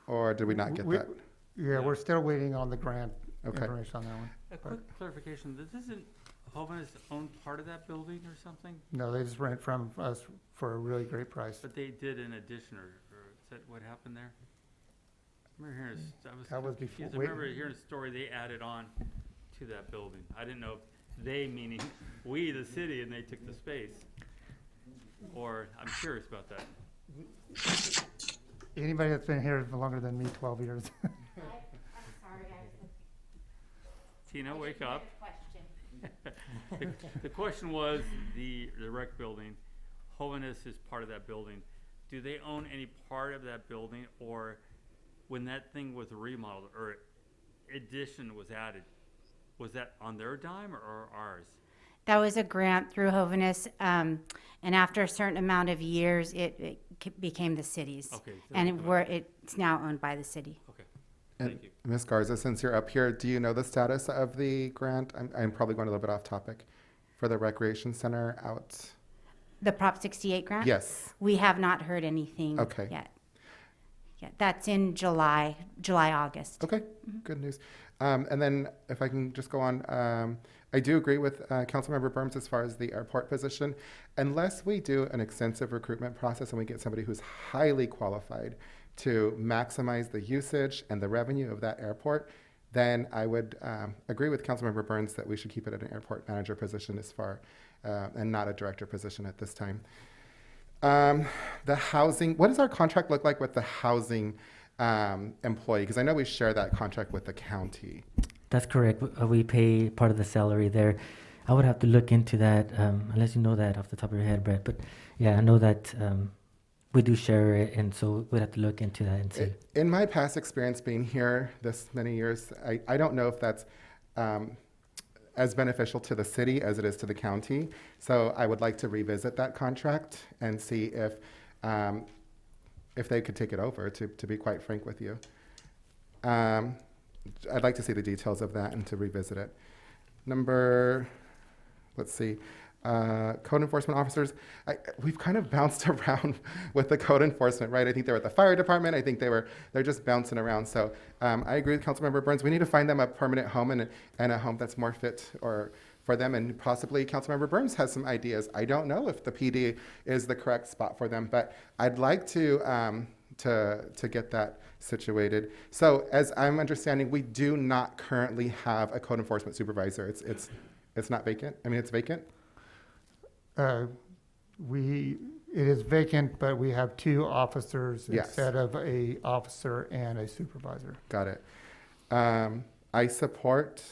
Or did we not get that? Yeah, we're still waiting on the grant Okay. information on that one. A quick clarification, doesn't Hoveness own part of that building or something? No, they just rent from us for a really great price. But they did in addition, or is that what happened there? I remember hearing, That was confused. before- I remember hearing a story they added on to that building. I didn't know if they, meaning we, the city, and they took the space. Or, I'm curious about that. Anybody that's been here for longer than me, 12 years. I'm sorry, Tina, wake up. The question was, the rec building, Hoveness is part of that building. Do they own any part of that building, or when that thing was remodeled or addition was added, was that on their dime or ours? That was a grant through Hoveness, and after a certain amount of years, it became the city's. Okay. So And it's now owned by the city. Okay. And Thank you. Ms. Garza, since you're up here, do you know the status of the grant? I'm probably going a little bit off topic. For the recreation center out? The Prop 68 grant? Yes. We have not heard anything Okay. yet. Yeah, that's in July, August. Okay, good news. And then if I can just go on, I do agree with Councilmember Burns as far as the airport position. Unless we do an extensive recruitment process and we get somebody who's highly qualified to maximize the usage and the revenue of that airport, then I would agree with Councilmember Burns that we should keep it at an airport manager position and not a director position at this time. The housing, what does our contract look like with the housing employee? Because I know we share that contract with the county. That's correct. We pay part of the salary there. I would have to look into that, unless you know that off the top of your head, Brett. But yeah, I know that we do share it, and so we'd have to look into that and see. In my past experience being here this many years, I don't know if that's as beneficial to the city as it is to the county. So I would like to revisit that contract and see if they could take it over, to be quite frank with you. I'd like to see the details of that and to revisit it. Let's see, code enforcement officers. We've kind of bounced around with the code enforcement, right? I think they're at the fire department. I think they're just bouncing around. So I agree with Councilmember Burns. We need to find them a permanent home and a home that's more fit for them, and possibly Councilmember Burns has some ideas. I don't know if the PD is the correct spot for them, but I'd like to get that situated. So as I'm understanding, we do not currently have a code enforcement supervisor. It's not vacant. I mean, it's vacant. It is vacant, but we have 2 officers Yes. instead of a officer and a supervisor. Got it. I support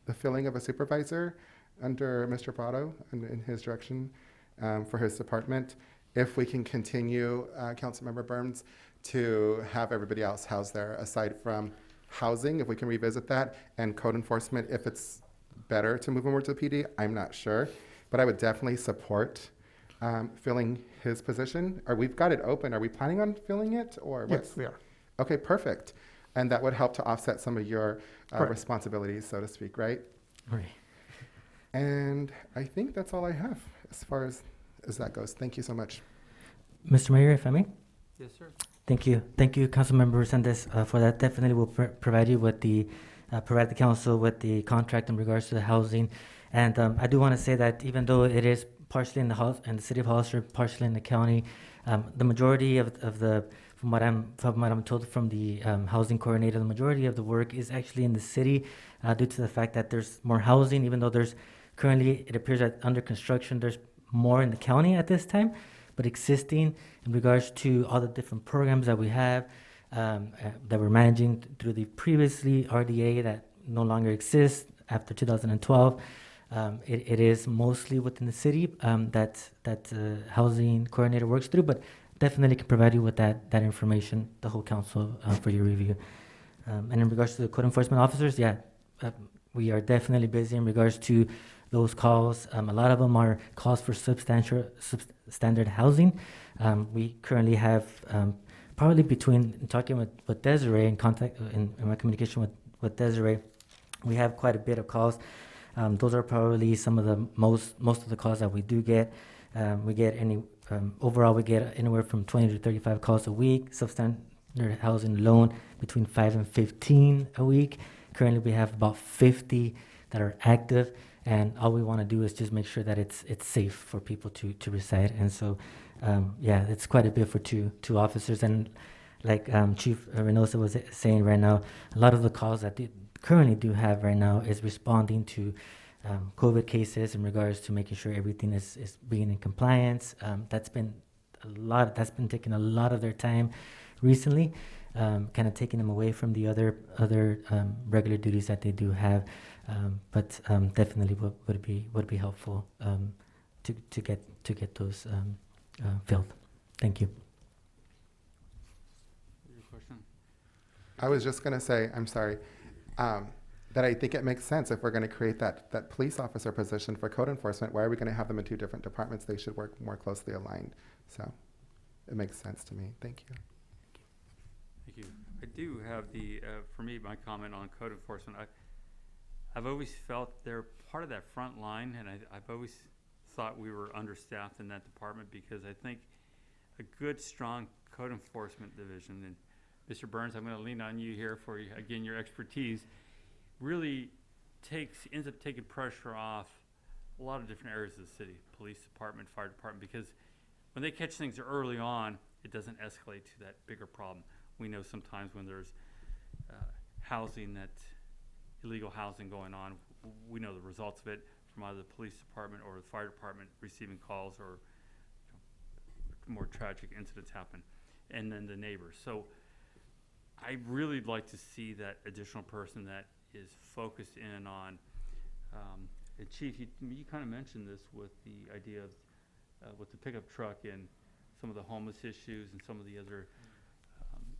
the filling of a supervisor under Mr. Prado in his direction for his department. If we can continue, Councilmember Burns, to have everybody else housed there, aside from housing, if we can revisit that, and code enforcement, if it's better to move him over to the PD, I'm not sure. But I would definitely support filling his position. We've got it open. Are we planning on filling it, or what's? Yes, we are. Okay, perfect. And that would help to offset some of your Correct. responsibilities, so to speak, right? Right. And I think that's all I have as far as that goes. Thank you so much. Mr. Mayor, if I may? Yes, sir. Thank you. Thank you, Councilmember Resendez, for that. Definitely will provide you with provide the council with the contract in regards to the housing. And I do want to say that even though it is partially in the city of Hollister, partially in the county, the majority of the, from what I'm told from the housing coordinator, the majority of the work is actually in the city due to the fact that there's more housing, even though there's currently, it appears that under construction, there's more in the county at this time, but existing in regards to all the different programs that we have that we're managing through the previously RDA that no longer exists after 2012. It is mostly within the city that housing coordinator works through, but definitely can provide you with that information, the whole council, for your review. And in regards to the code enforcement officers, we are definitely busy in regards to those calls. A lot of them are calls for substandard housing. We currently have probably between talking with Desiree in my communication with Desiree, we have quite a bit of calls. Those are probably some of the most of the calls that we do get. Overall, we get anywhere from 20 to 35 calls a week. Substandard housing alone between 5 and 15 a week. Currently, we have about 50 that are active, and all we want to do is just make sure that it's safe for people to reside. And so, it's quite a bit for two officers. And like Chief Reynosa was saying right now, a lot of the calls that they currently do have right now is responding to COVID cases in regards to making sure everything is being in compliance. That's been taking a lot of their time recently, kind of taking them away from the other regular duties that they do have. But definitely would be helpful to get those filled. Thank you. Your question? I was just going to say, I'm sorry, that I think it makes sense if we're going to create that police officer position for code enforcement. Why are we going to have them in 2 different departments? They should work more closely aligned. So it makes sense to me. Thank you. Thank you. I do have for me, my comment on code enforcement. I've always felt they're part of that front line, and I've always thought we were understaffed in that department, because I think a good, strong code enforcement division, and Mr. Burns, I'm going to lean on you here for, again, your expertise, really ends up taking pressure off a lot of different areas of the city, police department, fire department, because when they catch things early on, it doesn't escalate to that bigger problem. We know sometimes when there's housing, illegal housing going on, we know the results of it from either the police department or the fire department receiving calls, or more tragic incidents happen, and then the neighbors. So I really like to see that additional person that is focused in on, and Chief, you kind of mentioned this with the idea of with the pickup truck and some of the homeless issues and some of the other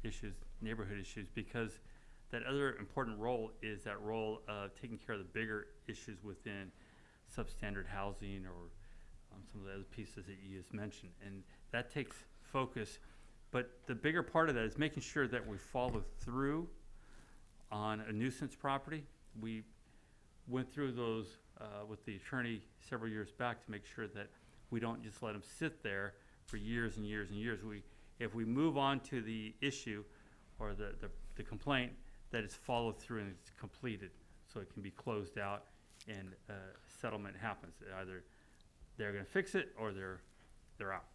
issues, neighborhood issues, because that other important role is that role of taking care of the bigger issues within substandard housing, or some of the other pieces that you just mentioned. And that takes focus. But the bigger part of that is making sure that we follow through on a nuisance property. We went through those with the attorney several years back to make sure that we don't just let them sit there for years and years and years. If we move on to the issue or the complaint, that it's followed through and it's completed, so it can be closed out and settlement happens. Either they're going to fix it or they're out.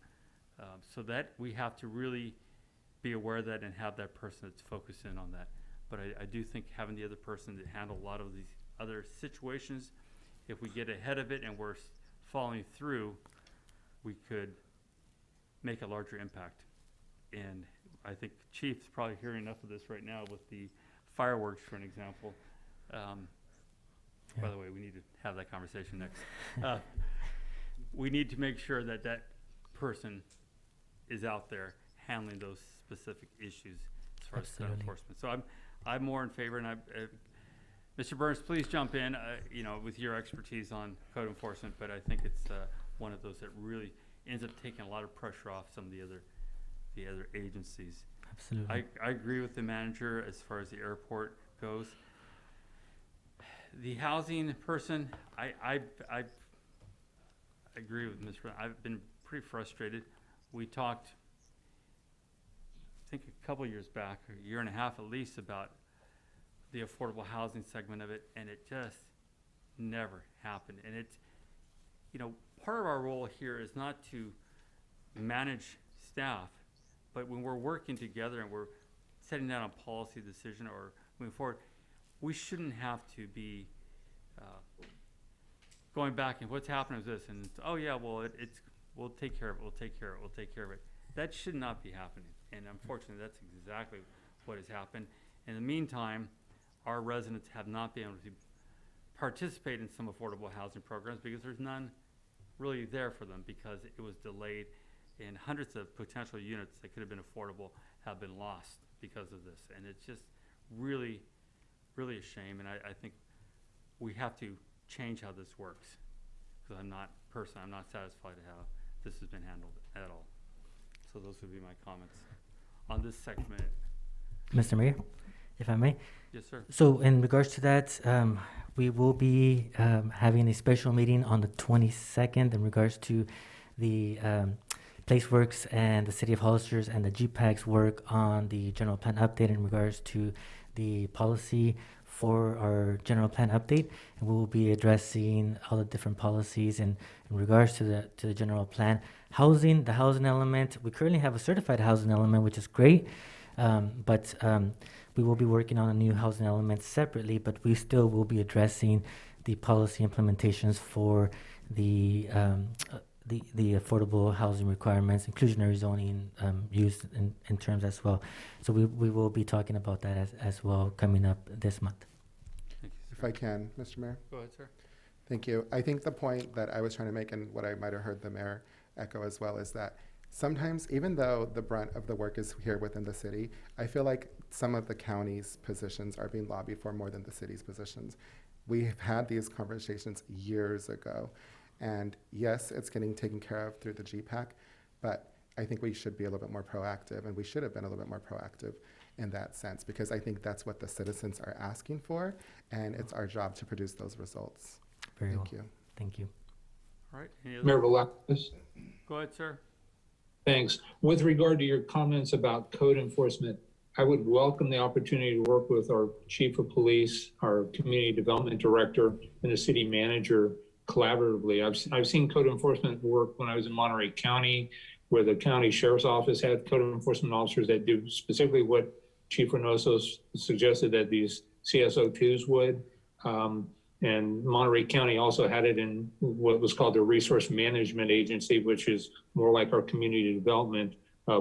So that we have to really be aware of that and have that person that's focused in on that. But I do think having the other person that handle a lot of these other situations, if we get ahead of it and we're following through, we could make a larger impact. And I think Chief's probably hearing enough of this right now with the fireworks, for an example. By the way, we need to have that conversation next. We need to make sure that that person is out there handling those specific issues as far as code enforcement. So I'm more in favor, and Mr. Burns, please jump in, with your expertise on code enforcement, but I think it's one of those that really ends up taking a lot of pressure off some of the other agencies. Absolutely. I agree with the manager as far as the airport goes. The housing person, I agree with Ms. I've been pretty frustrated. We talked, I think a couple years back, or a year and a half at least, about the affordable housing segment of it, and it just never happened. And it's, part of our role here is not to manage staff, but when we're working together and we're setting down a policy decision or moving forward, we shouldn't have to be going back and what's happening is this, and it's, oh yeah, well we'll take care of it. That should not be happening, and unfortunately that's exactly what has happened. In the meantime, our residents have not been able to participate in some affordable housing programs because there's none really there for them, because it was delayed, and hundreds of potential units that could have been affordable have been lost because of this. And it's just really, really a shame, and I think we have to change how this works, because I'm not satisfied with how this has been handled at all. So those would be my comments on this segment. Mr. Mayor, if I may. Yes, sir. So in regards to that, we will be having a special meeting on the 22nd in regards to the PlaceWorks and the City of Hollister's and the GPAC's work on the general plan update in regards to the policy for our general plan update. And we will be addressing all the different policies in regards to the general plan. Housing, the housing element, we currently have a certified housing element, which is great, but we will be working on a new housing element separately, but we still will be addressing the policy implementations for the affordable housing requirements, inclusionary zoning used in terms as well. So we will be talking about that as well coming up this month. Thank you, If I can, Mr. Mayor. Go ahead, sir. Thank you. I think the point that I was trying to make, and what I might have heard the mayor echo as well, is that sometimes, even though the brunt of the work is here within the city, I feel like some of the county's positions are being lobbied for more than the city's positions. We've had these conversations years ago, and yes, it's getting taken care of through the GPAC, but I think we should be a little bit more proactive, and we should have been a little bit more proactive in that sense, because I think that's what the citizens are asking for, and it's our job to produce those results. Very Thank well. you. Thank you. All right. Any other? Mayor Velazquez. Go ahead, sir. Thanks. With regard to your comments about code enforcement, I would welcome the opportunity to work with our chief of police, our community development director, and the city manager collaboratively. I've seen code enforcement work when I was in Monterey County, where the county sheriff's office had code enforcement officers that do specifically what Chief Reynoso suggested that these CSO2s would. And Monterey County also had it in what was called the Resource Management Agency, which is more like our community development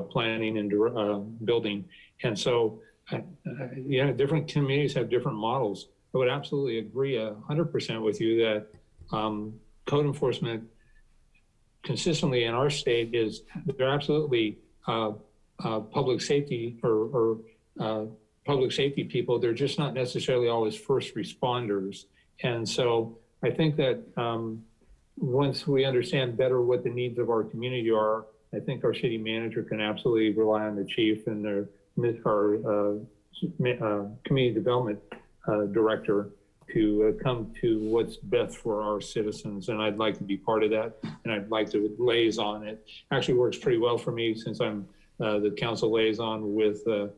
planning and building. And so, different communities have different models. I would absolutely agree 100% with you that code enforcement consistently in our state is they're absolutely public safety or public safety people. They're just not necessarily always first responders. And so I think that once we understand better what the needs of our community are, I think our city manager can absolutely rely on the chief and our community development director to come to what's best for our citizens. And I'd like to be part of that. And I'd like to liaison. It actually works pretty well for me since I'm the council liaison with the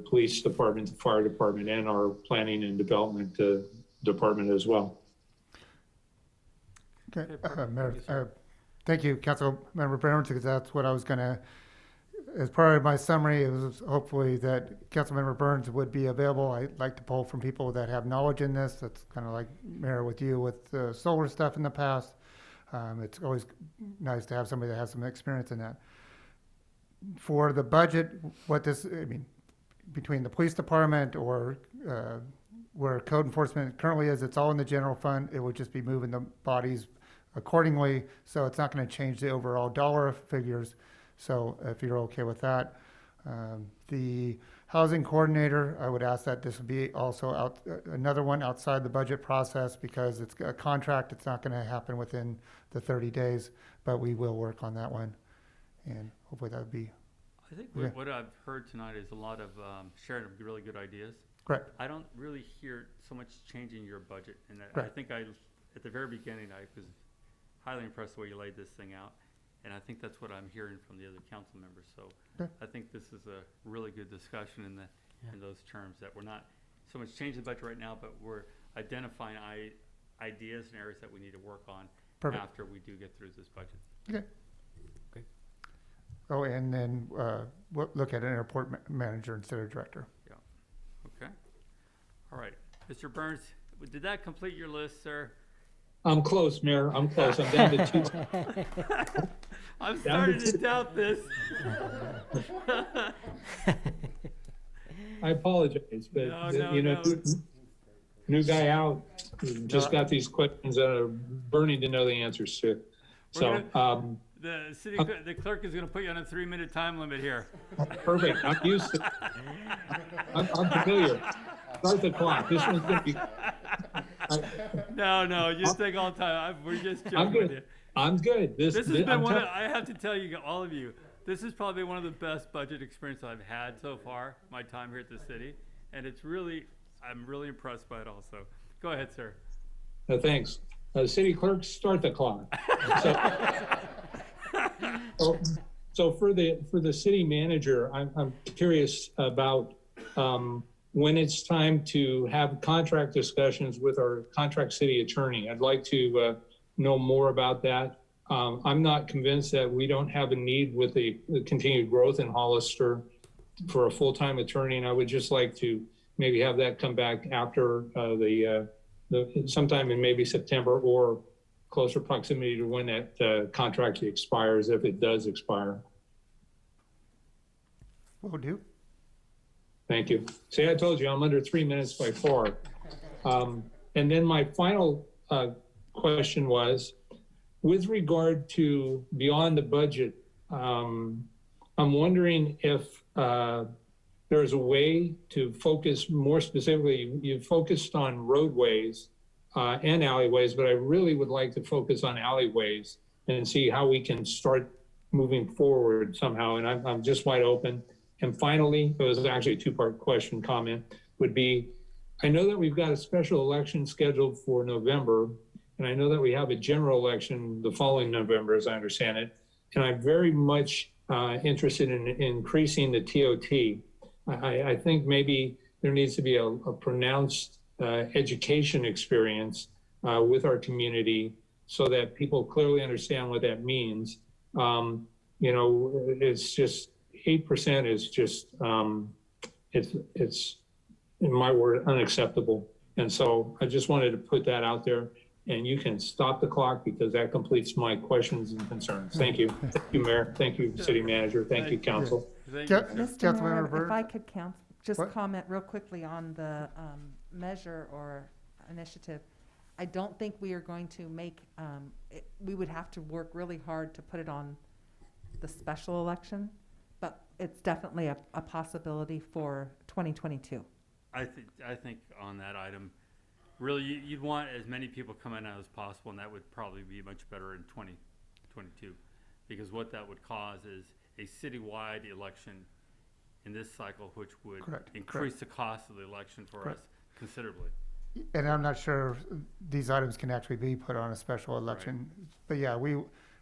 police department, the fire department, and our planning and development department as well. Okay, Mayor, thank you, Councilmember Burns, because that's what I was going to, as part of my summary, it was hopefully that Councilmember Burns would be available. I'd like to pull from people that have knowledge in this. That's kind of like, Mayor, with you with solar stuff in the past. It's always nice to have somebody that has some experience in that. For the budget, between the police department or where code enforcement currently is, it's all in the general fund. It would just be moving the bodies accordingly. So it's not going to change the overall dollar figures. So if you're okay with that. The housing coordinator, I would ask that this would be also another one outside the budget process because it's a contract. It's not going to happen within the 30 days, but we will work on that one. And hopefully that would be. I think what I've heard tonight is a lot of sharing of really good ideas. Correct. I don't really hear so much changing your budget. And I think at the very beginning, I was highly impressed the way you laid this thing out. And I think that's what I'm hearing from the other council members. So I think this is a really good discussion in those terms that we're not so much changing the budget right now, but we're identifying ideas and areas that we need to work on after we do get through this budget. Okay. Great. Oh, and then we'll look at an airport manager instead of director. Yeah. Okay. All right. Mr. Burns, did that complete your list, sir? I'm close, Mayor. I'm close. I'm down to 2. I'm starting to doubt this. I apologize, but new guy out, just got these questions that are burning to know the answers to. So the clerk is going to put you on a 3-minute time limit here. Perfect. I'm used to. I'm familiar. Start the clock. This one's going to be. No, just take all the time. We're just joking with you. I'm good. This has been I have to tell you, all of you, this has probably been one of the best budget experiences I've had so far, my time here at the city. And I'm really impressed by it also. Go ahead, sir. Thanks. City clerk, start the clock. So for the city manager, I'm curious about when it's time to have contract discussions with our contract city attorney. I'd like to know more about that. I'm not convinced that we don't have a need with the continued growth in Hollister for a full-time attorney, and I would just like to maybe have that come back after sometime in maybe September or closer proximity to when that contract expires, if it does expire. Will do. Thank you. See, I told you I'm under 3 minutes by far. And then my final question was, with regard to beyond the budget, I'm wondering if there's a way to focus more specifically. You focused on roadways and alleyways, but I really would like to focus on alleyways and see how we can start moving forward somehow. And I'm just wide open. And finally, it was actually a 2-part question comment, would be, I know that we've got a special election scheduled for November, and I know that we have a general election the following November, as I understand it. And I'm very much interested in increasing the TOT. I think maybe there needs to be a pronounced education experience with our community so that people clearly understand what that means. You know, it's just 8% is just it's in my word unacceptable. And so I just wanted to put that out there. And you can stop the clock because that completes my questions and concerns. Thank you. Thank you, Mayor. Thank you, City Manager. Thank you, Council. Thank you, Yeah. sir. Mr. Councilmember Mayor, Byrd? if I could just What? comment real quickly on the measure or initiative. I don't think we are going to make, we would have to work really hard to put it on the special election, but it's definitely a possibility for 2022. I think on that item, really, you'd want as many people coming out as possible, and that would probably be much better in 2022. Because what that would cause is a citywide election in this cycle, which would Correct, increase the cost of the election for us considerably. And I'm not sure if these items can actually be put on a special election. But yeah,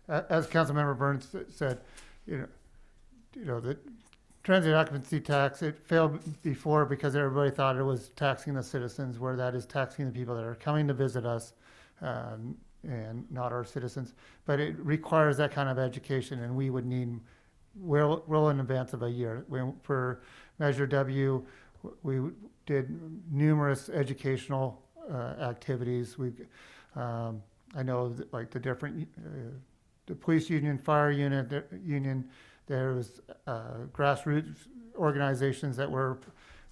as Councilmember Burns said, you know, the transient occupancy tax, it failed before because everybody thought it was taxing the citizens, where that is taxing the people that are coming to visit us, and not our citizens. But it requires that kind of education, and we would need well in advance of a year. For Measure W, we did numerous educational activities. I know that, like the different, the police union, fire union, there was grassroots organizations that were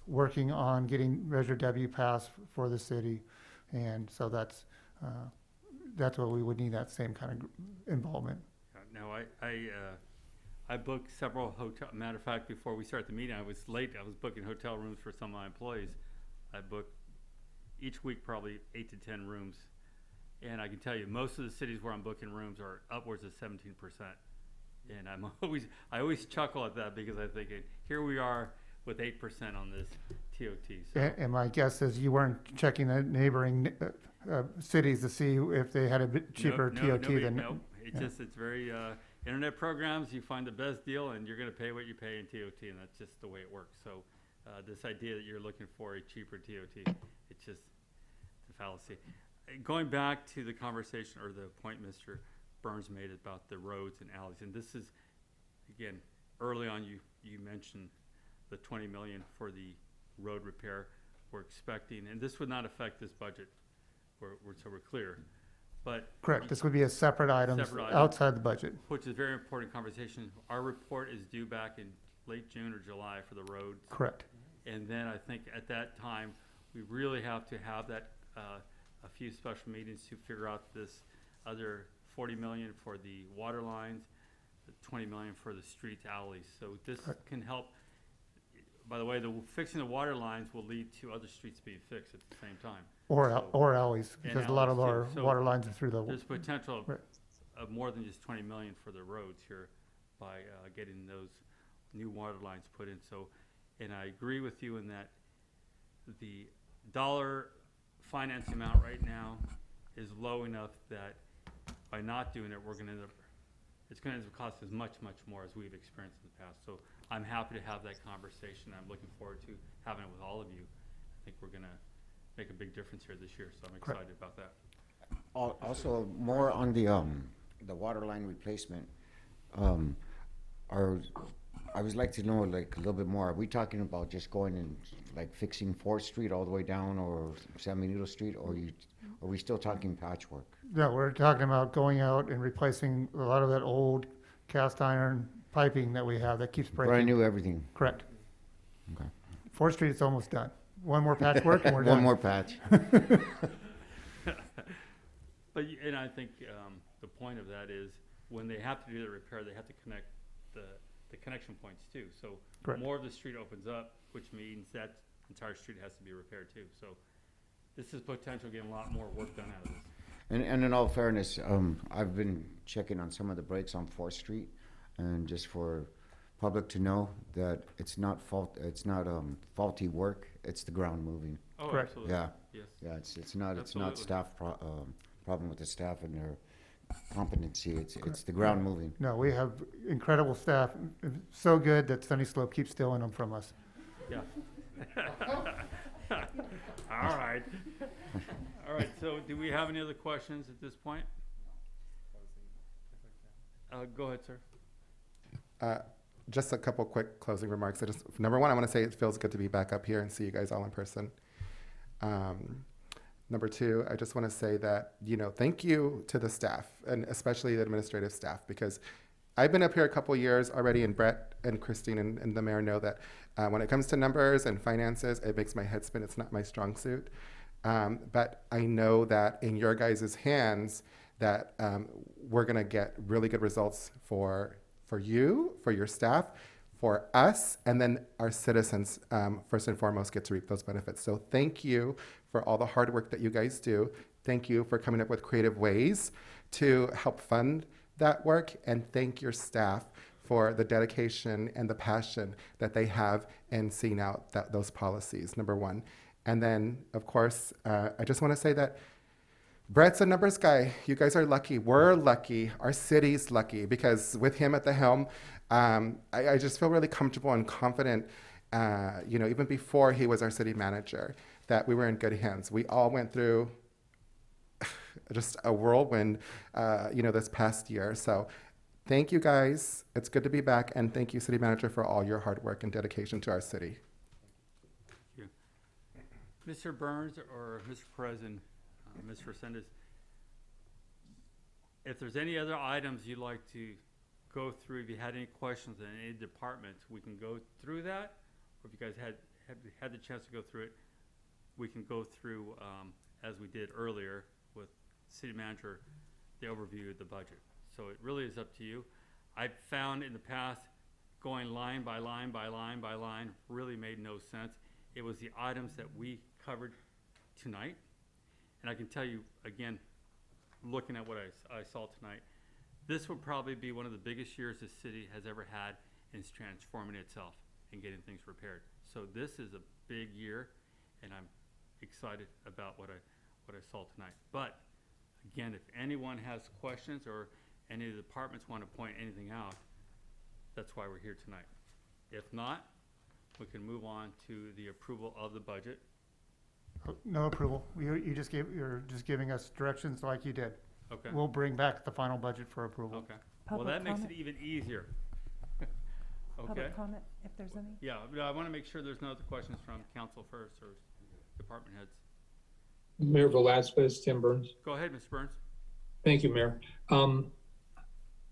working on getting Measure W passed for the city. And so that's what we would need, that same kind of involvement. Now, I booked several hotel, matter of fact, before we started the meeting, I was late. I was booking hotel rooms for some of my employees. I booked each week probably 8 to 10 rooms. And I can tell you, most of the cities where I'm booking rooms are upwards of 17%. And I always chuckle at that because I think here we are with 8% on this TOT. So. And my guess is you weren't checking the neighboring cities to see if they had a bit cheaper TOT than. No, it's very, internet programs, you find the best deal and you're going to pay what you pay in TOT, and that's just the way it works. So this idea that you're looking for a cheaper TOT, it's just a fallacy. Going back to the conversation or the point Mr. Burns made about the roads and alleys, and this is, again, early on you mentioned the 20 million for the road repair we're expecting, and this would not affect this budget, so we're clear. But Correct, this would be a separate item outside the budget. Which is a very important conversation. Our report is due back in late June or July for the roads. Correct. And then I think at that time, we really have to have that, a few special meetings to figure out this other 40 million for the water lines, the 20 million for the streets, alleys. So this can help. By the way, fixing the water lines will lead to other streets being fixed at the same time. Or alleys, because a lot of our water lines are through the. There's potential of more than just 20 million for the roads here by getting those new water lines put in. So, and I agree with you in that the dollar financing amount right now is low enough that by not doing it, it's going to end up costing us much, much more as we've experienced in the past. So I'm happy to have that conversation. I'm looking forward to having it with all of you. I think we're going to make a big difference here this year, so I'm excited about that. Also, more on the water line replacement. I would like to know like a little bit more. Are we talking about just going and like fixing 4th Street all the way down, or San Benito Street, or are we still talking patchwork? No, we're talking about going out and replacing a lot of that old cast iron piping that we have that keeps breaking. Brand new everything. Correct. Okay. 4th Street is almost done. One more patchwork and we're done. One more patch. But, and I think the point of that is when they have to do the repair, they have to connect the connection points too. So more of the street opens up, which means that entire street has to be repaired too. So this is potential getting a lot more work done out of this. And in all fairness, I've been checking on some of the breaks on 4th Street, and just for public to know that it's not faulty work, it's the ground moving. Oh, Correct. Absolutely. Yeah. Yes. Yeah, it's not Absolutely. staff problem with the staff and their competency. It's the ground moving. No, we have incredible staff, so good that Sunny Slope keeps stealing them from us. Yeah. All right. All right, so do we have any other questions at this point? Go ahead, sir. Just a couple quick closing remarks. Number one, I want to say it feels good to be back up here and see you guys all in person. Number two, I just want to say that, thank you to the staff, and especially the administrative staff, because I've been up here a couple years already, and Brett and Christine and the mayor know that when it comes to numbers and finances, it makes my head spin. It's not my strong suit. But I know that in your guys' hands, that we're going to get really good results for you, for your staff, for us, and then our citizens, first and foremost, get to reap those benefits. So thank you for all the hard work that you guys do. Thank you for coming up with creative ways to help fund that work, and thank your staff for the dedication and the passion that they have in seeing out those policies, number one. And then, of course, I just want to say that Brett's a numbers guy. You guys are lucky. We're lucky. Our city's lucky, because with him at the helm, I just feel really comfortable and confident, even before he was our city manager, that we were in good hands. We all went through just a whirlwind, this past year. So thank you guys. It's good to be back. And thank you, city manager, for all your hard work and dedication to our city. Thank you. Mr. Burns or Mr. President, Ms. Resendez, if there's any other items you'd like to go through, if you had any questions in any departments, we can go through that. Or if you guys had the chance to go through it, we can go through, as we did earlier with city manager, the overview of the budget. So it really is up to you. I've found in the past, going line by line by line by line really made no sense. It was the items that we covered tonight. And I can tell you, again, looking at what I saw tonight, this would probably be one of the biggest years the city has ever had in transforming itself and getting things repaired. So this is a big year, and I'm excited about what I saw tonight. But again, if anyone has questions or any of the departments want to point anything out, that's why we're here tonight. If not, we can move on to the approval of the budget. No approval. You're just giving us directions like you did. Okay. We'll bring back the final budget for approval. Okay. Well, Public that makes it comment? even easier. Okay. Public comment, if there's any? Yeah, but I want to make sure there's no other questions from council first or department heads. Mayor Velazquez, Tim Burns. Go ahead, Mr. Burns. Thank you, Mayor.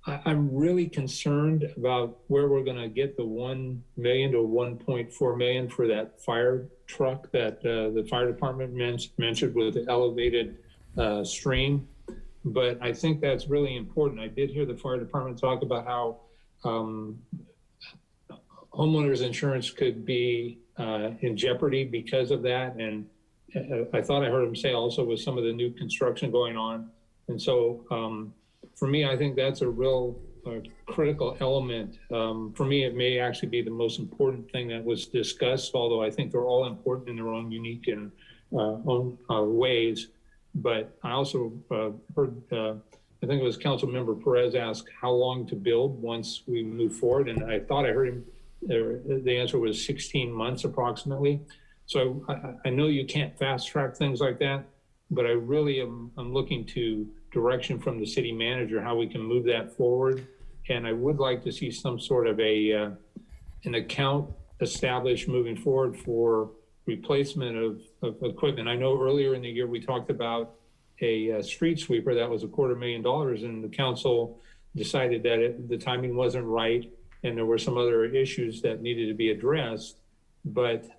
I'm really concerned about where we're going to get the 1 million to 1.4 million for that fire truck that the fire department mentioned with the elevated stream. But I think that's really important. I did hear the fire department talk about how homeowners insurance could be in jeopardy because of that. And I thought I heard him say also with some of the new construction going on. And so for me, I think that's a real critical element. For me, it may actually be the most important thing that was discussed, although I think they're all important in their own unique and own ways. But I also heard, I think it was Councilmember Perez ask how long to build once we move forward. And I thought I heard him, the answer was 16 months approximately. So I know you can't fast track things like that, but I really I'm looking to direction from the city manager, how we can move that forward. And I would like to see some sort of an account established moving forward for replacement of equipment. I know earlier in the year, we talked about a street sweeper that was $250,000, and the council decided that the timing wasn't right. And there were some other issues that needed to be addressed. But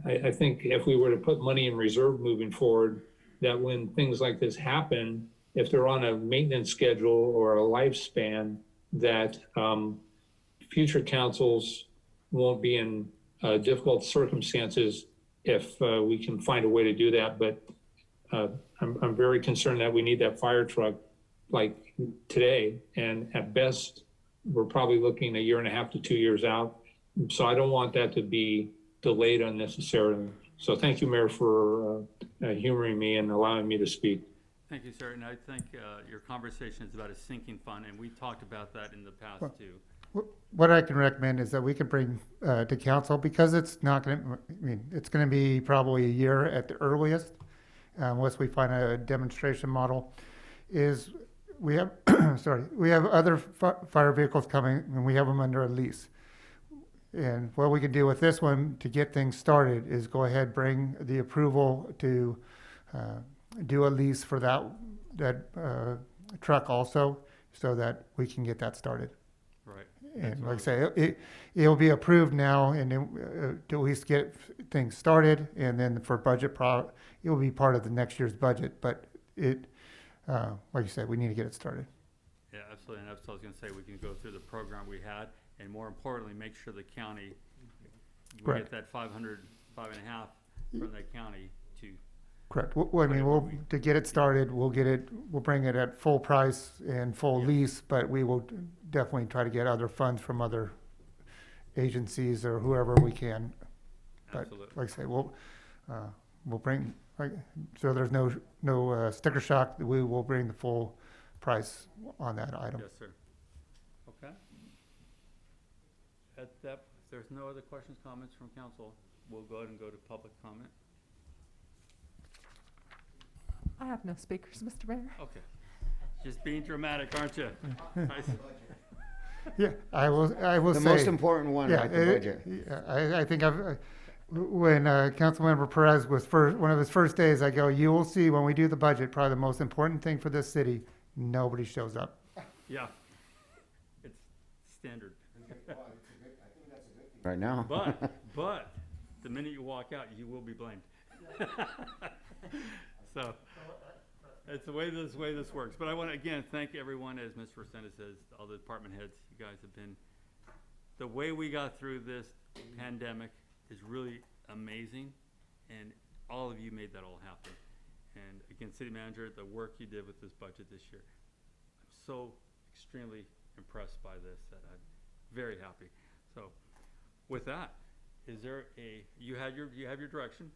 I think if we were to put money in reserve moving forward, that when things like this happen, if they're on a maintenance schedule or a lifespan, that future councils won't be in difficult circumstances if we can find a way to do that. But I'm very concerned that we need that fire truck like today. And at best, we're probably looking 1.5 to 2 years out. So I don't want that to be delayed unnecessarily. So thank you, Mayor, for humoring me and allowing me to speak. Thank you, sir. And I think your conversation is about a sinking fund, and we talked about that in the past too. What I can recommend is that we can bring to council, because it's not going to, I mean, it's going to be probably a year at the earliest, unless we find a demonstration model, is we have, sorry, we have other fire vehicles coming, and we have them under a lease. And what we can do with this one to get things started is go ahead, bring the approval to do a lease for that truck also, so that we can get that started. Right. And like I say, it'll be approved now, and then, to at least get things started, and then for budget it will be part of the next year's budget, but like you said, we need to get it started. Yeah, absolutely, and that's what I was gonna say, we can go through the program we had, and more importantly, make sure the county, we Correct. get that 500, 5.5 from the county to, Correct. Well, I mean, to get it started, we'll bring it at full price and full lease, but we will definitely try to get other funds from other agencies or whoever we can. But absolutely. like I say, we'll bring, so there's no sticker shock. We will bring the full price on that item. Yes, sir. Okay. At that, if there's no other questions, comments from council, we'll go ahead and go to public comment. I have no speakers, Mr. Mayor. Okay. Just being dramatic, aren't you? Nice. Yeah, I will The say. most important one, Yeah, right, the budget. I think when Councilmember Perez was one of his first days, I go, you will see when we do the budget, probably the most important thing for this city, nobody shows up. Yeah. It's standard. Right now. But the minute you walk out, you will be blamed. So it's the way this works. But I want to again thank everyone, as Mr. Resendez says, all the department heads. You guys have been, the way we got through this pandemic is really amazing, and all of you made that all happen. And again, City Manager, the work you did with this budget this year, I'm so extremely impressed by this that I'm very happy. So with that, is there you have your direction?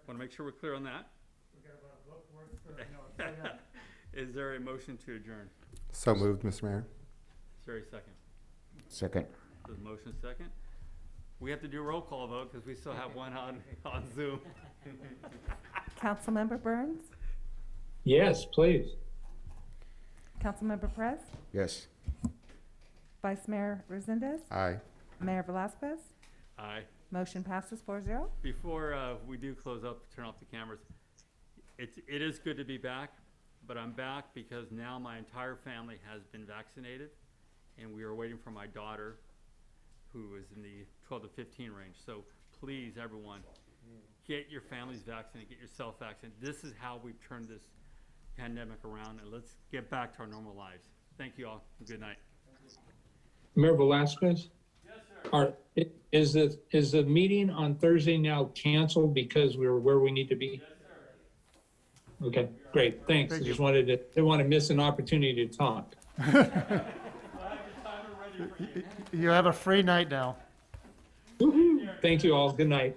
Want to make sure we're clear on that. Is there a motion to adjourn? So moved, Mr. Mayor. Is there a second? Second. There's a motion second. We have to do a roll call vote because we still have one on Zoom. Councilmember Burns, Yes, please. Councilmember Perez, Yes. Vice Mayor Resendez, Aye. Mayor Velasquez. Aye. Motion passes 4-0. Before we do close up, turn off the cameras, it is good to be back, but I'm back because now my entire family has been vaccinated, and we are waiting for my daughter, who is in the 12 to 15 range. So please, everyone, get your families vaccinated, get yourself vaccinated. This is how we've turned this pandemic around, and let's get back to our normal lives. Thank you all. Good night. Mayor Velasquez? Yes, sir. Is the meeting on Thursday now canceled because we're where we need to be? Yes, sir. Okay, great, thanks. I Thank just didn't want to miss an opportunity to talk. Well, I have your timer ready for you. You have a free night now. Thank you all, good night.